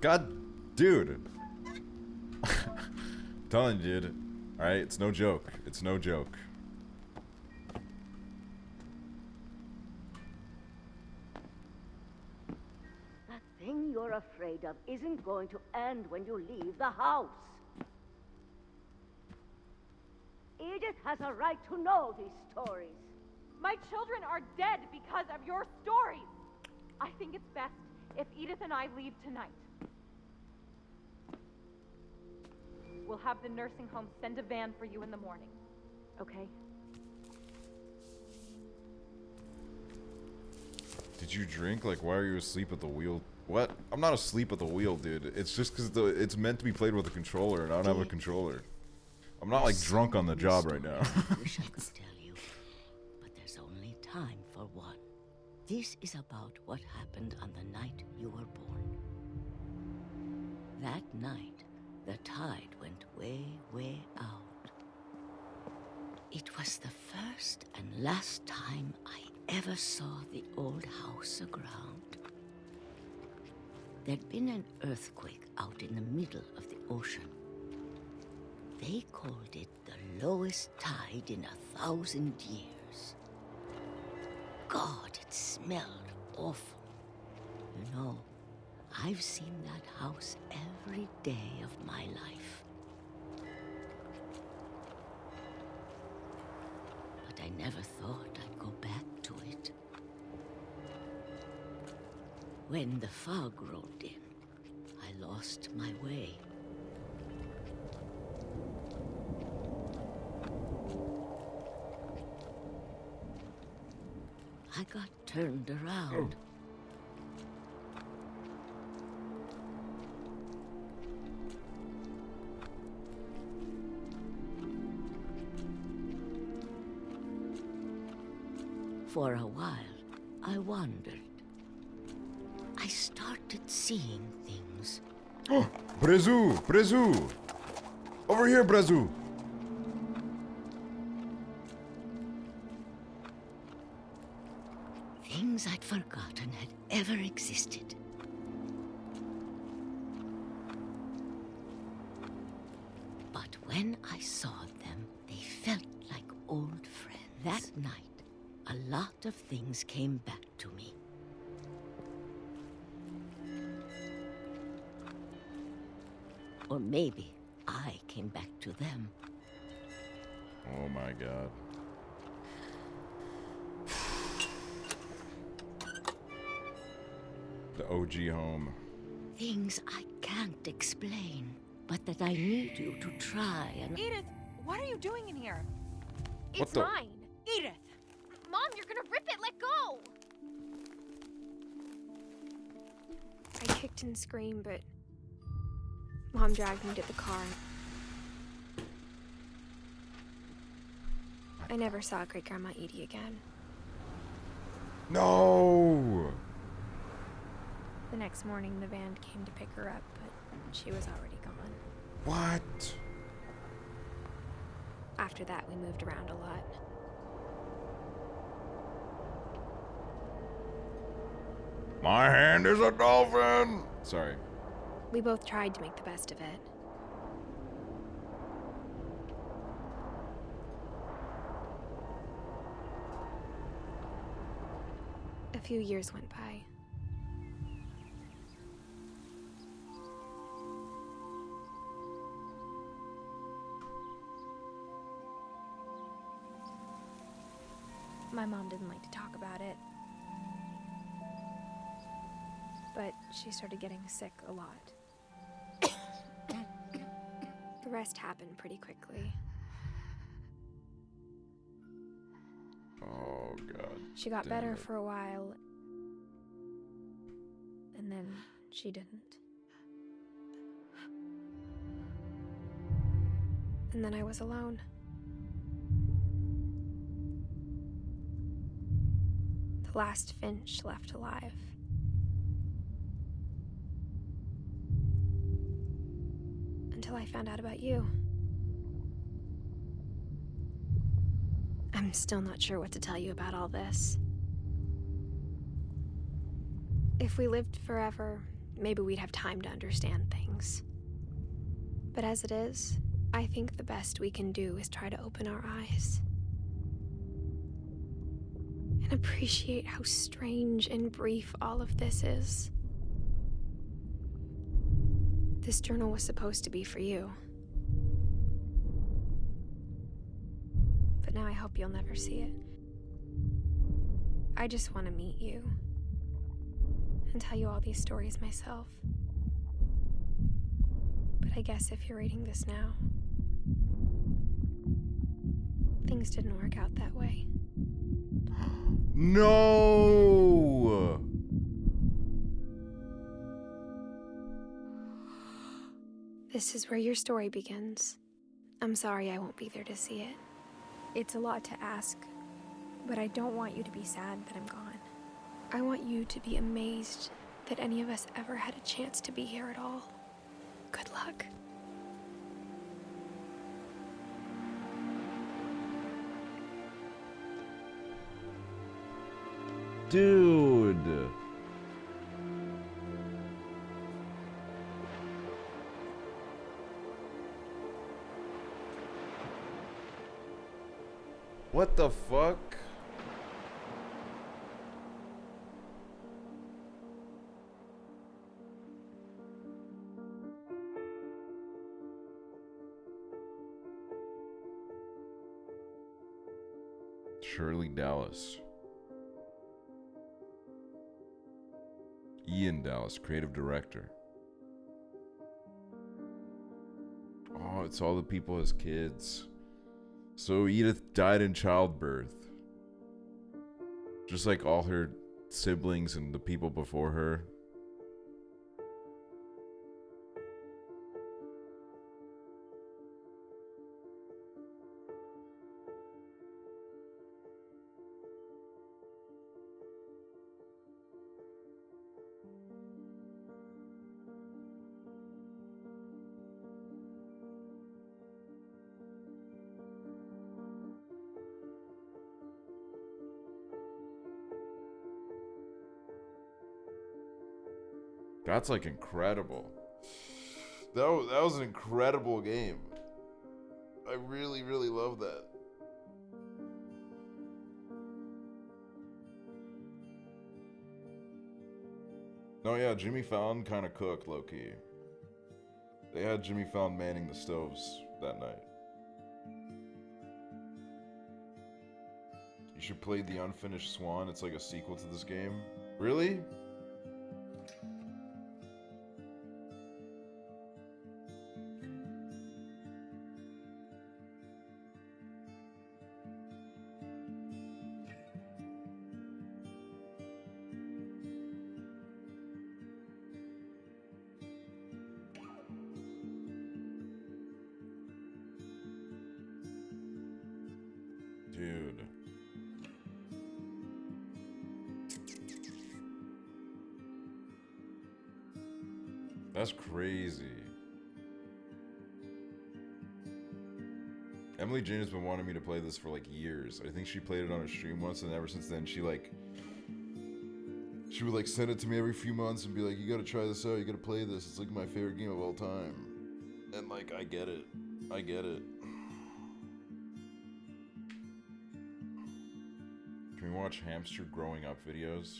C: God, dude. I'm telling you, dude. Alright, it's no joke. It's no joke.
T: That thing you're afraid of isn't going to end when you leave the house. Edith has a right to know these stories.
Q: My children are dead because of your stories. I think it's best if Edith and I leave tonight. We'll have the nursing home send a van for you in the morning. Okay?
C: Did you drink? Like, why are you asleep at the wheel? What? I'm not asleep at the wheel, dude. It's just because it's meant to be played with a controller, and I don't have a controller. I'm not, like, drunk on the job right now.
T: I wish I could tell you, but there's only time for one. This is about what happened on the night you were born. That night, the tide went way, way out. It was the first and last time I ever saw the old house aground. there'd been an earthquake out in the middle of the ocean. They called it the lowest tide in 1,000 years. God, it smelled awful. You know, I've seen that house every day of my life. But I never thought I'd go back to it. When the fog rolled in, I lost my way. I got turned around. For a while, I wandered. I started seeing things.
C: Oh, Brezu! Brezu! Over here, Brezu!
T: Things I'd forgotten had ever existed. But when I saw them, they felt like old friends. That night, a lot of things came back to me. Or maybe I came back to them.
C: Oh my god. The OG home.
T: Things I can't explain, but that I need you to try and...
U: Edith, what are you doing in here?
C: What the-
U: Mine. Edith!
Q: Mom, you're gonna rip it! Let go!
E: I kicked and screamed, but Mom dragged me to the car. I never saw Great-Grandma Edie again.
C: No!
E: The next morning, the van came to pick her up, but she was already gone.
C: What?
E: After that, we moved around a lot.
C: My hand is a dolphin! Sorry.
E: We both tried to make the best of it. A few years went by. My mom didn't like to talk about it. But she started getting sick a lot. The rest happened pretty quickly.
C: Oh god.
E: She got
C: damn
E: better
C: it.
E: for a while, and then she didn't. And then I was alone. The last Finch left alive. Until I found out about you. I'm still not sure what to tell you about all this. If we lived forever, maybe we'd have time to understand things. But as it is, I think the best we can do is try to open our eyes. And appreciate how strange and brief all of this is. This journal was supposed to be for you. But now I hope you'll never see it. I just want to meet you. And tell you all these stories myself. But I guess if you're reading this now, things didn't work out that way.
C: No!
E: This is where your story begins. I'm sorry I won't be there to see it. It's a lot to ask, but I don't want you to be sad that I'm gone. I want you to be amazed that any of us ever had a chance to be here at all. Good luck.
C: Dude. What the fuck? Shirley Dallas. Ian Dallas, creative director. Oh, it's all the people as kids. So Edith died in childbirth. Just like all her siblings and the people before her. That's like incredible. That was an incredible game. I really, really love that. No, yeah, Jimmy Fallon kind of cooked low-key. They had Jimmy Fallon manning the stoves that night. You should play The Unfinished Swan. It's like a sequel to this game. Really? Dude. That's crazy. Emily Jane has been wanting me to play this for like years. I think she played it on a stream once, and ever since then she would like send it to me every few months and be like, you gotta try this out, you gotta play this, it's like my favorite game of all time. And like, I get it. I get it. Can we watch hamster growing up videos?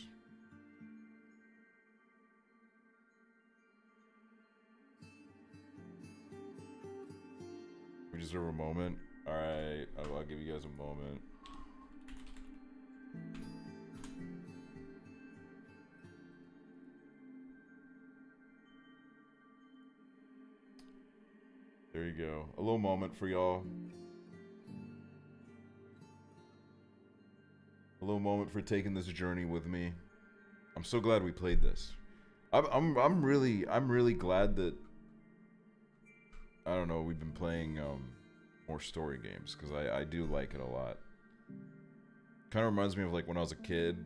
C: We deserve a moment. Alright, I'll give you guys a moment. There you go. A little moment for y'all. A little moment for taking this journey with me. I'm so glad we played this. I'm really glad that, I don't know, we've been playing more story games, because I do like it a lot. Kind of reminds me of like when I was a kid.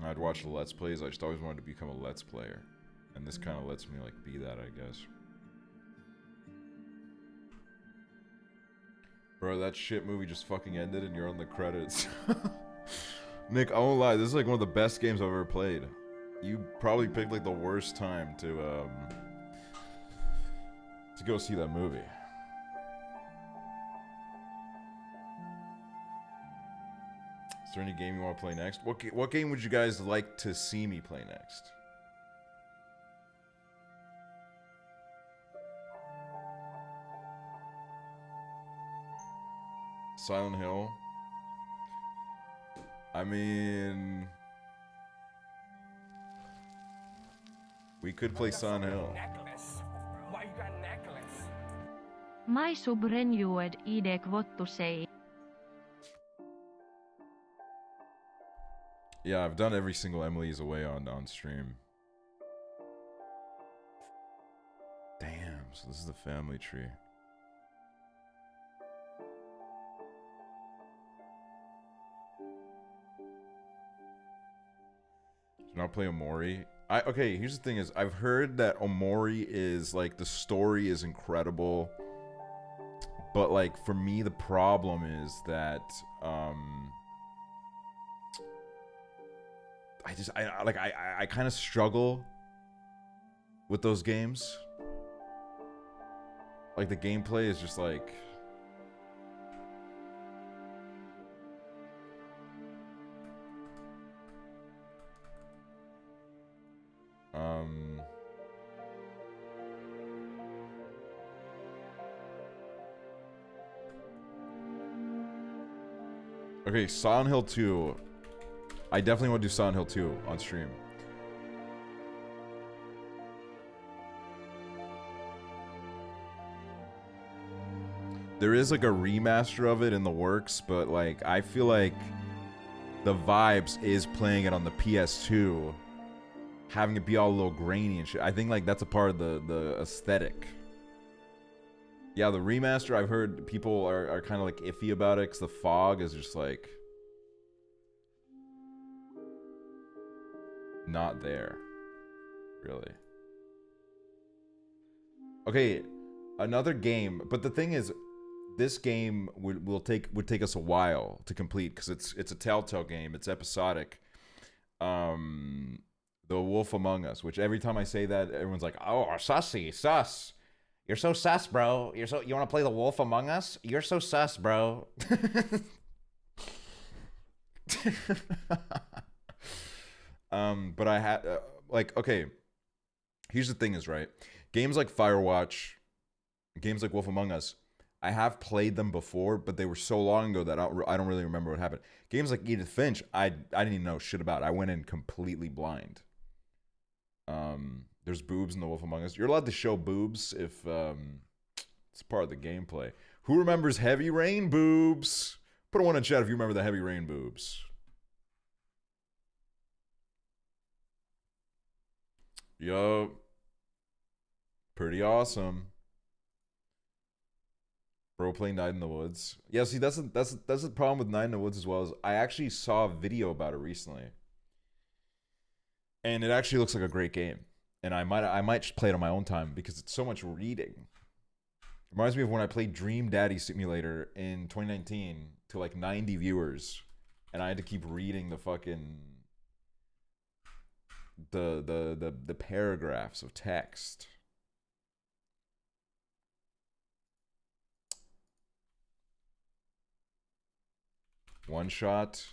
C: I'd watch the Let's Plays. I just always wanted to become a Let's Player, and this kind of lets me like be that, I guess. Bro, that shit movie just fucking ended and you're on the credits. Nick, I won't lie, this is like one of the best games I've ever played. You probably picked like the worst time to go see that movie. Is there any game you want to play next? What game would you guys like to see me play next? Silent Hill. I mean, we could play Silent Hill.
J: Why you got a necklace?
B: My subrenjued ide kvottusei.
C: Yeah, I've done every single Emily is Away on stream. Damn, so this is the family tree. Not play Omori. Okay, here's the thing is, I've heard that Omori is like, the story is incredible, but like for me the problem is that I kind of struggle with those games. Like the gameplay is just like, Okay, Silent Hill 2. I definitely want to do Silent Hill 2 on stream. There is like a remaster of it in the works, but like I feel like the vibes is playing it on the PS2, having it be all a little grainy and shit. I think like that's a part of the aesthetic. Yeah, the remaster, I've heard people are kind of like iffy about it because the fog is just like not there, really. Okay, another game, but the thing is, this game would take us a while to complete because it's a Telltale game. It's episodic. The Wolf Among Us, which every time I say that, everyone's like, "Oh, sussy, sus. You're so sus, bro. You want to play The Wolf Among Us? You're so sus, bro." But I had like, okay. Here's the thing, is right. Games like Firewatch, games like Wolf Among Us, I have played them before, but they were so long ago that I don't really remember what happened. Games like Edith Finch, I didn't even know shit about. I went in completely blind. There's boobs in The Wolf Among Us. You're allowed to show boobs if it's part of the gameplay. Who remembers Heavy Rain boobs? Put a one in chat if you remember the Heavy Rain boobs. Yo, pretty awesome. Bro playing Night in the Woods. Yeah, see, that's the problem with Night in the Woods as well. As I actually saw a video about it recently, and it actually looks like a great game. And I might just play it on my own time because it's so much reading. It reminds me of when I played Dream Daddy Simulator in 2019 to like 90 viewers, and I had to keep reading the fucking the paragraphs of text. One Shot.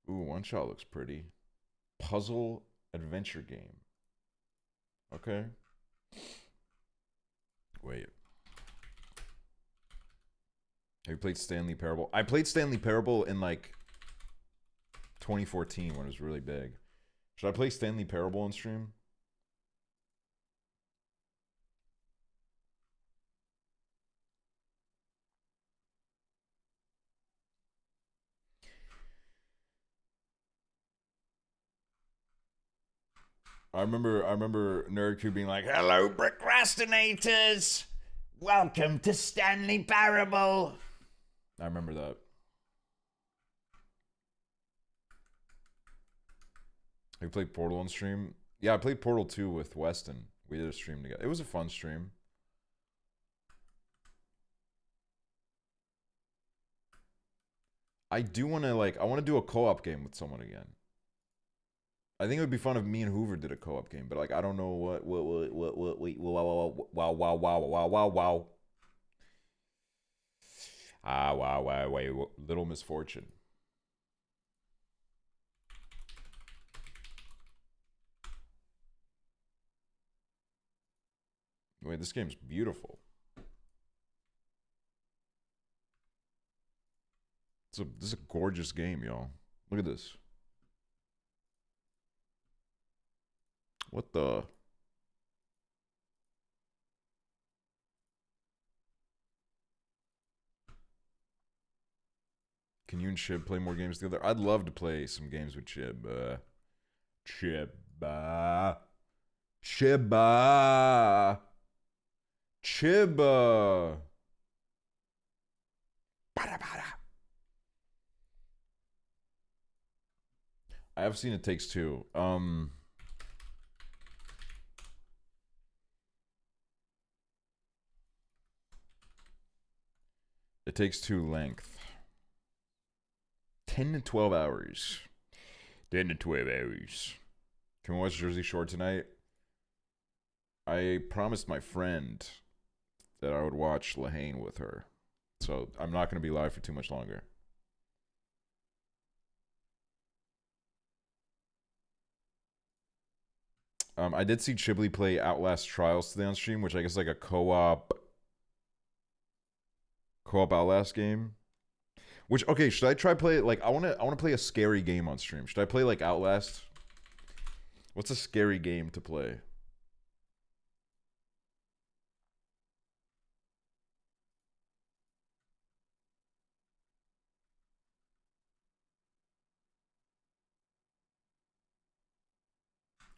C: Ooh, One Shot looks pretty. Puzzle adventure game. Okay. Wait. Have you played Stanley Parable? I played Stanley Parable in like 2014 when it was really big. Should I play Stanley Parable on stream? I remember Nerd Crew being like, "Hello, procrastinators! Welcome to Stanley Parable." I remember that. Have you played Portal on stream? Yeah, I played Portal 2 with Weston. We did a stream together. It was a fun stream. I do want to I want to do a co-op game with someone again. I think it would be fun if me and Hoover did a co-op game, but like I don't know what wait, wow. Little Misfortune. Wait, this game's beautiful. This is a gorgeous game, y'all. Look at this. What the? Can you and Chib play more games together? I'd love to play some games with Chib. Chiba. I have seen It Takes Two. It Takes Two length. 10 to 12 hours. 10 to 12 hours. Can we watch Jersey Shore tonight? I promised my friend that I would watch Lahane with her. So I'm not going to be live for too much longer. I did see Chiblee play Outlast Trials today on stream, which I guess is like a co-op Outlast game. Which, okay, should I try play like I wanna play a scary game on stream. Should I play like Outlast? What's a scary game to play?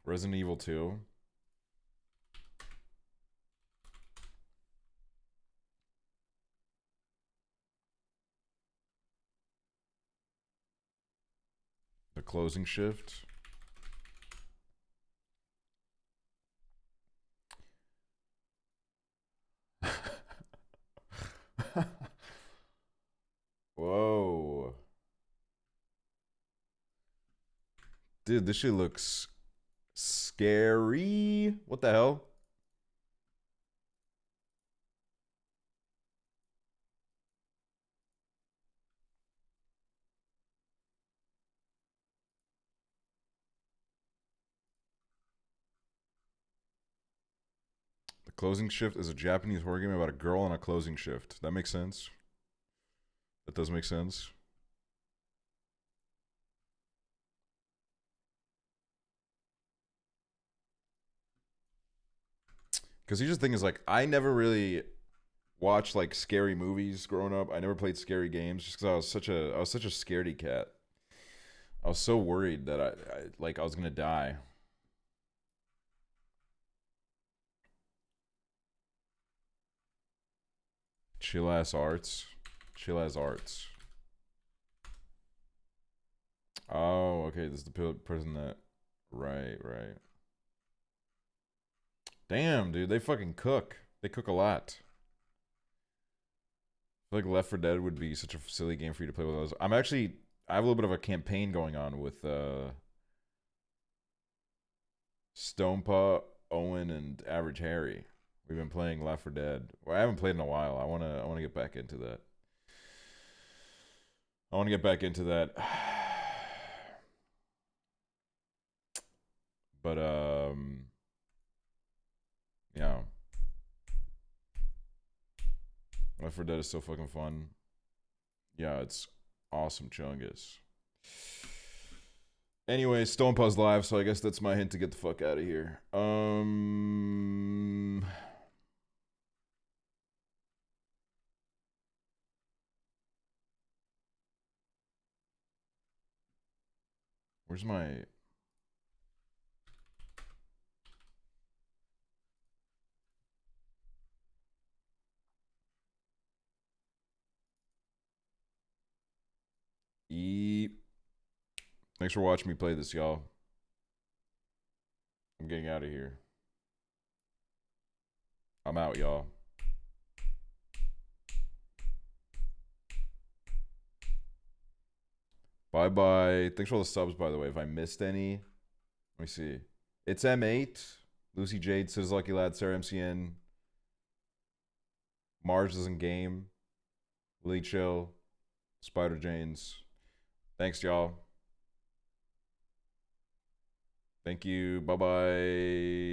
C: Resident Evil 2. The Closing Shift. Whoa. Dude, this shit looks scary. What the hell? The Closing Shift is a Japanese horror game about a girl on a closing shift. That makes sense. That does make sense. Because here's the thing is like, I never really watched like scary movies growing up. I never played scary games just because I was such a scaredy cat. I was so worried that I was gonna die. Chill ass arts. Chill ass arts. Oh, okay. This is the person that. Right. Damn, dude. They fucking cook. They cook a lot. I feel like Left 4 Dead would be such a silly game for you to play with those. I have a little bit of a campaign going on with Stonepaw, Owen, and Average Harry. We've been playing Left 4 Dead. Well, I haven't played in a while. I wanna get back into that. But yeah. Left 4 Dead is so fucking fun. Yeah, it's awesome chungus. Anyway, Stonepaw's live, so I guess that's my hint to get the fuck out of here. Where's my... Thanks for watching me play this, y'all. I'm getting out of here. I'm out, y'all. Bye-bye. Thanks for all the subs, by the way. If I missed any, let me see. It's M8, Lucy Jade, Sis Lucky Lad, Sarah MCN, Mars doesn't game, Lee Chill, Spider Janes. Thanks, y'all. Thank you. Bye-bye.